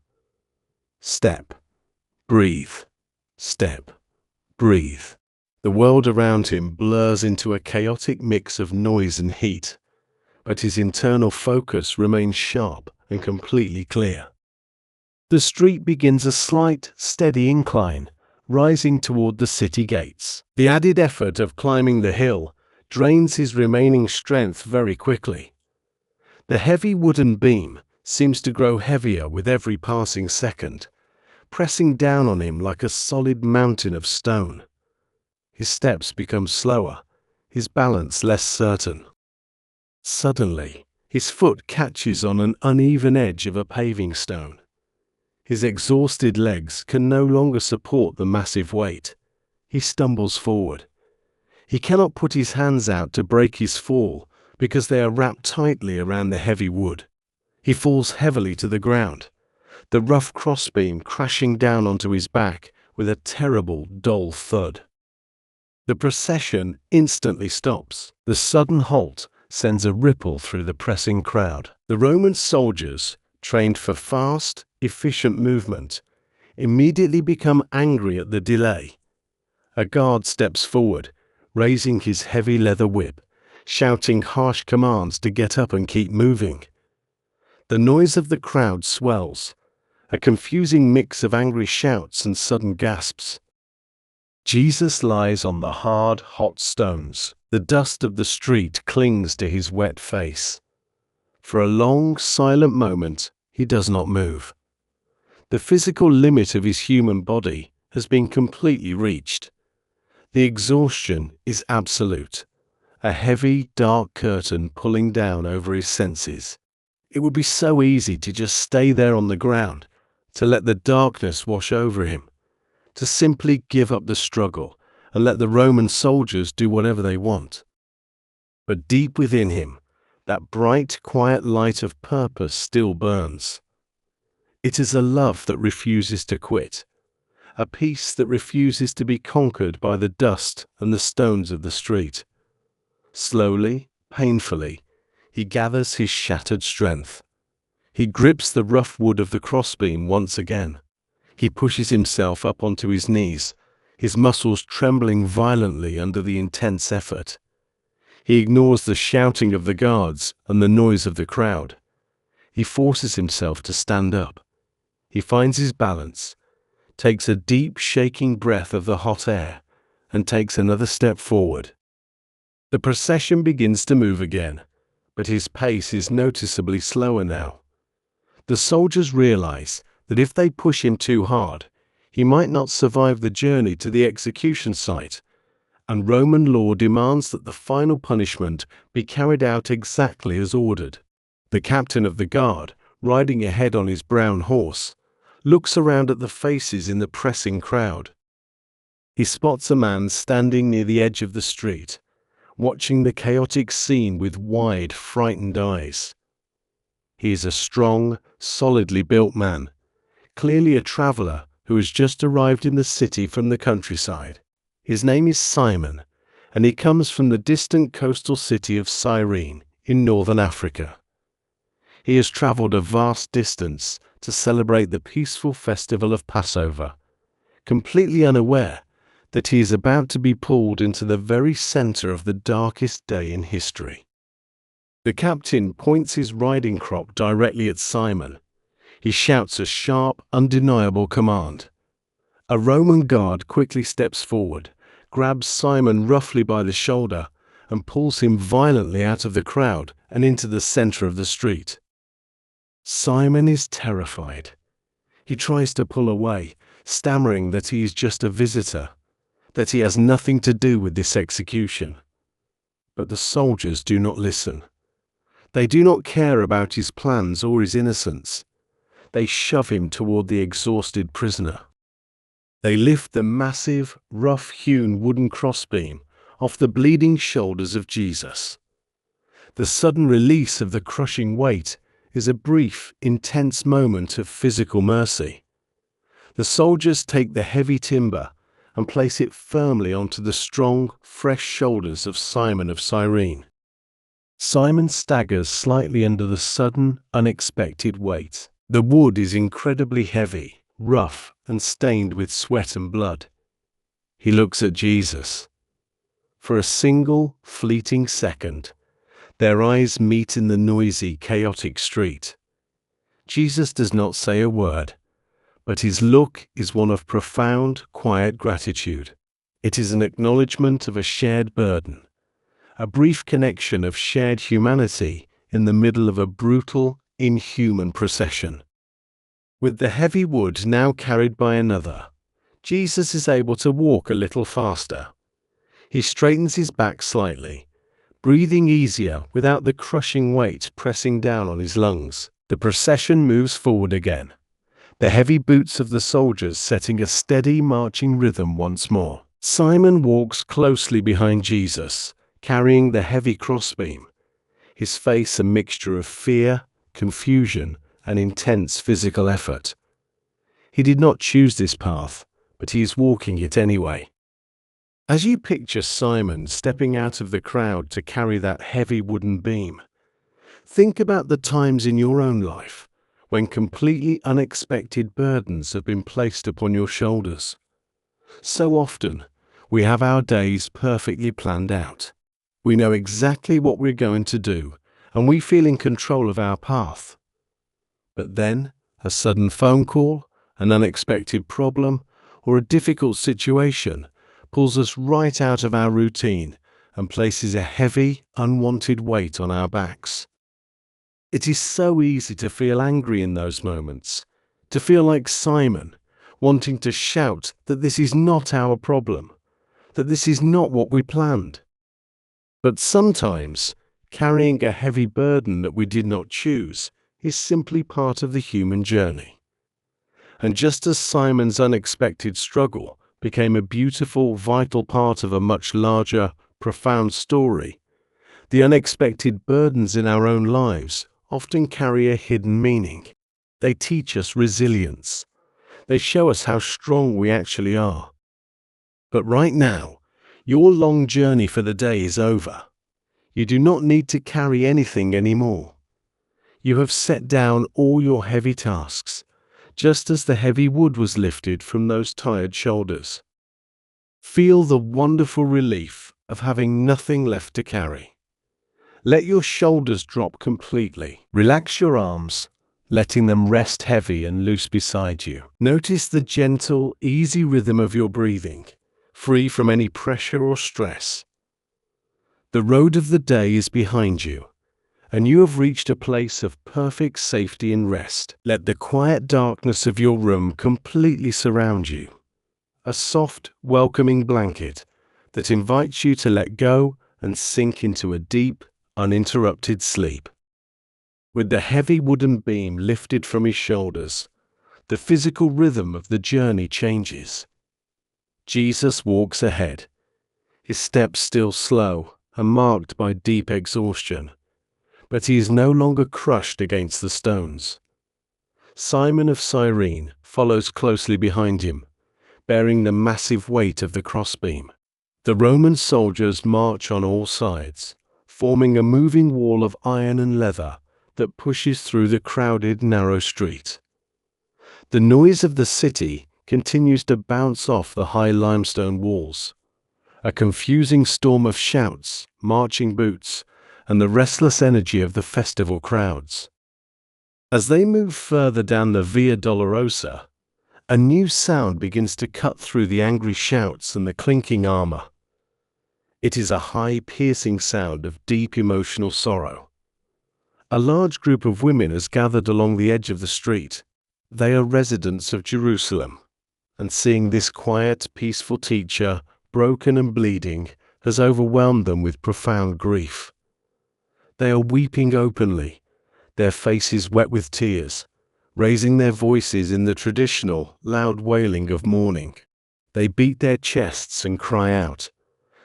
Step, breathe, step, breathe. The world around him blurs into a chaotic mix of noise and heat, but his internal focus remains sharp and completely clear. The street begins a slight, steady incline, rising toward the city gates. The added effort of climbing the hill drains his remaining strength very quickly. The heavy wooden beam seems to grow heavier with every passing second, pressing down on him like a solid mountain of stone. His steps become slower, his balance less certain. Suddenly, his foot catches on an uneven edge of a paving stone. His exhausted legs can no longer support the massive weight. He stumbles forward. He cannot put his hands out to break his fall because they are wrapped tightly around the heavy wood. He falls heavily to the ground, the rough crossbeam crashing down onto his back with a terrible, dull thud. The procession instantly stops. The sudden halt sends a ripple through the pressing crowd. The Roman soldiers, trained for fast, efficient movement, immediately become angry at the delay. A guard steps forward, raising his heavy leather whip, shouting harsh commands to get up and keep moving. The noise of the crowd swells, a confusing mix of angry shouts and sudden gasps. Jesus lies on the hard, hot stones. The dust of the street clings to his wet face. For a long, silent moment, he does not move. The physical limit of his human body has been completely reached. The exhaustion is absolute, a heavy, dark curtain pulling down over his senses. It would be so easy to just stay there on the ground, to let the darkness wash over him, to simply give up the struggle and let the Roman soldiers do whatever they want. But deep within him, that bright, quiet light of purpose still burns. It is a love that refuses to quit, a peace that refuses to be conquered by the dust and the stones of the street. Slowly, painfully, he gathers his shattered strength. He grips the rough wood of the crossbeam once again. He pushes himself up onto his knees, his muscles trembling violently under the intense effort. He ignores the shouting of the guards and the noise of the crowd. He forces himself to stand up. He finds his balance, takes a deep, shaking breath of the hot air, and takes another step forward. The procession begins to move again, but his pace is noticeably slower now. The soldiers realize that if they push him too hard, he might not survive the journey to the execution site, and Roman law demands that the final punishment be carried out exactly as ordered. The captain of the guard, riding ahead on his brown horse, looks around at the faces in the pressing crowd. He spots a man standing near the edge of the street, watching the chaotic scene with wide, frightened eyes. He is a strong, solidly built man, clearly a traveler who has just arrived in the city from the countryside. His name is Simon, and he comes from the distant coastal city of Cyrene in northern Africa. He has traveled a vast distance to celebrate the peaceful festival of Passover, completely unaware that he is about to be pulled into the very center of the darkest day in history. The captain points his riding crop directly at Simon. He shouts a sharp, undeniable command. A Roman guard quickly steps forward, grabs Simon roughly by the shoulder, and pulls him violently out of the crowd and into the center of the street. Simon is terrified. He tries to pull away, stammering that he is just a visitor, that he has nothing to do with this execution. But the soldiers do not listen. They do not care about his plans or his innocence. They shove him toward the exhausted prisoner. They lift the massive, rough-hewn wooden crossbeam off the bleeding shoulders of Jesus. The sudden release of the crushing weight is a brief, intense moment of physical mercy. The soldiers take the heavy timber and place it firmly onto the strong, fresh shoulders of Simon of Cyrene. Simon staggers slightly under the sudden, unexpected weight. The wood is incredibly heavy, rough, and stained with sweat and blood. He looks at Jesus. For a single, fleeting second, their eyes meet in the noisy, chaotic street. Jesus does not say a word, but his look is one of profound, quiet gratitude. It is an acknowledgement of a shared burden, a brief connection of shared humanity in the middle of a brutal, inhuman procession. With the heavy wood now carried by another, Jesus is able to walk a little faster. He straightens his back slightly, breathing easier without the crushing weight pressing down on his lungs. The procession moves forward again, the heavy boots of the soldiers setting a steady marching rhythm once more. Simon walks closely behind Jesus, carrying the heavy crossbeam, his face a mixture of fear, confusion, and intense physical effort. He did not choose this path, but he is walking it anyway. As you picture Simon stepping out of the crowd to carry that heavy wooden beam, think about the times in your own life when completely unexpected burdens have been placed upon your shoulders. So often, we have our days perfectly planned out. We know exactly what we're going to do, and we feel in control of our path. But then, a sudden phone call, an unexpected problem, or a difficult situation pulls us right out of our routine and places a heavy, unwanted weight on our backs. It is so easy to feel angry in those moments, to feel like Simon, wanting to shout that this is not our problem, that this is not what we planned. But sometimes, carrying a heavy burden that we did not choose is simply part of the human journey. And just as Simon's unexpected struggle became a beautiful, vital part of a much larger, profound story, the unexpected burdens in our own lives often carry a hidden meaning. They teach us resilience. They show us how strong we actually are. But right now, your long journey for the day is over. You do not need to carry anything anymore. You have set down all your heavy tasks, just as the heavy wood was lifted from those tired shoulders. Feel the wonderful relief of having nothing left to carry. Let your shoulders drop completely. Relax your arms, letting them rest heavy and loose beside you. Notice the gentle, easy rhythm of your breathing, free from any pressure or stress. The road of the day is behind you, and you have reached a place of perfect safety and rest. Let the quiet darkness of your room completely surround you, a soft, welcoming blanket that invites you to let go and sink into a deep, uninterrupted sleep. With the heavy wooden beam lifted from his shoulders, the physical rhythm of the journey changes. Jesus walks ahead, his steps still slow and marked by deep exhaustion, but he is no longer crushed against the stones. Simon of Cyrene follows closely behind him, bearing the massive weight of the crossbeam. The Roman soldiers march on all sides, forming a moving wall of iron and leather that pushes through the crowded, narrow street. The noise of the city continues to bounce off the high limestone walls, a confusing storm of shouts, marching boots, and the restless energy of the festival crowds. As they move further down the Via Dolorosa, a new sound begins to cut through the angry shouts and the clinking armor. It is a high, piercing sound of deep emotional sorrow. A large group of women has gathered along the edge of the street. They are residents of Jerusalem, and seeing this quiet, peaceful teacher, broken and bleeding, has overwhelmed them with profound grief. They are weeping openly, their faces wet with tears, raising their voices in the traditional, loud wailing of mourning. They beat their chests and cry out,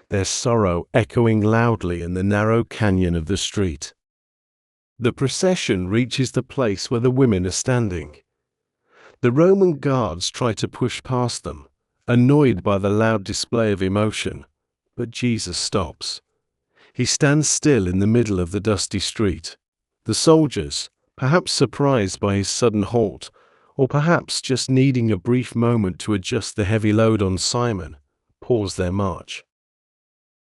their sorrow echoing loudly in the narrow canyon of the street. The procession reaches the place where the women are standing. The Roman guards try to push past them, annoyed by the loud display of emotion, but Jesus stops. He stands still in the middle of the dusty street. The soldiers, perhaps surprised by his sudden halt, or perhaps just needing a brief moment to adjust the heavy load on Simon, pause their march.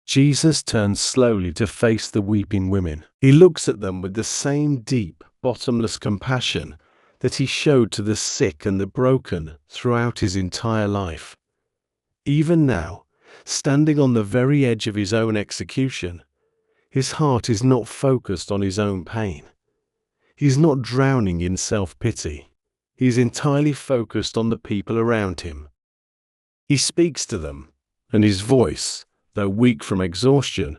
Jesus turns slowly to face the weeping women. He looks at them with the same deep, bottomless compassion that he showed to the sick and the broken throughout his entire life. Even now, standing on the very edge of his own execution, his heart is not focused on his own pain. He's not drowning in self-pity. He's entirely focused on the people around him. He speaks to them, and his voice, though weak from exhaustion,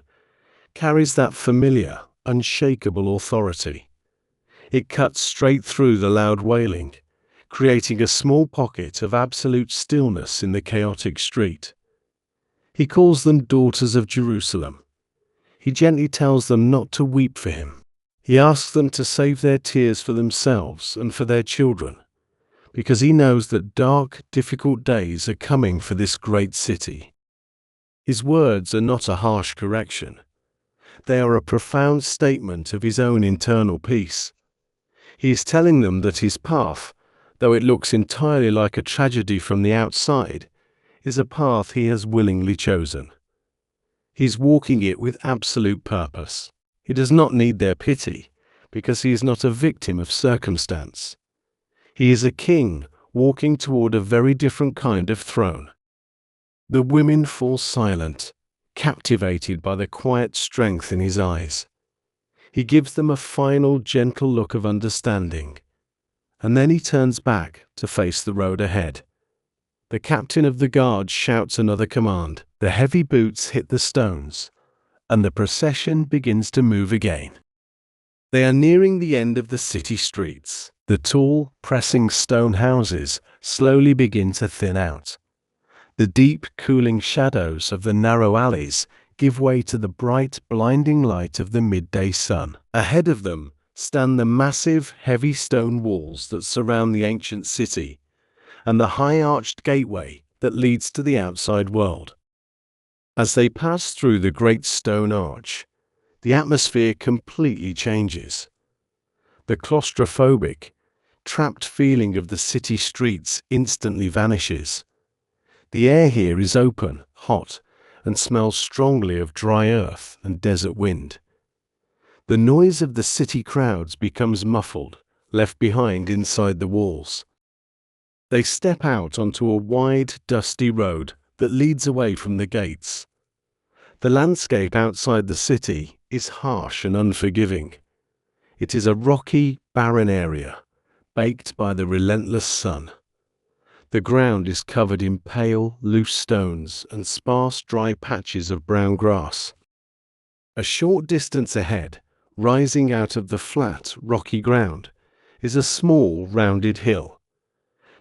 carries that familiar, unshakable authority. It cuts straight through the loud wailing, creating a small pocket of absolute stillness in the chaotic street. He calls them daughters of Jerusalem. He gently tells them not to weep for him. He asks them to save their tears for themselves and for their children, because he knows that dark, difficult days are coming for this great city. His words are not a harsh correction. They are a profound statement of his own internal peace. He is telling them that his path, though it looks entirely like a tragedy from the outside, is a path he has willingly chosen. He's walking it with absolute purpose. He does not need their pity, because he is not a victim of circumstance. He is a king walking toward a very different kind of throne. The women fall silent, captivated by the quiet strength in his eyes. He gives them a final, gentle look of understanding, and then he turns back to face the road ahead. The captain of the guard shouts another command. The heavy boots hit the stones, and the procession begins to move again. They are nearing the end of the city streets. The tall, pressing stone houses slowly begin to thin out. The deep, cooling shadows of the narrow alleys give way to the bright, blinding light of the midday sun. Ahead of them stand the massive, heavy stone walls that surround the ancient city, and the high-arched gateway that leads to the outside world. As they pass through the great stone arch, the atmosphere completely changes. The claustrophobic, trapped feeling of the city streets instantly vanishes. The air here is open, hot, and smells strongly of dry earth and desert wind. The noise of the city crowds becomes muffled, left behind inside the walls. They step out onto a wide, dusty road that leads away from the gates. The landscape outside the city is harsh and unforgiving. It is a rocky, barren area, baked by the relentless sun. The ground is covered in pale, loose stones and sparse, dry patches of brown grass. A short distance ahead, rising out of the flat, rocky ground, is a small, rounded hill.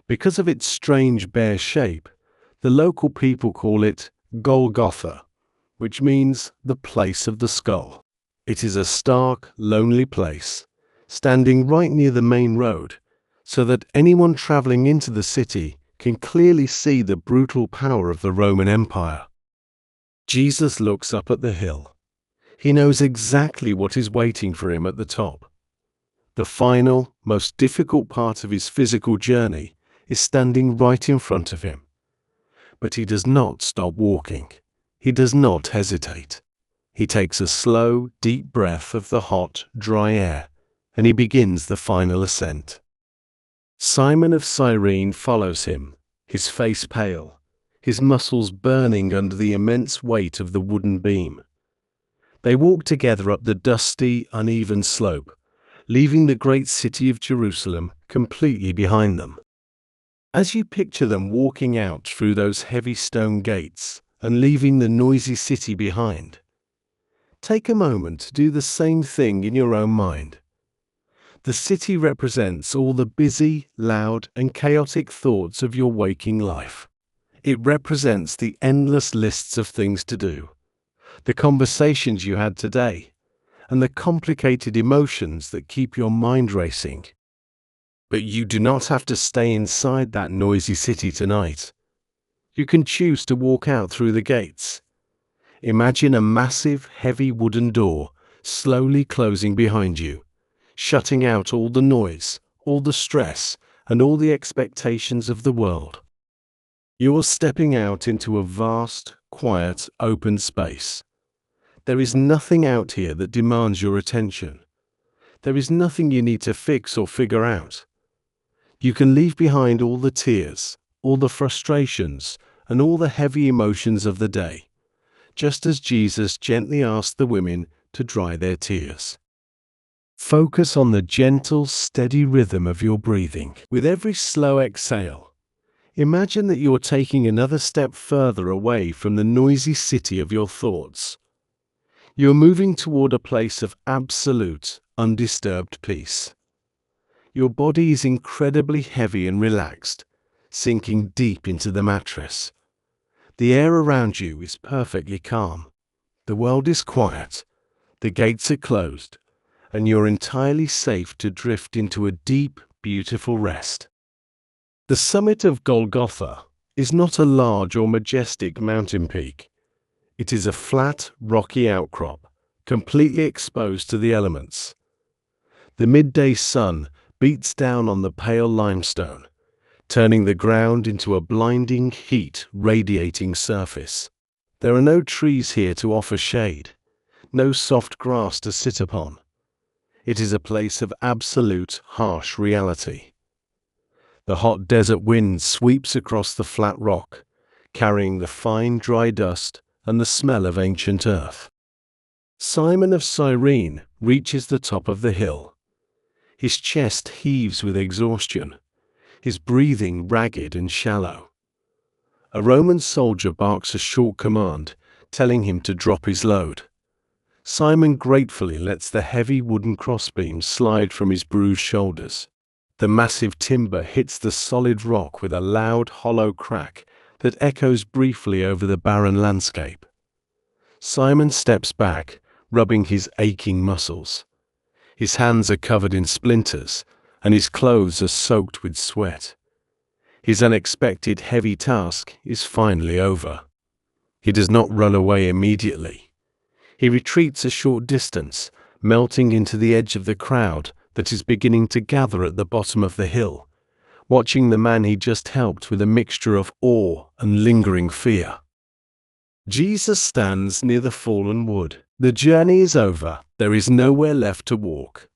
Because of its strange, bare shape, the local people call it Golgotha, which means the place of the skull. It is a stark, lonely place, standing right near the main road, so that anyone traveling into the city can clearly see the brutal power of the Roman Empire. Jesus looks up at the hill. He knows exactly what is waiting for him at the top. The final, most difficult part of his physical journey is standing right in front of him. But he does not stop walking. He does not hesitate. He takes a slow, deep breath of the hot, dry air, and he begins the final ascent. Simon of Cyrene follows him, his face pale, his muscles burning under the immense weight of the wooden beam. They walk together up the dusty, uneven slope, leaving the great city of Jerusalem completely behind them. As you picture them walking out through those heavy stone gates and leaving the noisy city behind, take a moment to do the same thing in your own mind. The city represents all the busy, loud, and chaotic thoughts of your waking life. It represents the endless lists of things to do, the conversations you had today, and the complicated emotions that keep your mind racing. But you do not have to stay inside that noisy city tonight. You can choose to walk out through the gates. Imagine a massive, heavy wooden door slowly closing behind you, shutting out all the noise, all the stress, and all the expectations of the world. You are stepping out into a vast, quiet, open space. There is nothing out here that demands your attention. There is nothing you need to fix or figure out. You can leave behind all the tears, all the frustrations, and all the heavy emotions of the day, just as Jesus gently asked the women to dry their tears. Focus on the gentle, steady rhythm of your breathing. With every slow exhale, imagine that you are taking another step further away from the noisy city of your thoughts. You're moving toward a place of absolute, undisturbed peace. Your body is incredibly heavy and relaxed, sinking deep into the mattress. The air around you is perfectly calm. The world is quiet. The gates are closed, and you're entirely safe to drift into a deep, beautiful rest. The summit of Golgotha is not a large or majestic mountain peak. It is a flat, rocky outcrop, completely exposed to the elements. The midday sun beats down on the pale limestone, turning the ground into a blinding heat radiating surface. There are no trees here to offer shade, no soft grass to sit upon. It is a place of absolute, harsh reality. The hot desert wind sweeps across the flat rock, carrying the fine, dry dust and the smell of ancient earth. Simon of Cyrene reaches the top of the hill. His chest heaves with exhaustion, his breathing ragged and shallow. A Roman soldier barks a short command, telling him to drop his load. Simon gratefully lets the heavy wooden crossbeam slide from his bruised shoulders. The massive timber hits the solid rock with a loud, hollow crack that echoes briefly over the barren landscape. Simon steps back, rubbing his aching muscles. His hands are covered in splinters, and his clothes are soaked with sweat. His unexpected heavy task is finally over. He does not run away immediately. He retreats a short distance, melting into the edge of the crowd that is beginning to gather at the bottom of the hill, watching the man he just helped with a mixture of awe and lingering fear. Jesus stands near the fallen wood. The journey is over. There is nowhere left to walk.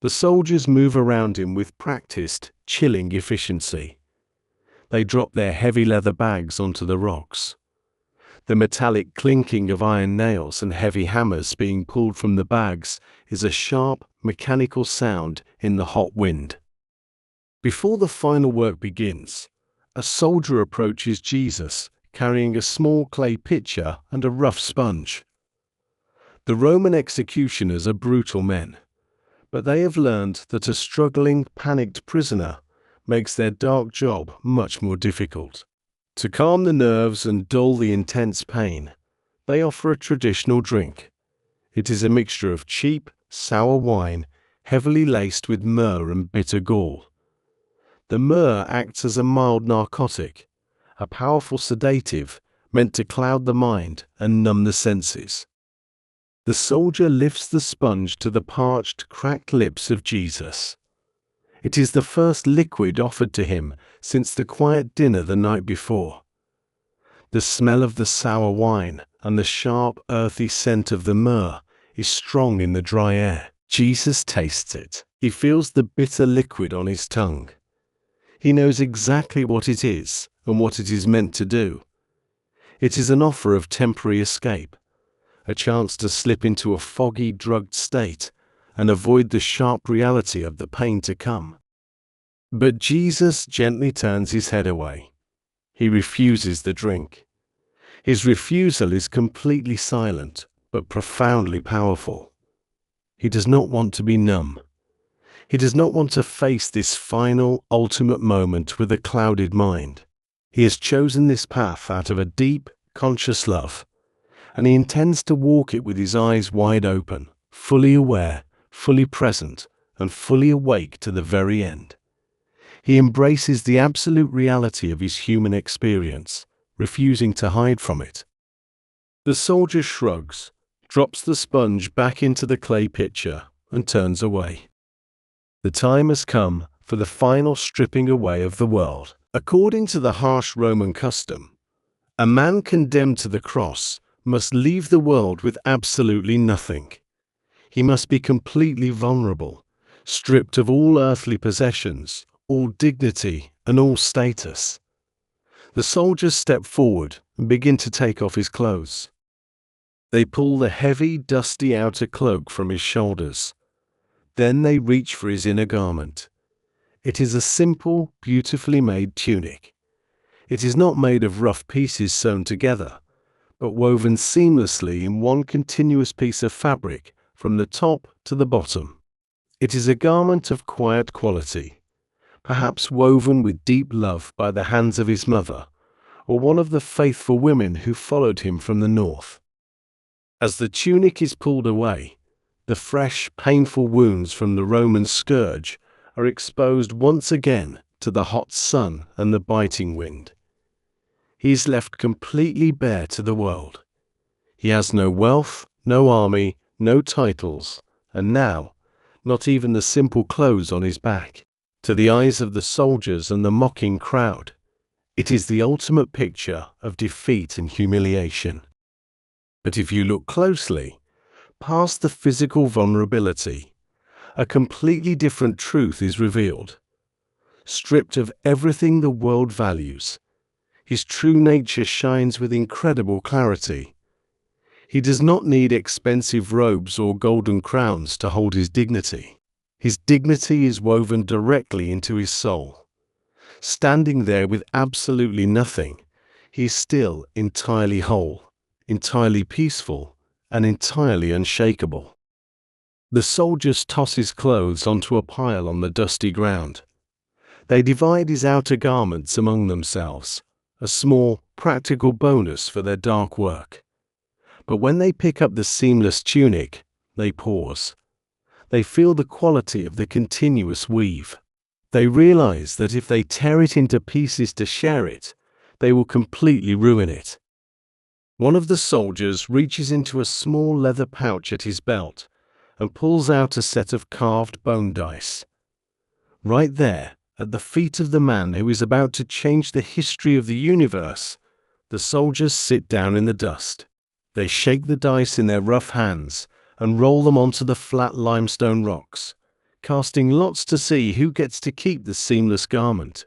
The soldiers move around him with practiced, chilling efficiency. They drop their heavy leather bags onto the rocks. The metallic clinking of iron nails and heavy hammers being pulled from the bags is a sharp, mechanical sound in the hot wind. Before the final work begins, a soldier approaches Jesus, carrying a small clay pitcher and a rough sponge. The Roman executioners are brutal men, but they have learned that a struggling, panicked prisoner makes their dark job much more difficult. To calm the nerves and dull the intense pain, they offer a traditional drink. It is a mixture of cheap, sour wine, heavily laced with myrrh and bitter gall. The myrrh acts as a mild narcotic, a powerful sedative meant to cloud the mind and numb the senses. The soldier lifts the sponge to the parched, cracked lips of Jesus. It is the first liquid offered to him since the quiet dinner the night before. The smell of the sour wine and the sharp, earthy scent of the myrrh is strong in the dry air. Jesus tastes it. He feels the bitter liquid on his tongue. He knows exactly what it is and what it is meant to do. It is an offer of temporary escape, a chance to slip into a foggy, drugged state and avoid the sharp reality of the pain to come. But Jesus gently turns his head away. He refuses the drink. His refusal is completely silent, but profoundly powerful. He does not want to be numb. He does not want to face this final, ultimate moment with a clouded mind. He has chosen this path out of a deep, conscious love, and he intends to walk it with his eyes wide open, fully aware, fully present, and fully awake to the very end. He embraces the absolute reality of his human experience, refusing to hide from it. The soldier shrugs, drops the sponge back into the clay pitcher, and turns away. The time has come for the final stripping away of the world. According to the harsh Roman custom, a man condemned to the cross must leave the world with absolutely nothing. He must be completely vulnerable, stripped of all earthly possessions, all dignity, and all status. The soldiers step forward and begin to take off his clothes. They pull the heavy, dusty outer cloak from his shoulders. Then they reach for his inner garment. It is a simple, beautifully made tunic. It is not made of rough pieces sewn together, but woven seamlessly in one continuous piece of fabric from the top to the bottom. It is a garment of quiet quality, perhaps woven with deep love by the hands of his mother, or one of the faithful women who followed him from the north. As the tunic is pulled away, the fresh, painful wounds from the Roman scourge are exposed once again to the hot sun and the biting wind. He is left completely bare to the world. He has no wealth, no army, no titles, and now, not even the simple clothes on his back. To the eyes of the soldiers and the mocking crowd, it is the ultimate picture of defeat and humiliation. But if you look closely, past the physical vulnerability, a completely different truth is revealed. Stripped of everything the world values, his true nature shines with incredible clarity. He does not need expensive robes or golden crowns to hold his dignity. His dignity is woven directly into his soul. Standing there with absolutely nothing, he is still entirely whole, entirely peaceful, and entirely unshakable. The soldiers toss his clothes onto a pile on the dusty ground. They divide his outer garments among themselves, a small, practical bonus for their dark work. But when they pick up the seamless tunic, they pause. They feel the quality of the continuous weave. They realize that if they tear it into pieces to share it, they will completely ruin it. One of the soldiers reaches into a small leather pouch at his belt and pulls out a set of carved bone dice. Right there, at the feet of the man who is about to change the history of the universe, the soldiers sit down in the dust. They shake the dice in their rough hands and roll them onto the flat limestone rocks, casting lots to see who gets to keep the seamless garment.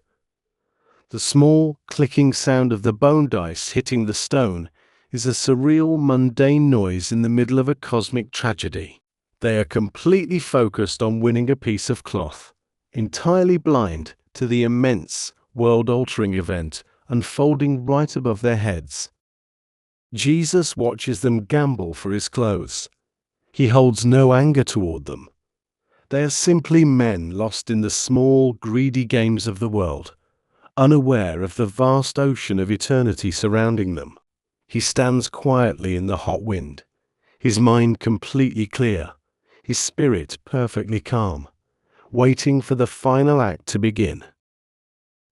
The small, clicking sound of the bone dice hitting the stone is a surreal, mundane noise in the middle of a cosmic tragedy. They are completely focused on winning a piece of cloth, entirely blind to the immense, world-altering event unfolding right above their heads. Jesus watches them gamble for his clothes. He holds no anger toward them. They are simply men lost in the small, greedy games of the world, unaware of the vast ocean of eternity surrounding them. He stands quietly in the hot wind, his mind completely clear, his spirit perfectly calm, waiting for the final act to begin.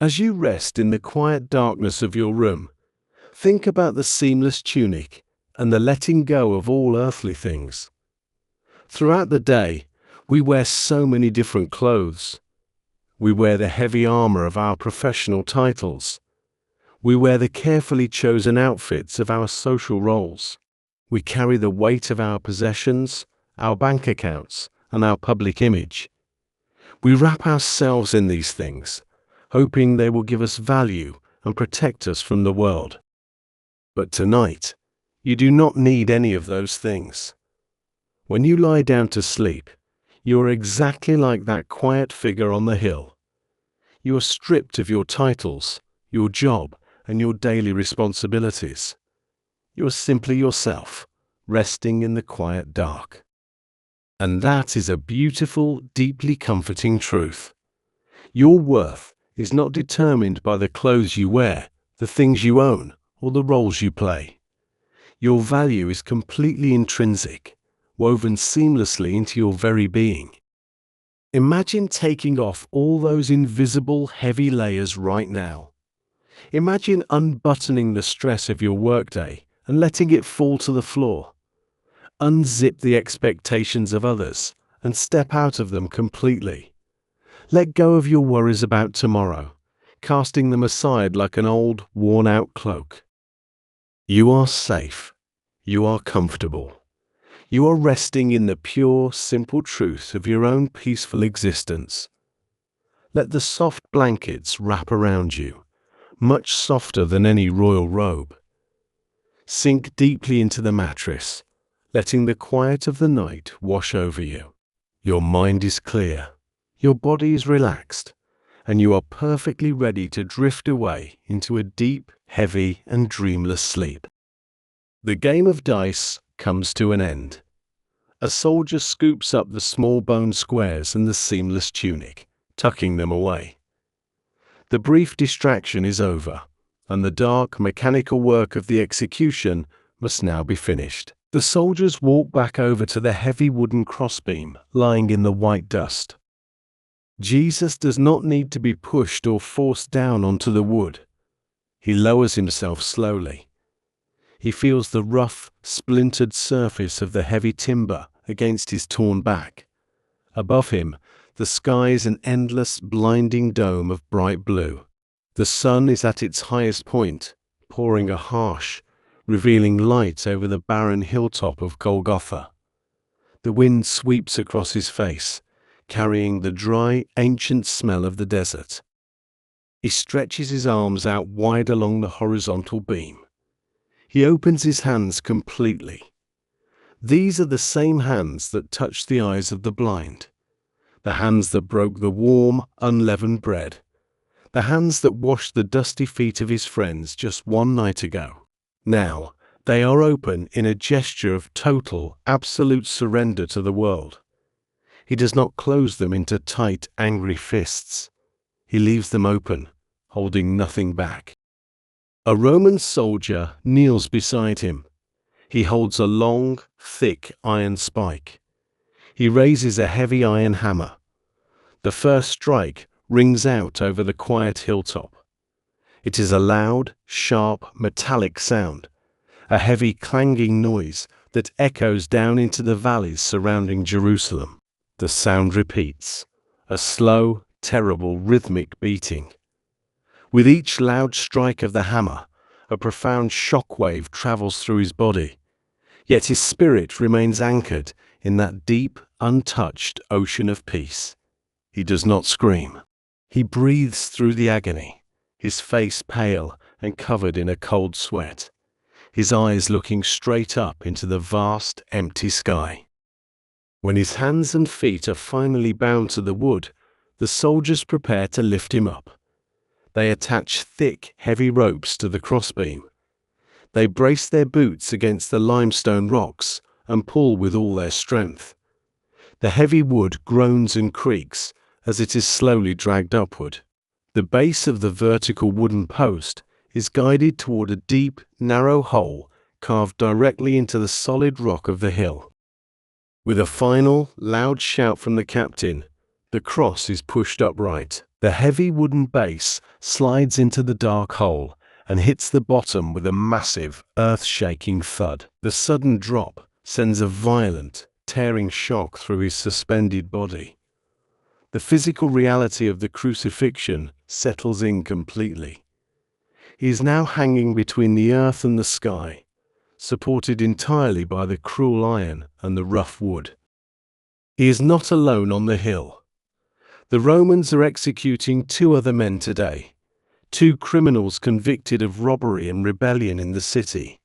As you rest in the quiet darkness of your room, think about the seamless tunic and the letting go of all earthly things. Throughout the day, we wear so many different clothes. We wear the heavy armor of our professional titles. We wear the carefully chosen outfits of our social roles. We carry the weight of our possessions, our bank accounts, and our public image. We wrap ourselves in these things, hoping they will give us value and protect us from the world. But tonight, you do not need any of those things. When you lie down to sleep, you are exactly like that quiet figure on the hill. You are stripped of your titles, your job, and your daily responsibilities. You are simply yourself, resting in the quiet dark. And that is a beautiful, deeply comforting truth. Your worth is not determined by the clothes you wear, the things you own, or the roles you play. Your value is completely intrinsic, woven seamlessly into your very being. Imagine taking off all those invisible, heavy layers right now. Imagine unbuttoning the stress of your workday and letting it fall to the floor. Unzip the expectations of others and step out of them completely. Let go of your worries about tomorrow, casting them aside like an old, worn-out cloak. You are safe. You are comfortable. You are resting in the pure, simple truth of your own peaceful existence. Let the soft blankets wrap around you, much softer than any royal robe. Sink deeply into the mattress, letting the quiet of the night wash over you. Your mind is clear, your body is relaxed, and you are perfectly ready to drift away into a deep, heavy, and dreamless sleep. The game of dice comes to an end. A soldier scoops up the small bone squares and the seamless tunic, tucking them away. The brief distraction is over, and the dark, mechanical work of the execution must now be finished. The soldiers walk back over to the heavy wooden crossbeam lying in the white dust. Jesus does not need to be pushed or forced down onto the wood. He lowers himself slowly. He feels the rough, splintered surface of the heavy timber against his torn back. Above him, the sky is an endless, blinding dome of bright blue. The sun is at its highest point, pouring a harsh, revealing light over the barren hilltop of Golgotha. The wind sweeps across his face, carrying the dry, ancient smell of the desert. He stretches his arms out wide along the horizontal beam. He opens his hands completely. These are the same hands that touched the eyes of the blind, the hands that broke the warm, unleavened bread, the hands that washed the dusty feet of his friends just one night ago. Now, they are open in a gesture of total, absolute surrender to the world. He does not close them into tight, angry fists. He leaves them open, holding nothing back. A Roman soldier kneels beside him. He holds a long, thick iron spike. He raises a heavy iron hammer. The first strike rings out over the quiet hilltop. It is a loud, sharp, metallic sound, a heavy clanging noise that echoes down into the valleys surrounding Jerusalem. The sound repeats, a slow, terrible, rhythmic beating. With each loud strike of the hammer, a profound shock wave travels through his body, yet his spirit remains anchored in that deep, untouched ocean of peace. He does not scream. He breathes through the agony, his face pale and covered in a cold sweat, his eyes looking straight up into the vast, empty sky. When his hands and feet are finally bound to the wood, the soldiers prepare to lift him up. They attach thick, heavy ropes to the crossbeam. They brace their boots against the limestone rocks and pull with all their strength. The heavy wood groans and creaks as it is slowly dragged upward. The base of the vertical wooden post is guided toward a deep, narrow hole carved directly into the solid rock of the hill. With a final, loud shout from the captain, the cross is pushed upright. The heavy wooden base slides into the dark hole and hits the bottom with a massive, earth-shaking thud. The sudden drop sends a violent, tearing shock through his suspended body. The physical reality of the crucifixion settles in completely. He is now hanging between the earth and the sky, supported entirely by the cruel iron and the rough wood. He is not alone on the hill. The Romans are executing 2 other men today, 2 criminals convicted of robbery and rebellion in the city.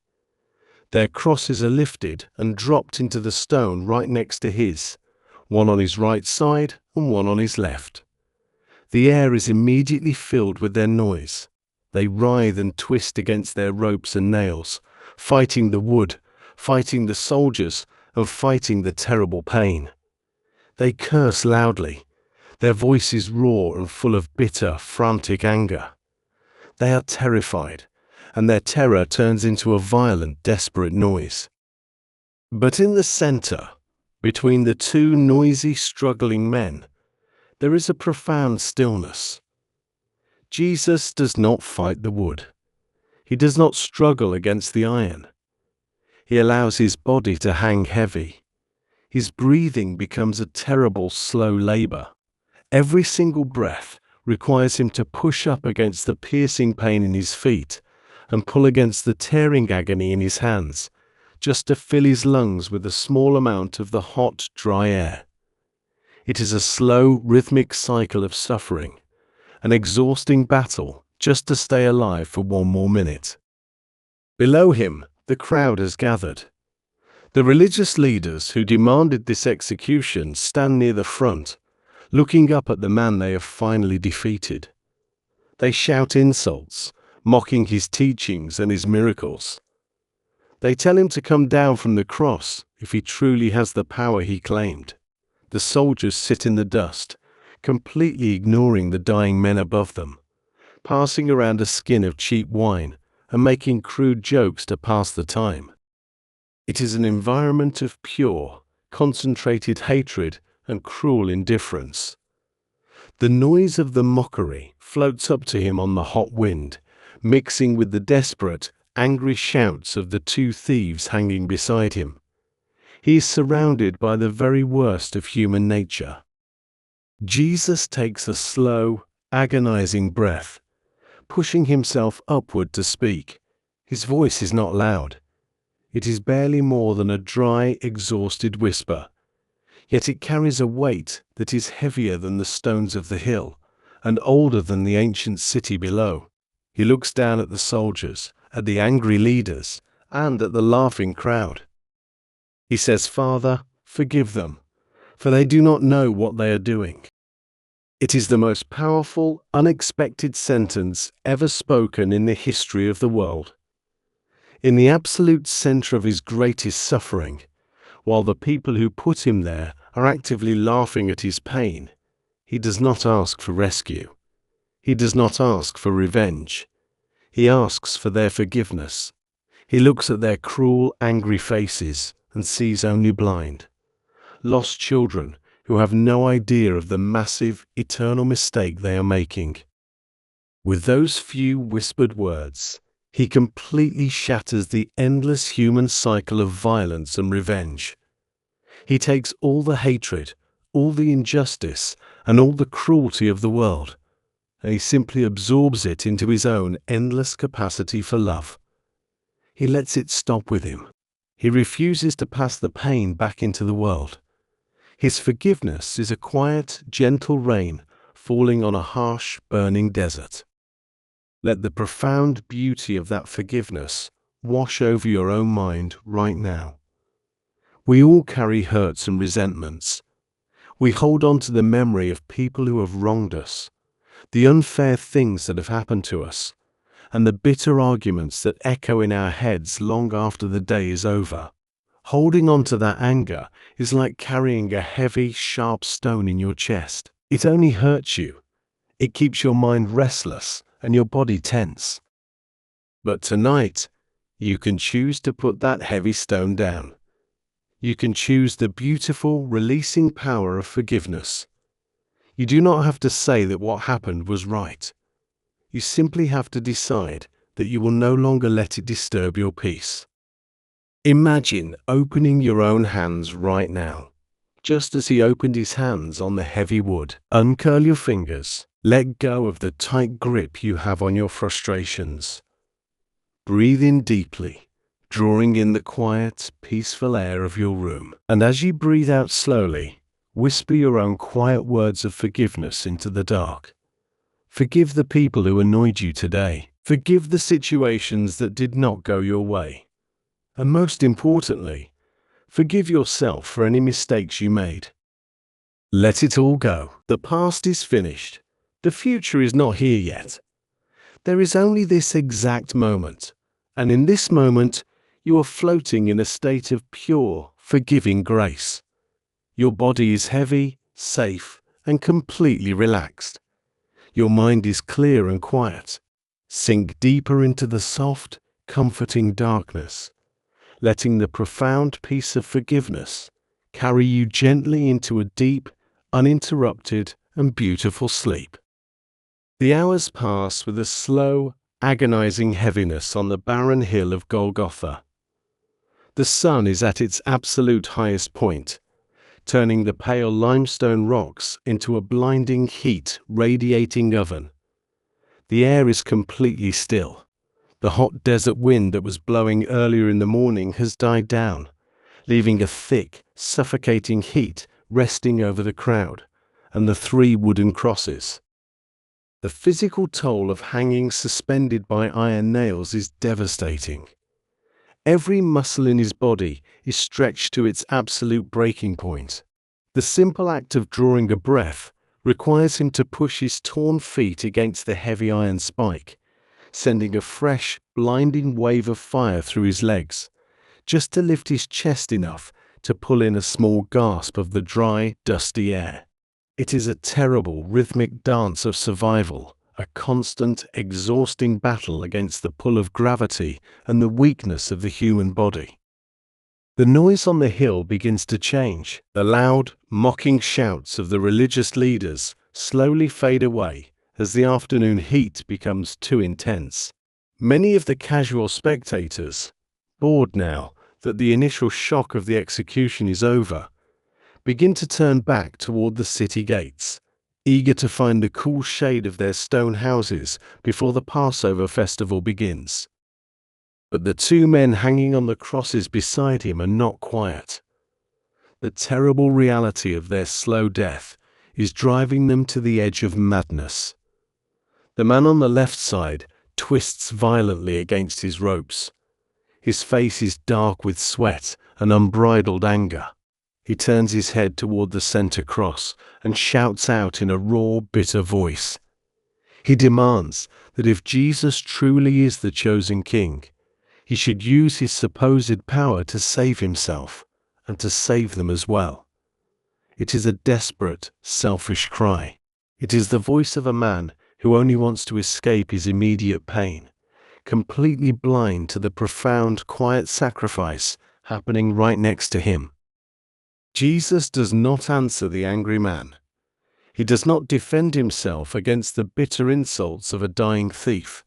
Their crosses are lifted and dropped into the stone right next to his, one on his right side and one on his left. The air is immediately filled with their noise. They writhe and twist against their ropes and nails, fighting the wood, fighting the soldiers, and fighting the terrible pain. They curse loudly. Their voices raw and full of bitter, frantic anger. They are terrified, and their terror turns into a violent, desperate noise. But in the center, between the 2 noisy, struggling men, there is a profound stillness. Jesus does not fight the wood. He does not struggle against the iron. He allows his body to hang heavy. His breathing becomes a terrible, slow labor. Every single breath requires him to push up against the piercing pain in his feet and pull against the tearing agony in his hands, just to fill his lungs with a small amount of the hot, dry air. It is a slow, rhythmic cycle of suffering, an exhausting battle just to stay alive for 1 more minute. Below him, the crowd has gathered. The religious leaders who demanded this execution stand near the front, looking up at the man they have finally defeated. They shout insults, mocking his teachings and his miracles. They tell him to come down from the cross if he truly has the power he claimed. The soldiers sit in the dust, completely ignoring the dying men above them, passing around a skin of cheap wine and making crude jokes to pass the time. It is an environment of pure, concentrated hatred and cruel indifference. The noise of the mockery floats up to him on the hot wind, mixing with the desperate, angry shouts of the two thieves hanging beside him. He is surrounded by the very worst of human nature. Jesus takes a slow, agonizing breath, pushing himself upward to speak. His voice is not loud. It is barely more than a dry, exhausted whisper. Yet it carries a weight that is heavier than the stones of the hill and older than the ancient city below. He looks down at the soldiers, at the angry leaders, and at the laughing crowd. He says, "Father, forgive them, for they do not know what they are doing." It is the most powerful, unexpected sentence ever spoken in the history of the world. In the absolute center of his greatest suffering, while the people who put him there are actively laughing at his pain, he does not ask for rescue. He does not ask for revenge. He asks for their forgiveness. He looks at their cruel, angry faces and sees only blind, lost children who have no idea of the massive, eternal mistake they are making. With those few whispered words, he completely shatters the endless human cycle of violence and revenge. He takes all the hatred, all the injustice, and all the cruelty of the world, and he simply absorbs it into his own endless capacity for love. He lets it stop with him. He refuses to pass the pain back into the world. His forgiveness is a quiet, gentle rain falling on a harsh, burning desert. Let the profound beauty of that forgiveness wash over your own mind right now. We all carry hurts and resentments. We hold on to the memory of people who have wronged us, the unfair things that have happened to us, and the bitter arguments that echo in our heads long after the day is over. Holding on to that anger is like carrying a heavy, sharp stone in your chest. It only hurts you. It keeps your mind restless and your body tense. But tonight, you can choose to put that heavy stone down. You can choose the beautiful, releasing power of forgiveness. You do not have to say that what happened was right. You simply have to decide that you will no longer let it disturb your peace. Imagine opening your own hands right now, just as he opened his hands on the heavy wood. Uncurl your fingers. Let go of the tight grip you have on your frustrations. Breathe in deeply, drawing in the quiet, peaceful air of your room. And as you breathe out slowly, whisper your own quiet words of forgiveness into the dark. Forgive the people who annoyed you today. Forgive the situations that did not go your way. And most importantly, forgive yourself for any mistakes you made. Let it all go. The past is finished. The future is not here yet. There is only this exact moment, and in this moment, you are floating in a state of pure, forgiving grace. Your body is heavy, safe, and completely relaxed. Your mind is clear and quiet. Sink deeper into the soft, comforting darkness, letting the profound peace of forgiveness carry you gently into a deep, uninterrupted, and beautiful sleep. The hours pass with a slow, agonizing heaviness on the barren hill of Golgotha. The sun is at its absolute highest point, turning the pale limestone rocks into a blinding heat radiating oven. The air is completely still. The hot desert wind that was blowing earlier in the morning has died down, leaving a thick, suffocating heat resting over the crowd and the three wooden crosses. The physical toll of hanging suspended by iron nails is devastating. Every muscle in his body is stretched to its absolute breaking point. The simple act of drawing a breath requires him to push his torn feet against the heavy iron spike, sending a fresh, blinding wave of fire through his legs, just to lift his chest enough to pull in a small gasp of the dry, dusty air. It is a terrible, rhythmic dance of survival, a constant, exhausting battle against the pull of gravity and the weakness of the human body. The noise on the hill begins to change. The loud, mocking shouts of the religious leaders slowly fade away as the afternoon heat becomes too intense. Many of the casual spectators, bored now that the initial shock of the execution is over, begin to turn back toward the city gates, eager to find the cool shade of their stone houses before the Passover festival begins. But the two men hanging on the crosses beside him are not quiet. The terrible reality of their slow death is driving them to the edge of madness. The man on the left side twists violently against his ropes. His face is dark with sweat and unbridled anger. He turns his head toward the center cross and shouts out in a raw, bitter voice. He demands that if Jesus truly is the chosen king, he should use his supposed power to save himself and to save them as well. It is a desperate, selfish cry. It is the voice of a man who only wants to escape his immediate pain, completely blind to the profound, quiet sacrifice happening right next to him. Jesus does not answer the angry man. He does not defend himself against the bitter insults of a dying thief.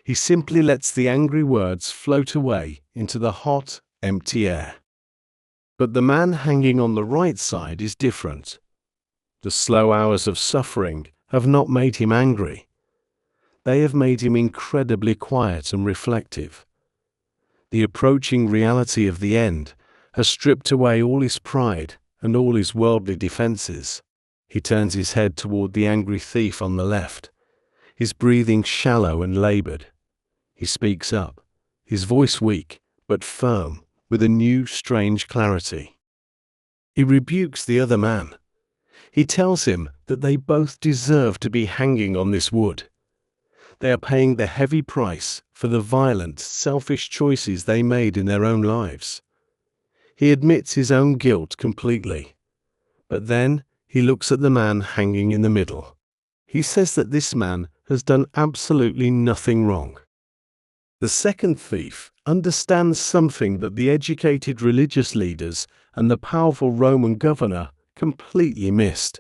He simply lets the angry words float away into the hot, empty air. But the man hanging on the right side is different. The slow hours of suffering have not made him angry. They have made him incredibly quiet and reflective. The approaching reality of the end has stripped away all his pride and all his worldly defenses. He turns his head toward the angry thief on the left, his breathing shallow and labored. He speaks up, his voice weak but firm, with a new, strange clarity. He rebukes the other man. He tells him that they both deserve to be hanging on this wood. They are paying the heavy price for the violent, selfish choices they made in their own lives. He admits his own guilt completely. But then he looks at the man hanging in the middle. He says that this man has done absolutely nothing wrong. The second thief understands something that the educated religious leaders and the powerful Roman governor completely missed.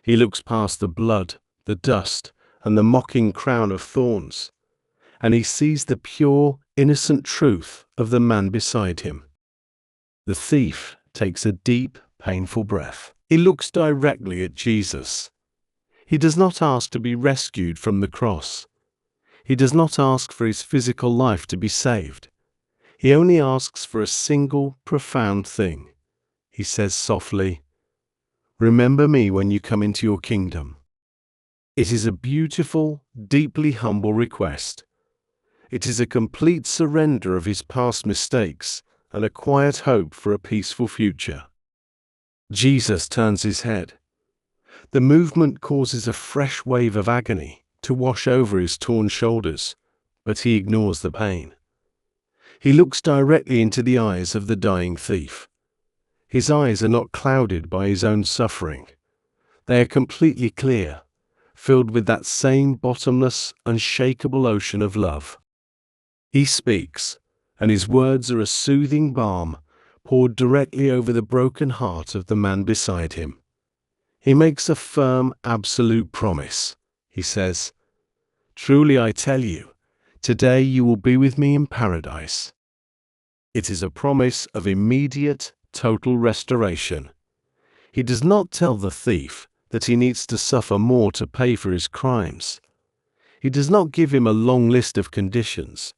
He looks past the blood, the dust, and the mocking crown of thorns, and he sees the pure, innocent truth of the man beside him. The thief takes a deep, painful breath. He looks directly at Jesus. He does not ask to be rescued from the cross. He does not ask for his physical life to be saved. He only asks for a single, profound thing. He says softly, "Remember me when you come into your kingdom." It is a beautiful, deeply humble request. It is a complete surrender of his past mistakes and a quiet hope for a peaceful future. Jesus turns his head. The movement causes a fresh wave of agony to wash over his torn shoulders, but he ignores the pain. He looks directly into the eyes of the dying thief. His eyes are not clouded by his own suffering. They are completely clear, filled with that same bottomless, unshakable ocean of love. He speaks, and his words are a soothing balm poured directly over the broken heart of the man beside him. He makes a firm, absolute promise. He says, "Truly I tell you, today you will be with me in paradise." It is a promise of immediate, total restoration. He does not tell the thief that he needs to suffer more to pay for his crimes. He does not give him a long list of conditions.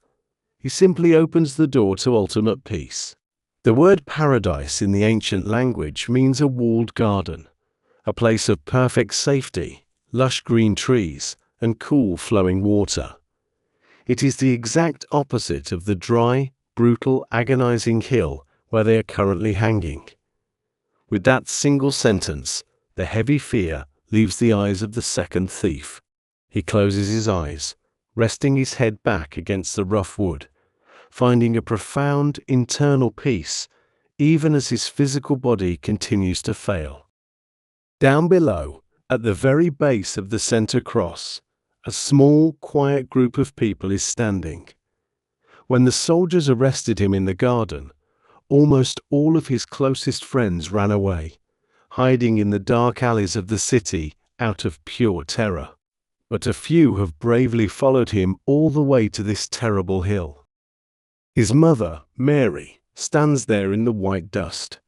He simply opens the door to ultimate peace. The word paradise in the ancient language means a walled garden, a place of perfect safety, lush green trees, and cool flowing water. It is the exact opposite of the dry, brutal, agonizing hill where they are currently hanging. With that single sentence, the heavy fear leaves the eyes of the second thief. He closes his eyes, resting his head back against the rough wood, finding a profound internal peace, even as his physical body continues to fail. Down below, at the very base of the center cross, a small, quiet group of people is standing. When the soldiers arrested him in the garden, almost all of his closest friends ran away, hiding in the dark alleys of the city out of pure terror. But a few have bravely followed him all the way to this terrible hill. His mother, Mary, stands there in the white dust.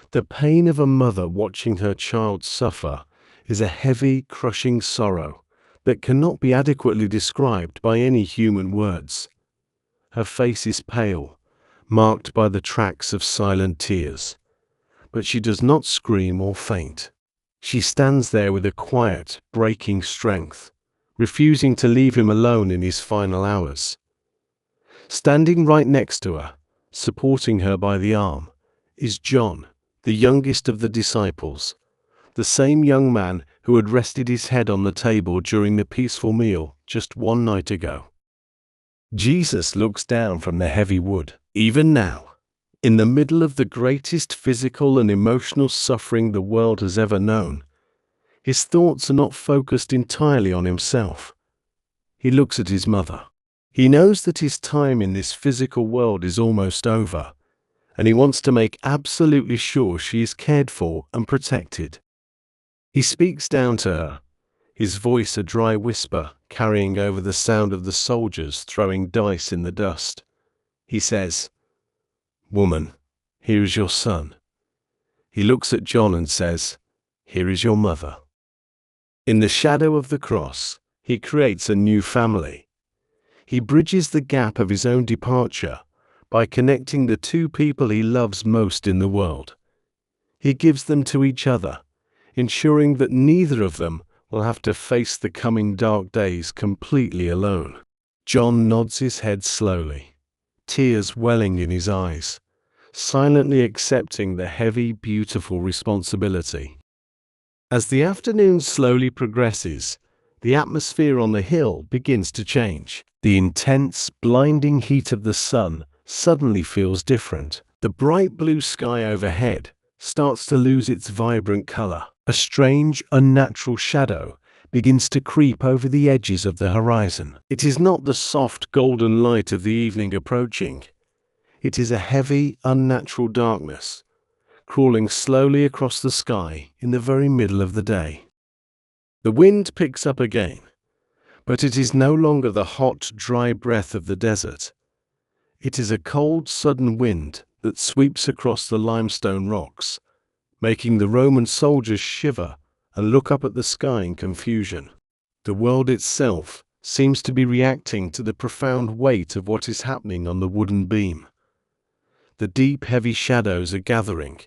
The pain of a mother watching her child suffer is a heavy, crushing sorrow that cannot be adequately described by any human words. Her face is pale, marked by the tracks of silent tears, but she does not scream or faint. She stands there with a quiet, breaking strength, refusing to leave him alone in his final hours. Standing right next to her, supporting her by the arm, is John, the youngest of the disciples, the same young man who had rested his head on the table during the peaceful meal just one night ago. Jesus looks down from the heavy wood. Even now, in the middle of the greatest physical and emotional suffering the world has ever known, his thoughts are not focused entirely on himself. He looks at his mother. He knows that his time in this physical world is almost over, and he wants to make absolutely sure she is cared for and protected. He speaks down to her, his voice a dry whisper carrying over the sound of the soldiers throwing dice in the dust. He says, "Woman, here is your son." He looks at John and says, "Here is your mother." In the shadow of the cross, he creates a new family. He bridges the gap of his own departure by connecting the two people he loves most in the world. He gives them to each other, ensuring that neither of them will have to face the coming dark days completely alone. John nods his head slowly, tears welling in his eyes, silently accepting the heavy, beautiful responsibility. As the afternoon slowly progresses, the atmosphere on the hill begins to change. The intense, blinding heat of the sun suddenly feels different. The bright blue sky overhead starts to lose its vibrant color. A strange, unnatural shadow begins to creep over the edges of the horizon. It is not the soft, golden light of the evening approaching. It is a heavy, unnatural darkness, crawling slowly across the sky in the very middle of the day. The wind picks up again, but it is no longer the hot, dry breath of the desert. It is a cold, sudden wind that sweeps across the limestone rocks, making the Roman soldiers shiver and look up at the sky in confusion. The world itself seems to be reacting to the profound weight of what is happening on the wooden beam. The deep, heavy shadows are gathering,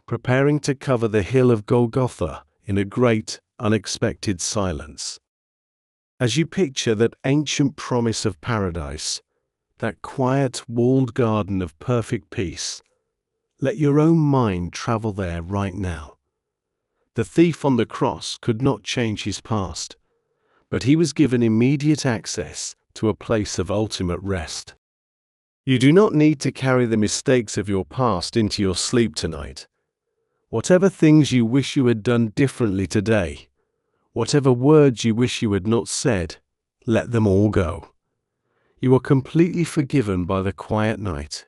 preparing to cover the hill of Golgotha in a great, unexpected silence. As you picture that ancient promise of paradise, that quiet, walled garden of perfect peace, let your own mind travel there right now. The thief on the cross could not change his past, but he was given immediate access to a place of ultimate rest. You do not need to carry the mistakes of your past into your sleep tonight. Whatever things you wish you had done differently today, whatever words you wish you had not said, let them all go. You are completely forgiven by the quiet night.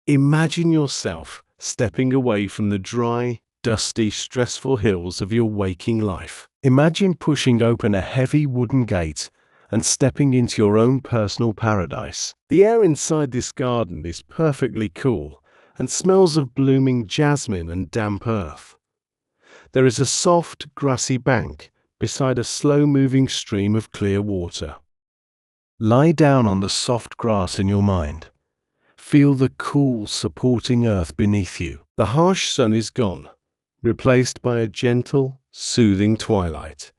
Imagine yourself stepping away from the dry, dusty, stressful hills of your waking life. Imagine pushing open a heavy wooden gate and stepping into your own personal paradise. The air inside this garden is perfectly cool and smells of blooming jasmine and damp earth. There is a soft, grassy bank beside a slow-moving stream of clear water. Lie down on the soft grass in your mind. Feel the cool, supporting earth beneath you. The harsh sun is gone, replaced by a gentle, soothing twilight.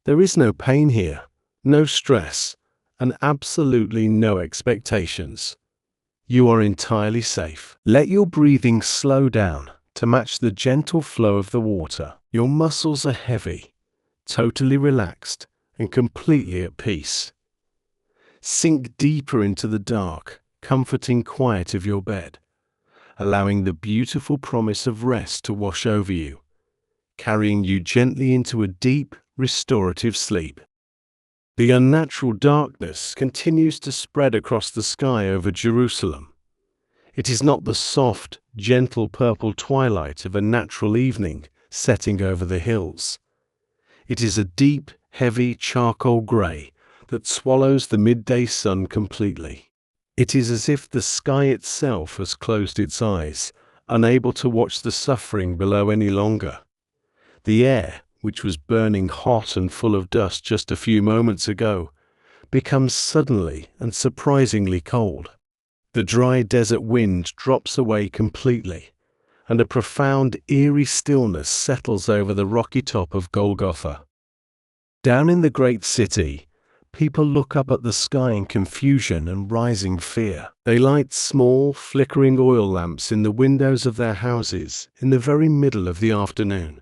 There is no pain here, no stress, and absolutely no expectations. You are entirely safe. Let your breathing slow down to match the gentle flow of the water. Your muscles are heavy, totally relaxed, and completely at peace. Sink deeper into the dark, comforting quiet of your bed, allowing the beautiful promise of rest to wash over you, carrying you gently into a deep, restorative sleep. The unnatural darkness continues to spread across the sky over Jerusalem. It is not the soft, gentle purple twilight of a natural evening setting over the hills. It is a deep, heavy charcoal grey that swallows the midday sun completely. It is as if the sky itself has closed its eyes, unable to watch the suffering below any longer. The air, which was burning hot and full of dust just a few moments ago, becomes suddenly and surprisingly cold. The dry desert wind drops away completely, and a profound, eerie stillness settles over the rocky top of Golgotha. Down in the great city, people look up at the sky in confusion and rising fear. They light small, flickering oil lamps in the windows of their houses in the very middle of the afternoon.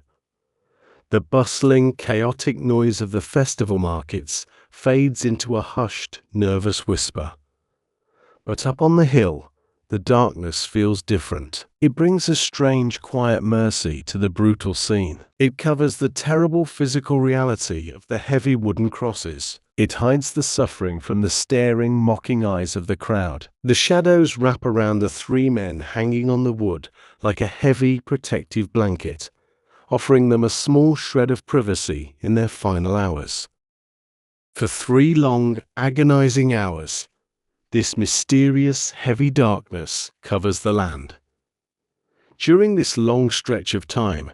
The bustling, chaotic noise of the festival markets fades into a hushed, nervous whisper. But up on the hill, the darkness feels different. It brings a strange, quiet mercy to the brutal scene. It covers the terrible physical reality of the heavy wooden crosses. It hides the suffering from the staring, mocking eyes of the crowd. The shadows wrap around the three men hanging on the wood like a heavy, protective blanket, offering them a small shred of privacy in their final hours. For 3 long, agonizing hours, this mysterious, heavy darkness covers the land. During this long stretch of time,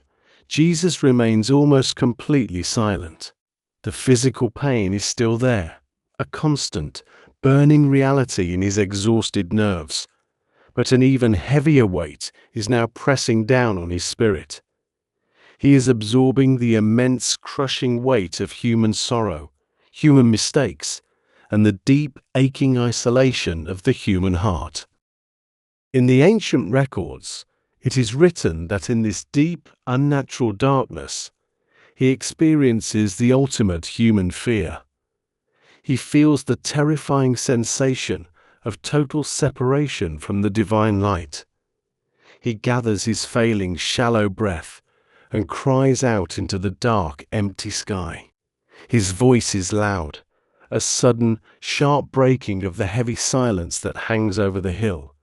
Jesus remains almost completely silent. The physical pain is still there, a constant, burning reality in his exhausted nerves, but an even heavier weight is now pressing down on his spirit. He is absorbing the immense, crushing weight of human sorrow, human mistakes, and the deep, aching isolation of the human heart. In the ancient records, it is written that in this deep, unnatural darkness, he experiences the ultimate human fear. He feels the terrifying sensation of total separation from the divine light. He gathers his failing, shallow breath and cries out into the dark, empty sky. His voice is loud, a sudden, sharp breaking of the heavy silence that hangs over the hill.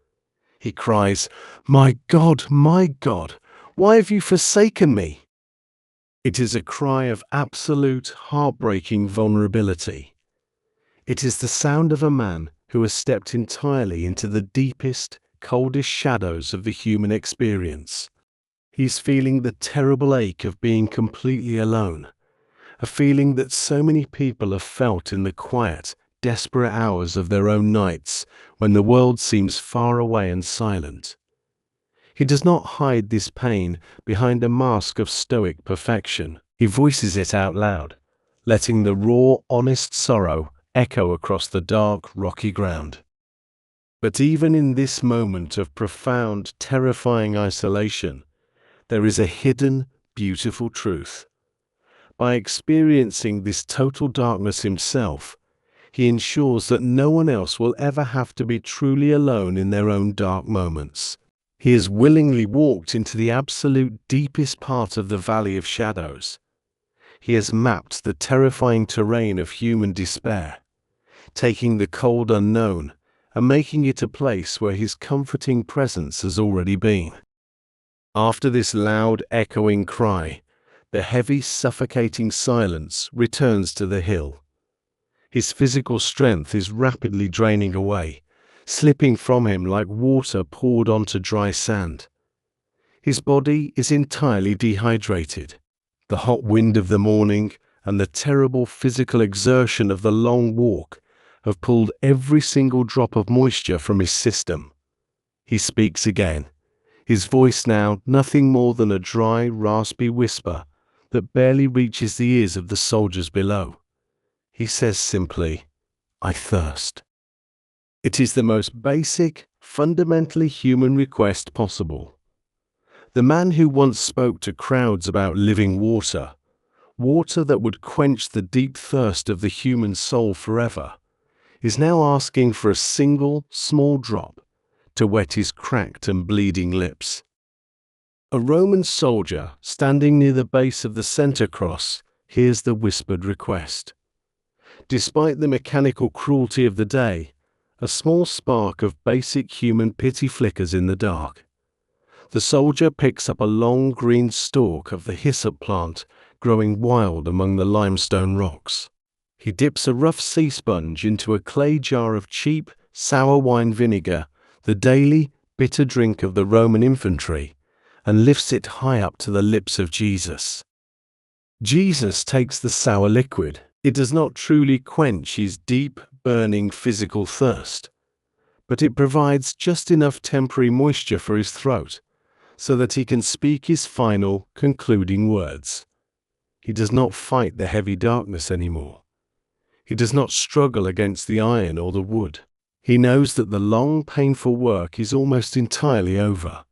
He cries, my God, why have you forsaken me?" It is a cry of absolute, heartbreaking vulnerability. It is the sound of a man who has stepped entirely into the deepest, coldest shadows of the human experience. He's feeling the terrible ache of being completely alone, a feeling that so many people have felt in the quiet, desperate hours of their own nights when the world seems far away and silent. He does not hide this pain behind a mask of stoic perfection. He voices it out loud, letting the raw, honest sorrow echo across the dark, rocky ground. But even in this moment of profound, terrifying isolation, there is a hidden, beautiful truth. By experiencing this total darkness himself, he ensures that no one else will ever have to be truly alone in their own dark moments. He has willingly walked into the absolute deepest part of the valley of shadows. He has mapped the terrifying terrain of human despair, taking the cold unknown and making it a place where his comforting presence has already been. After this loud, echoing cry, the heavy, suffocating silence returns to the hill. His physical strength is rapidly draining away, slipping from him like water poured onto dry sand. His body is entirely dehydrated. The hot wind of the morning and the terrible physical exertion of the long walk have pulled every single drop of moisture from his system. He speaks again, his voice now nothing more than a dry, raspy whisper that barely reaches the ears of the soldiers below. He says simply, "I thirst." It is the most basic, fundamentally human request possible. The man who once spoke to crowds about living water, water that would quench the deep thirst of the human soul forever, is now asking for a single, small drop to wet his cracked and bleeding lips. A Roman soldier standing near the base of the center cross hears the whispered request. Despite the mechanical cruelty of the day, a small spark of basic human pity flickers in the dark. The soldier picks up a long green stalk of the hyssop plant growing wild among the limestone rocks. He dips a rough sea sponge into a clay jar of cheap, sour wine vinegar, the daily, bitter drink of the Roman infantry, and lifts it high up to the lips of Jesus. Jesus takes the sour liquid. It does not truly quench his deep, burning physical thirst, but it provides just enough temporary moisture for his throat so that he can speak his final, concluding words. He does not fight the heavy darkness anymore. He does not struggle against the iron or the wood. He knows that the long, painful work is almost entirely over.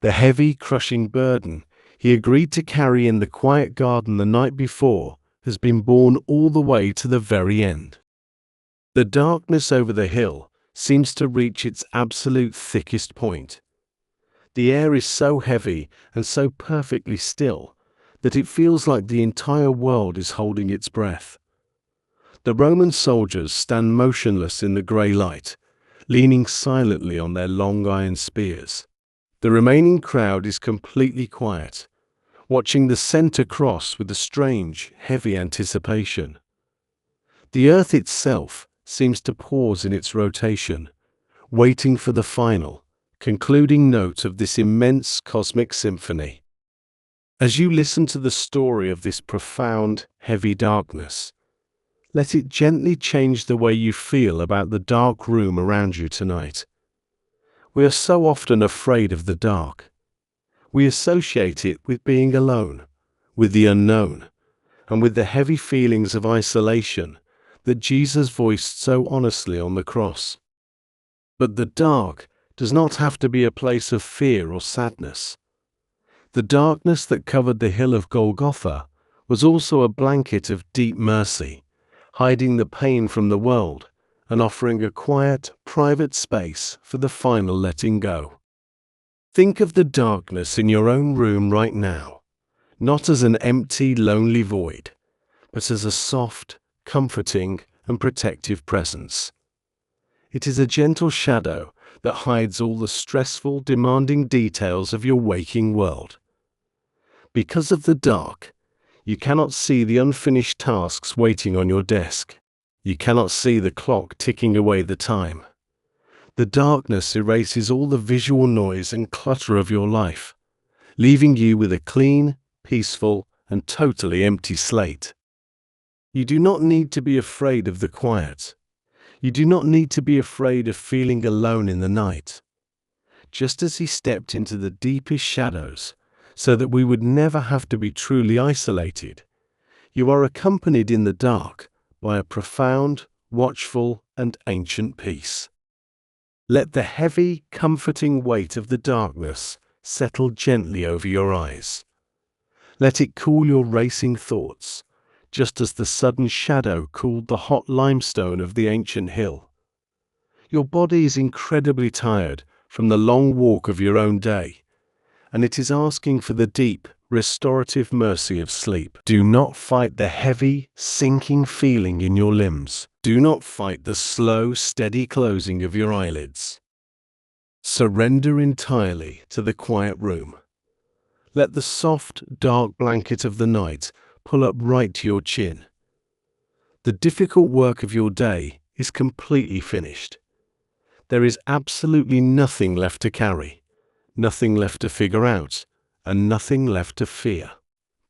The heavy, crushing burden he agreed to carry in the quiet garden the night before has been borne all the way to the very end. The darkness over the hill seems to reach its absolute thickest point. The air is so heavy and so perfectly still that it feels like the entire world is holding its breath. The Roman soldiers stand motionless in the grey light, leaning silently on their long iron spears. The remaining crowd is completely quiet, watching the center cross with a strange, heavy anticipation. The earth itself seems to pause in its rotation, waiting for the final, concluding note of this immense cosmic symphony. As you listen to the story of this profound, heavy darkness, let it gently change the way you feel about the dark room around you tonight. We are so often afraid of the dark. We associate it with being alone, with the unknown, and with the heavy feelings of isolation that Jesus voiced so honestly on the cross. But the dark does not have to be a place of fear or sadness. The darkness that covered the hill of Golgotha was also a blanket of deep mercy, hiding the pain from the world and offering a quiet, private space for the final letting go. Think of the darkness in your own room right now, not as an empty, lonely void, but as a soft, comforting, and protective presence. It is a gentle shadow that hides all the stressful, demanding details of your waking world. Because of the dark, you cannot see the unfinished tasks waiting on your desk. You cannot see the clock ticking away the time. The darkness erases all the visual noise and clutter of your life, leaving you with a clean, peaceful, and totally empty slate. You do not need to be afraid of the quiet. You do not need to be afraid of feeling alone in the night. Just as he stepped into the deepest shadows, so that we would never have to be truly isolated, you are accompanied in the dark by a profound, watchful, and ancient peace. Let the heavy, comforting weight of the darkness settle gently over your eyes. Let it cool your racing thoughts, just as the sudden shadow cooled the hot limestone of the ancient hill. Your body is incredibly tired from the long walk of your own day, and it is asking for the deep, restorative mercy of sleep. Do not fight the heavy, sinking feeling in your limbs. Do not fight the slow, steady closing of your eyelids. Surrender entirely to the quiet room. Let the soft, dark blanket of the night pull up right to your chin. The difficult work of your day is completely finished. There is absolutely nothing left to carry, nothing left to figure out, and nothing left to fear.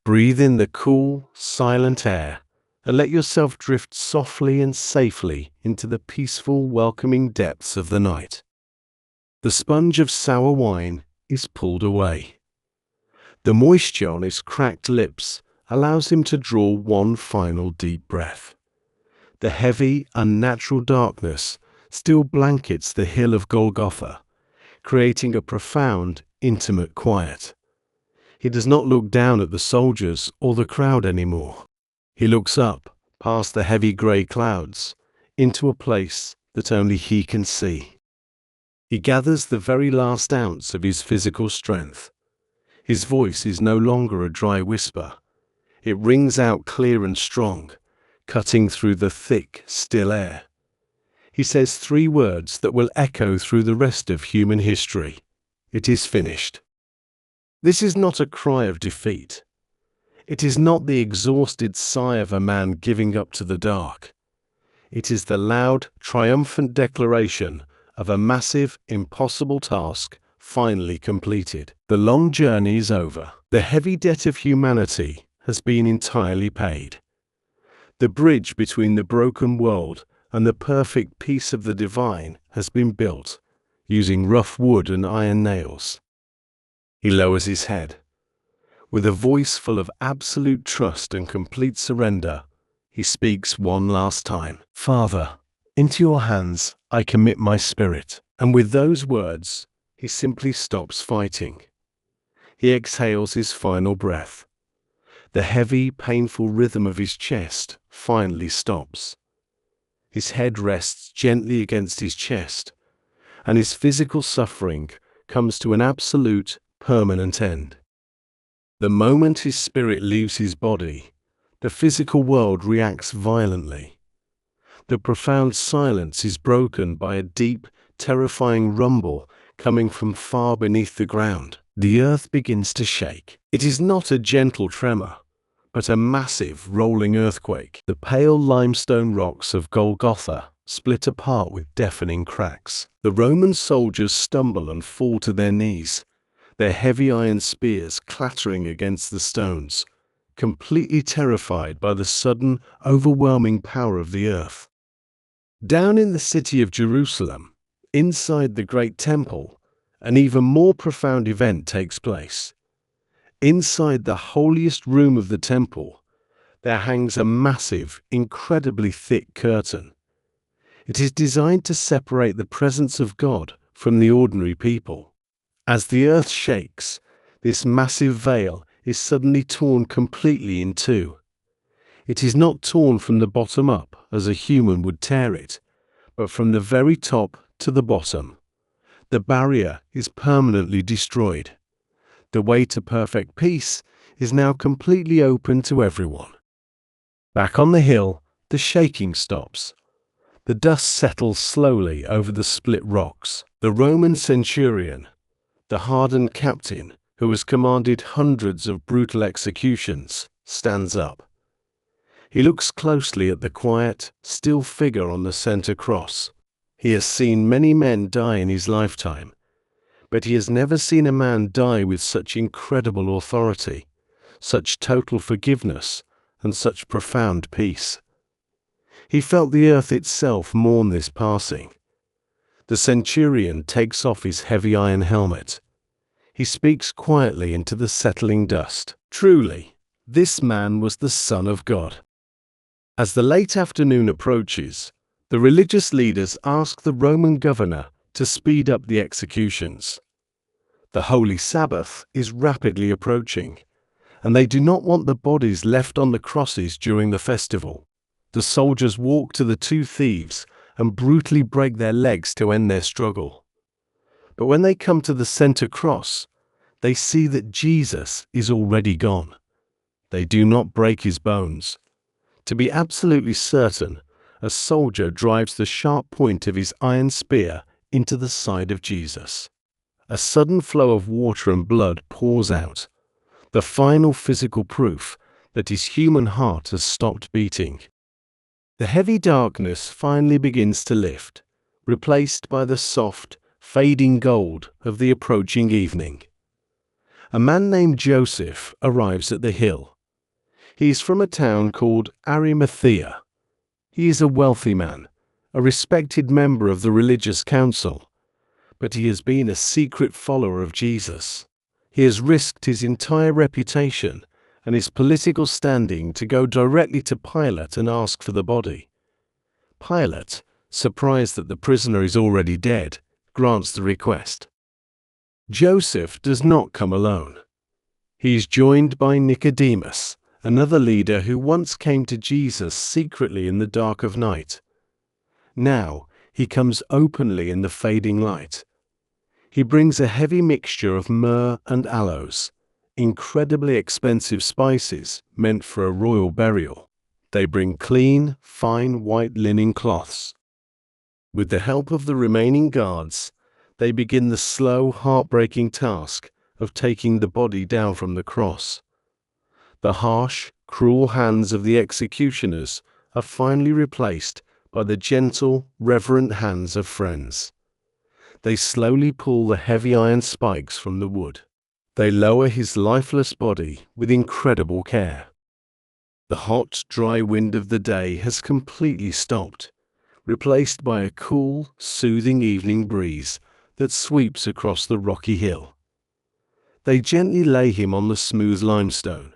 Breathe in the cool, silent air and let yourself drift softly and safely into the peaceful, welcoming depths of the night. The sponge of sour wine is pulled away. The moisture on his cracked lips allows him to draw one final deep breath. The heavy, unnatural darkness still blankets the hill of Golgotha, creating a profound, intimate quiet. He does not look down at the soldiers or the crowd anymore. He looks up, past the heavy grey clouds, into a place that only he can see. He gathers the very last ounce of his physical strength. His voice is no longer a dry whisper. It rings out clear and strong, cutting through the thick, still air. He says 3 words that will echo through the rest of human history. It is finished. This is not a cry of defeat. It is not the exhausted sigh of a man giving up to the dark. It is the loud, triumphant declaration of a massive, impossible task finally completed. The long journey is over. The heavy debt of humanity has been entirely paid. The bridge between the broken world and the perfect peace of the divine has been built, using rough wood and iron nails. He lowers his head. With a voice full of absolute trust and complete surrender, he speaks one last time. "Father, into your hands I commit my spirit." And with those words, he simply stops fighting. He exhales his final breath. The heavy, painful rhythm of his chest finally stops. His head rests gently against his chest, and his physical suffering comes to an absolute, permanent end. The moment his spirit leaves his body, the physical world reacts violently. The profound silence is broken by a deep, terrifying rumble coming from far beneath the ground. The earth begins to shake. It is not a gentle tremor, but a massive, rolling earthquake. The pale limestone rocks of Golgotha split apart with deafening cracks. The Roman soldiers stumble and fall to their knees, their heavy iron spears clattering against the stones, completely terrified by the sudden, overwhelming power of the earth. Down in the city of Jerusalem, inside the great temple, an even more profound event takes place. Inside the holiest room of the temple, there hangs a massive, incredibly thick curtain. It is designed to separate the presence of God from the ordinary people. As the earth shakes, this massive veil is suddenly torn completely in two. It is not torn from the bottom up as a human would tear it, but from the very top to the bottom. The barrier is permanently destroyed. The way to perfect peace is now completely open to everyone. Back on the hill, the shaking stops. The dust settles slowly over the split rocks. The Roman centurion, the hardened captain who has commanded hundreds of brutal executions, stands up. He looks closely at the quiet, still figure on the center cross. He has seen many men die in his lifetime, but he has never seen a man die with such incredible authority, such total forgiveness, and such profound peace. He felt the earth itself mourn this passing. The centurion takes off his heavy iron helmet. He speaks quietly into the settling dust. Truly, this man was the Son of God. As the late afternoon approaches, the religious leaders ask the Roman governor to speed up the executions. The Holy Sabbath is rapidly approaching, and they do not want the bodies left on the crosses during the festival. The soldiers walk to the 2 thieves and brutally break their legs to end their struggle. But when they come to the center cross, they see that Jesus is already gone. They do not break his bones. To be absolutely certain, a soldier drives the sharp point of his iron spear into the side of Jesus. A sudden flow of water and blood pours out, the final physical proof that his human heart has stopped beating. The heavy darkness finally begins to lift, replaced by the soft, fading gold of the approaching evening. A man named Joseph arrives at the hill. He is from a town called Arimathea. He is a wealthy man, a respected member of the religious council, but he has been a secret follower of Jesus. He has risked his entire reputation and his political standing to go directly to Pilate and ask for the body. Pilate, surprised that the prisoner is already dead, grants the request. Joseph does not come alone. He is joined by Nicodemus, another leader who once came to Jesus secretly in the dark of night. Now, he comes openly in the fading light. He brings a heavy mixture of myrrh and aloes, incredibly expensive spices meant for a royal burial. They bring clean, fine white linen cloths. With the help of the remaining guards, they begin the slow, heartbreaking task of taking the body down from the cross. The harsh, cruel hands of the executioners are finally replaced by the gentle, reverent hands of friends. They slowly pull the heavy iron spikes from the wood. They lower his lifeless body with incredible care. The hot, dry wind of the day has completely stopped, replaced by a cool, soothing evening breeze that sweeps across the rocky hill. They gently lay him on the smooth limestone.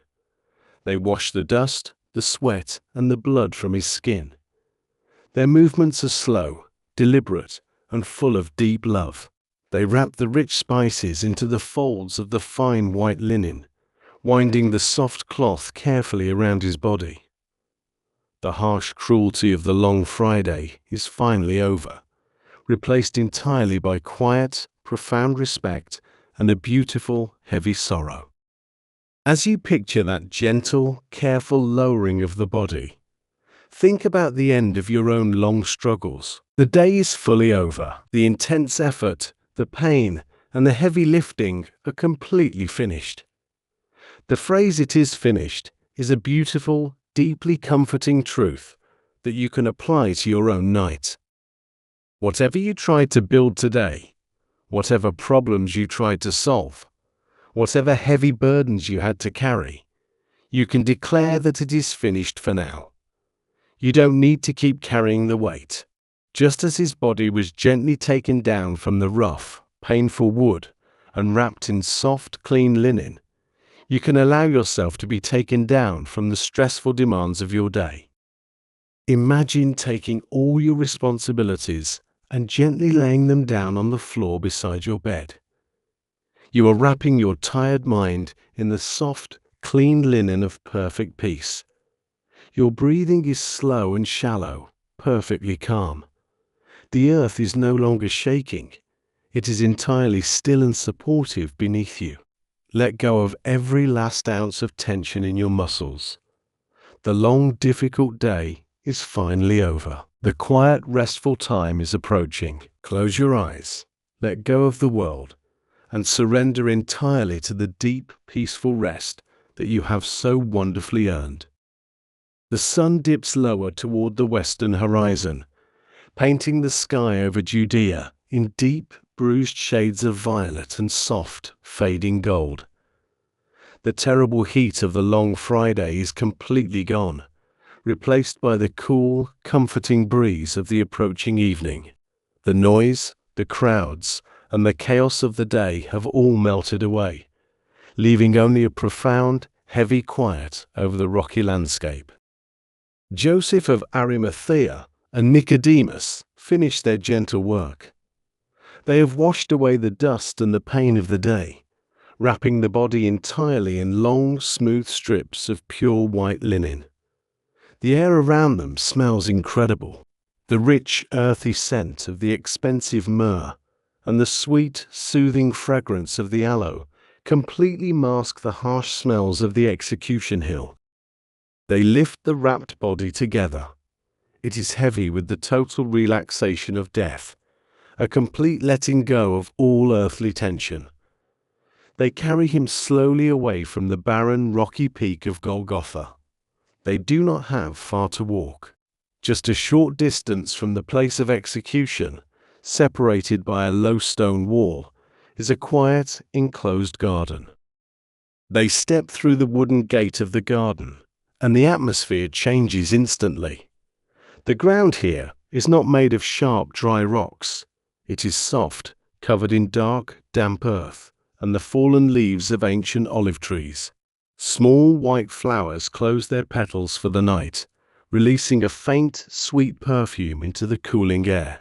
They wash the dust, the sweat, and the blood from his skin. Their movements are slow, deliberate, and full of deep love. They wrap the rich spices into the folds of the fine white linen, winding the soft cloth carefully around his body. The harsh cruelty of the long Friday is finally over, replaced entirely by quiet, profound respect and a beautiful, heavy sorrow. As you picture that gentle, careful lowering of the body, think about the end of your own long struggles. The day is fully over. The intense effort, the pain, and the heavy lifting are completely finished. The phrase "it is finished" is a beautiful, deeply comforting truth that you can apply to your own night. Whatever you tried to build today, whatever problems you tried to solve, whatever heavy burdens you had to carry, you can declare that it is finished for now. You don't need to keep carrying the weight. Just as his body was gently taken down from the rough, painful wood and wrapped in soft, clean linen, you can allow yourself to be taken down from the stressful demands of your day. Imagine taking all your responsibilities and gently laying them down on the floor beside your bed. You are wrapping your tired mind in the soft, clean linen of perfect peace. Your breathing is slow and shallow, perfectly calm. The earth is no longer shaking. It is entirely still and supportive beneath you. Let go of every last ounce of tension in your muscles. The long, difficult day is finally over. The quiet, restful time is approaching. Close your eyes, let go of the world, and surrender entirely to the deep, peaceful rest that you have so wonderfully earned. The sun dips lower toward the western horizon, painting the sky over Judea in deep, bruised shades of violet and soft, fading gold. The terrible heat of the long Friday is completely gone, replaced by the cool, comforting breeze of the approaching evening. The noise, the crowds, and the chaos of the day have all melted away, leaving only a profound, heavy quiet over the rocky landscape. Joseph of Arimathea and Nicodemus finish their gentle work. They have washed away the dust and the pain of the day, wrapping the body entirely in long, smooth strips of pure white linen. The air around them smells incredible. The rich, earthy scent of the expensive myrrh and the sweet, soothing fragrance of the aloe completely mask the harsh smells of the execution hill. They lift the wrapped body together. It is heavy with the total relaxation of death, a complete letting go of all earthly tension. They carry him slowly away from the barren, rocky peak of Golgotha. They do not have far to walk. Just a short distance from the place of execution, separated by a low stone wall, is a quiet, enclosed garden. They step through the wooden gate of the garden, and the atmosphere changes instantly. The ground here is not made of sharp, dry rocks. It is soft, covered in dark, damp earth, and the fallen leaves of ancient olive trees. Small white flowers close their petals for the night, releasing a faint, sweet perfume into the cooling air.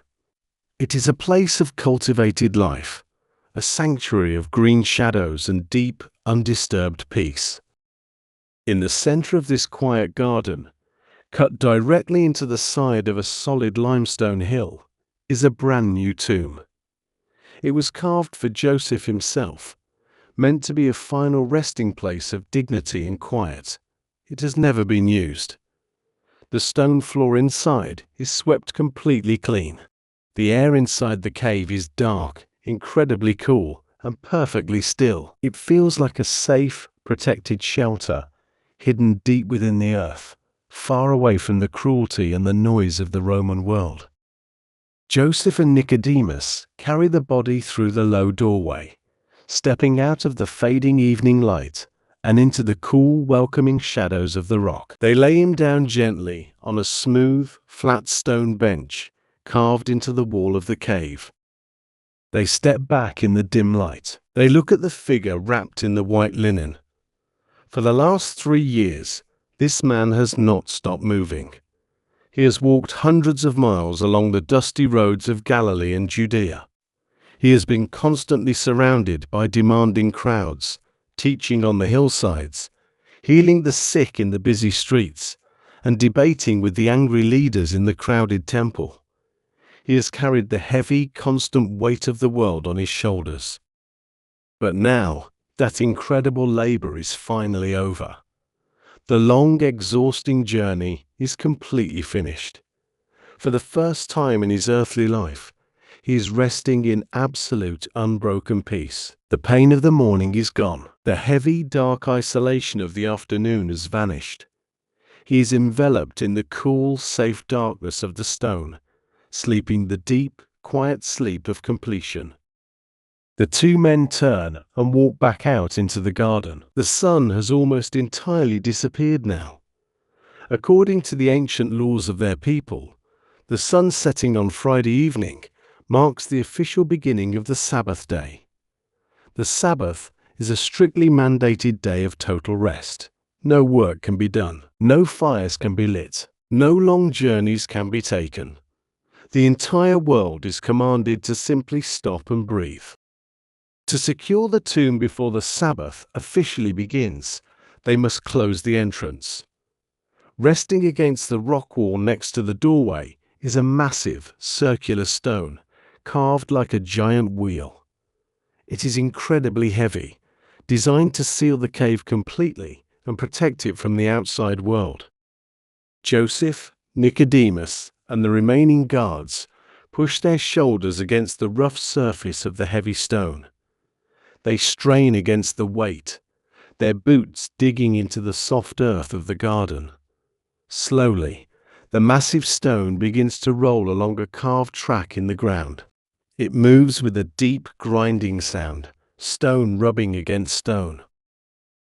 It is a place of cultivated life, a sanctuary of green shadows and deep, undisturbed peace. In the center of this quiet garden, Cut directly into the side of a solid limestone hill is a brand new tomb. It was carved for Joseph himself, meant to be a final resting place of dignity and quiet. It has never been used. The stone floor inside is swept completely clean. The air inside the cave is dark, incredibly cool, and perfectly still. It feels like a safe, protected shelter, hidden deep within the earth, far away from the cruelty and the noise of the Roman world. Joseph and Nicodemus carry the body through the low doorway, stepping out of the fading evening light and into the cool, welcoming shadows of the rock. They lay him down gently on a smooth, flat stone bench carved into the wall of the cave. They step back in the dim light. They look at the figure wrapped in the white linen. For the last 3 years, this man has not stopped moving. He has walked hundreds of miles along the dusty roads of Galilee and Judea. He has been constantly surrounded by demanding crowds, teaching on the hillsides, healing the sick in the busy streets, and debating with the angry leaders in the crowded temple. He has carried the heavy, constant weight of the world on his shoulders. But now, that incredible labor is finally over. The long, exhausting journey is completely finished. For the first time in his earthly life, he is resting in absolute, unbroken peace. The pain of the morning is gone. The heavy, dark isolation of the afternoon has vanished. He is enveloped in the cool, safe darkness of the stone, sleeping the deep, quiet sleep of completion. The two men turn and walk back out into the garden. The sun has almost entirely disappeared now. According to the ancient laws of their people, the sun setting on Friday evening marks the official beginning of the Sabbath day. The Sabbath is a strictly mandated day of total rest. No work can be done. No fires can be lit. No long journeys can be taken. The entire world is commanded to simply stop and breathe. To secure the tomb before the Sabbath officially begins, they must close the entrance. Resting against the rock wall next to the doorway is a massive, circular stone, carved like a giant wheel. It is incredibly heavy, designed to seal the cave completely and protect it from the outside world. Joseph, Nicodemus, and the remaining guards push their shoulders against the rough surface of the heavy stone. They strain against the weight, their boots digging into the soft earth of the garden. Slowly, the massive stone begins to roll along a carved track in the ground. It moves with a deep, grinding sound, stone rubbing against stone.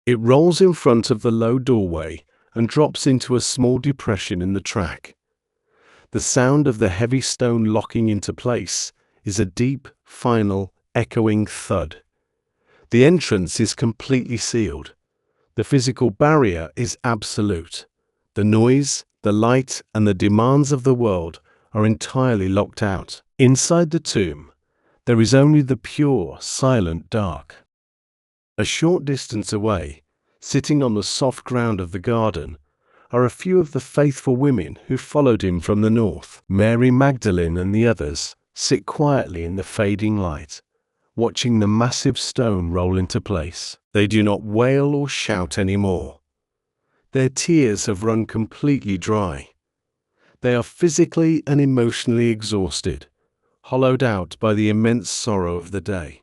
It rolls in front of the low doorway and drops into a small depression in the track. The sound of the heavy stone locking into place is a deep, final, echoing thud. The entrance is completely sealed. The physical barrier is absolute. The noise, the light, and the demands of the world are entirely locked out. Inside the tomb, there is only the pure, silent dark. A short distance away, sitting on the soft ground of the garden, are a few of the faithful women who followed him from the north. Mary Magdalene and the others sit quietly in the fading light, watching the massive stone roll into place. They do not wail or shout anymore. Their tears have run completely dry. They are physically and emotionally exhausted, hollowed out by the immense sorrow of the day.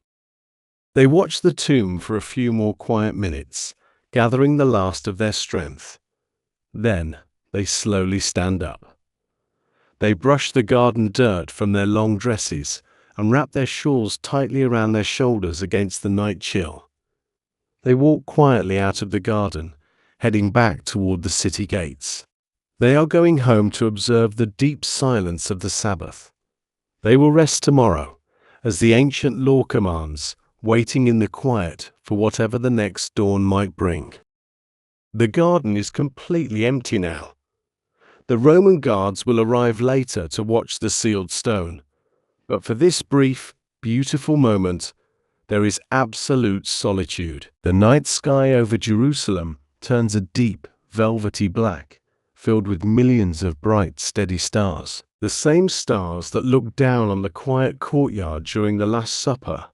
They watch the tomb for a few more quiet minutes, gathering the last of their strength. Then they slowly stand up. They brush the garden dirt from their long dresses and wrap their shawls tightly around their shoulders against the night chill. They walk quietly out of the garden, heading back toward the city gates. They are going home to observe the deep silence of the Sabbath. They will rest tomorrow, as the ancient law commands, waiting in the quiet for whatever the next dawn might bring. The garden is completely empty now. The Roman guards will arrive later to watch the sealed stone, but for this brief, beautiful moment, there is absolute solitude. The night sky over Jerusalem turns a deep, velvety black, filled with millions of bright, steady stars. The same stars that looked down on the quiet courtyard during the Last Supper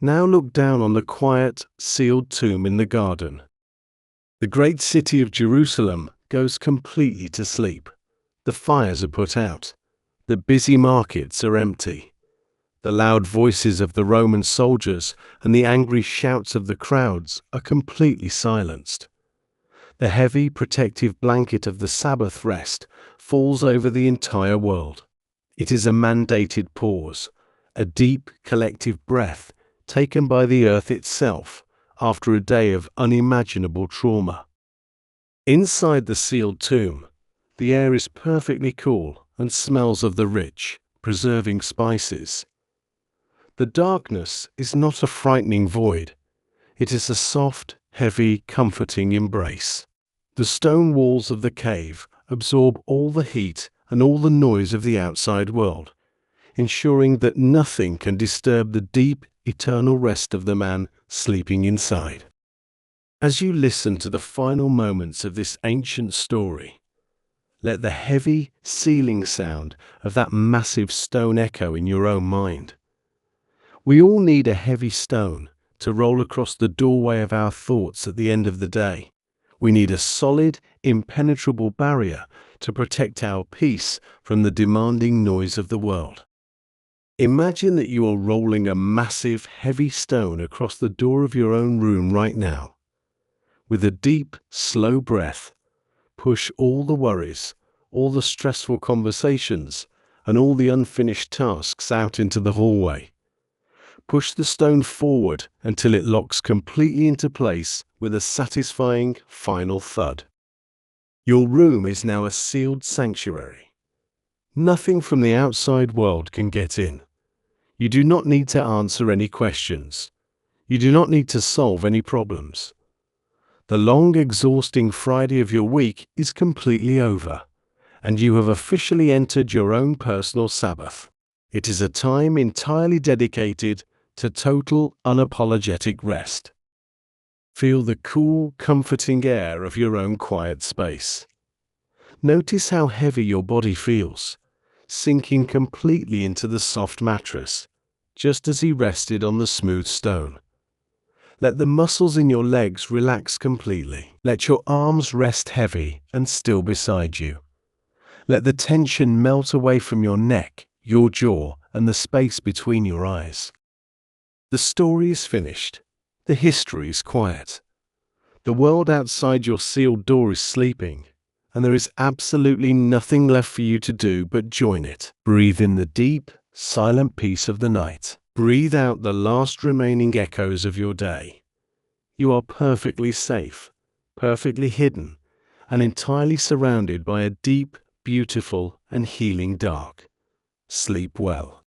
now look down on the quiet, sealed tomb in the garden. The great city of Jerusalem goes completely to sleep. The fires are put out. The busy markets are empty. The loud voices of the Roman soldiers and the angry shouts of the crowds are completely silenced. The heavy protective blanket of the Sabbath rest falls over the entire world. It is a mandated pause, a deep collective breath taken by the earth itself after a day of unimaginable trauma. Inside the sealed tomb, the air is perfectly cool and smells of the rich, preserving spices. The darkness is not a frightening void. It is a soft, heavy, comforting embrace. The stone walls of the cave absorb all the heat and all the noise of the outside world, ensuring that nothing can disturb the deep, eternal rest of the man sleeping inside. As you listen to the final moments of this ancient story, let the heavy, sealing sound of that massive stone echo in your own mind. We all need a heavy stone to roll across the doorway of our thoughts at the end of the day. We need a solid, impenetrable barrier to protect our peace from the demanding noise of the world. Imagine that you are rolling a massive, heavy stone across the door of your own room right now. With a deep, slow breath, push all the worries, all the stressful conversations, and all the unfinished tasks out into the hallway. Push the stone forward until it locks completely into place with a satisfying final thud. Your room is now a sealed sanctuary. Nothing from the outside world can get in. You do not need to answer any questions. You do not need to solve any problems. The long, exhausting Friday of your week is completely over, and you have officially entered your own personal Sabbath. It is a time entirely dedicated to total, unapologetic rest. Feel the cool, comforting air of your own quiet space. Notice how heavy your body feels, sinking completely into the soft mattress, just as he rested on the smooth stone. Let the muscles in your legs relax completely. Let your arms rest heavy and still beside you. Let the tension melt away from your neck, your jaw, and the space between your eyes. The story is finished. The history is quiet. The world outside your sealed door is sleeping, and there is absolutely nothing left for you to do but join it. Breathe in the deep, silent peace of the night. Breathe out the last remaining echoes of your day. You are perfectly safe, perfectly hidden, and entirely surrounded by a deep, beautiful, and healing dark. Sleep well.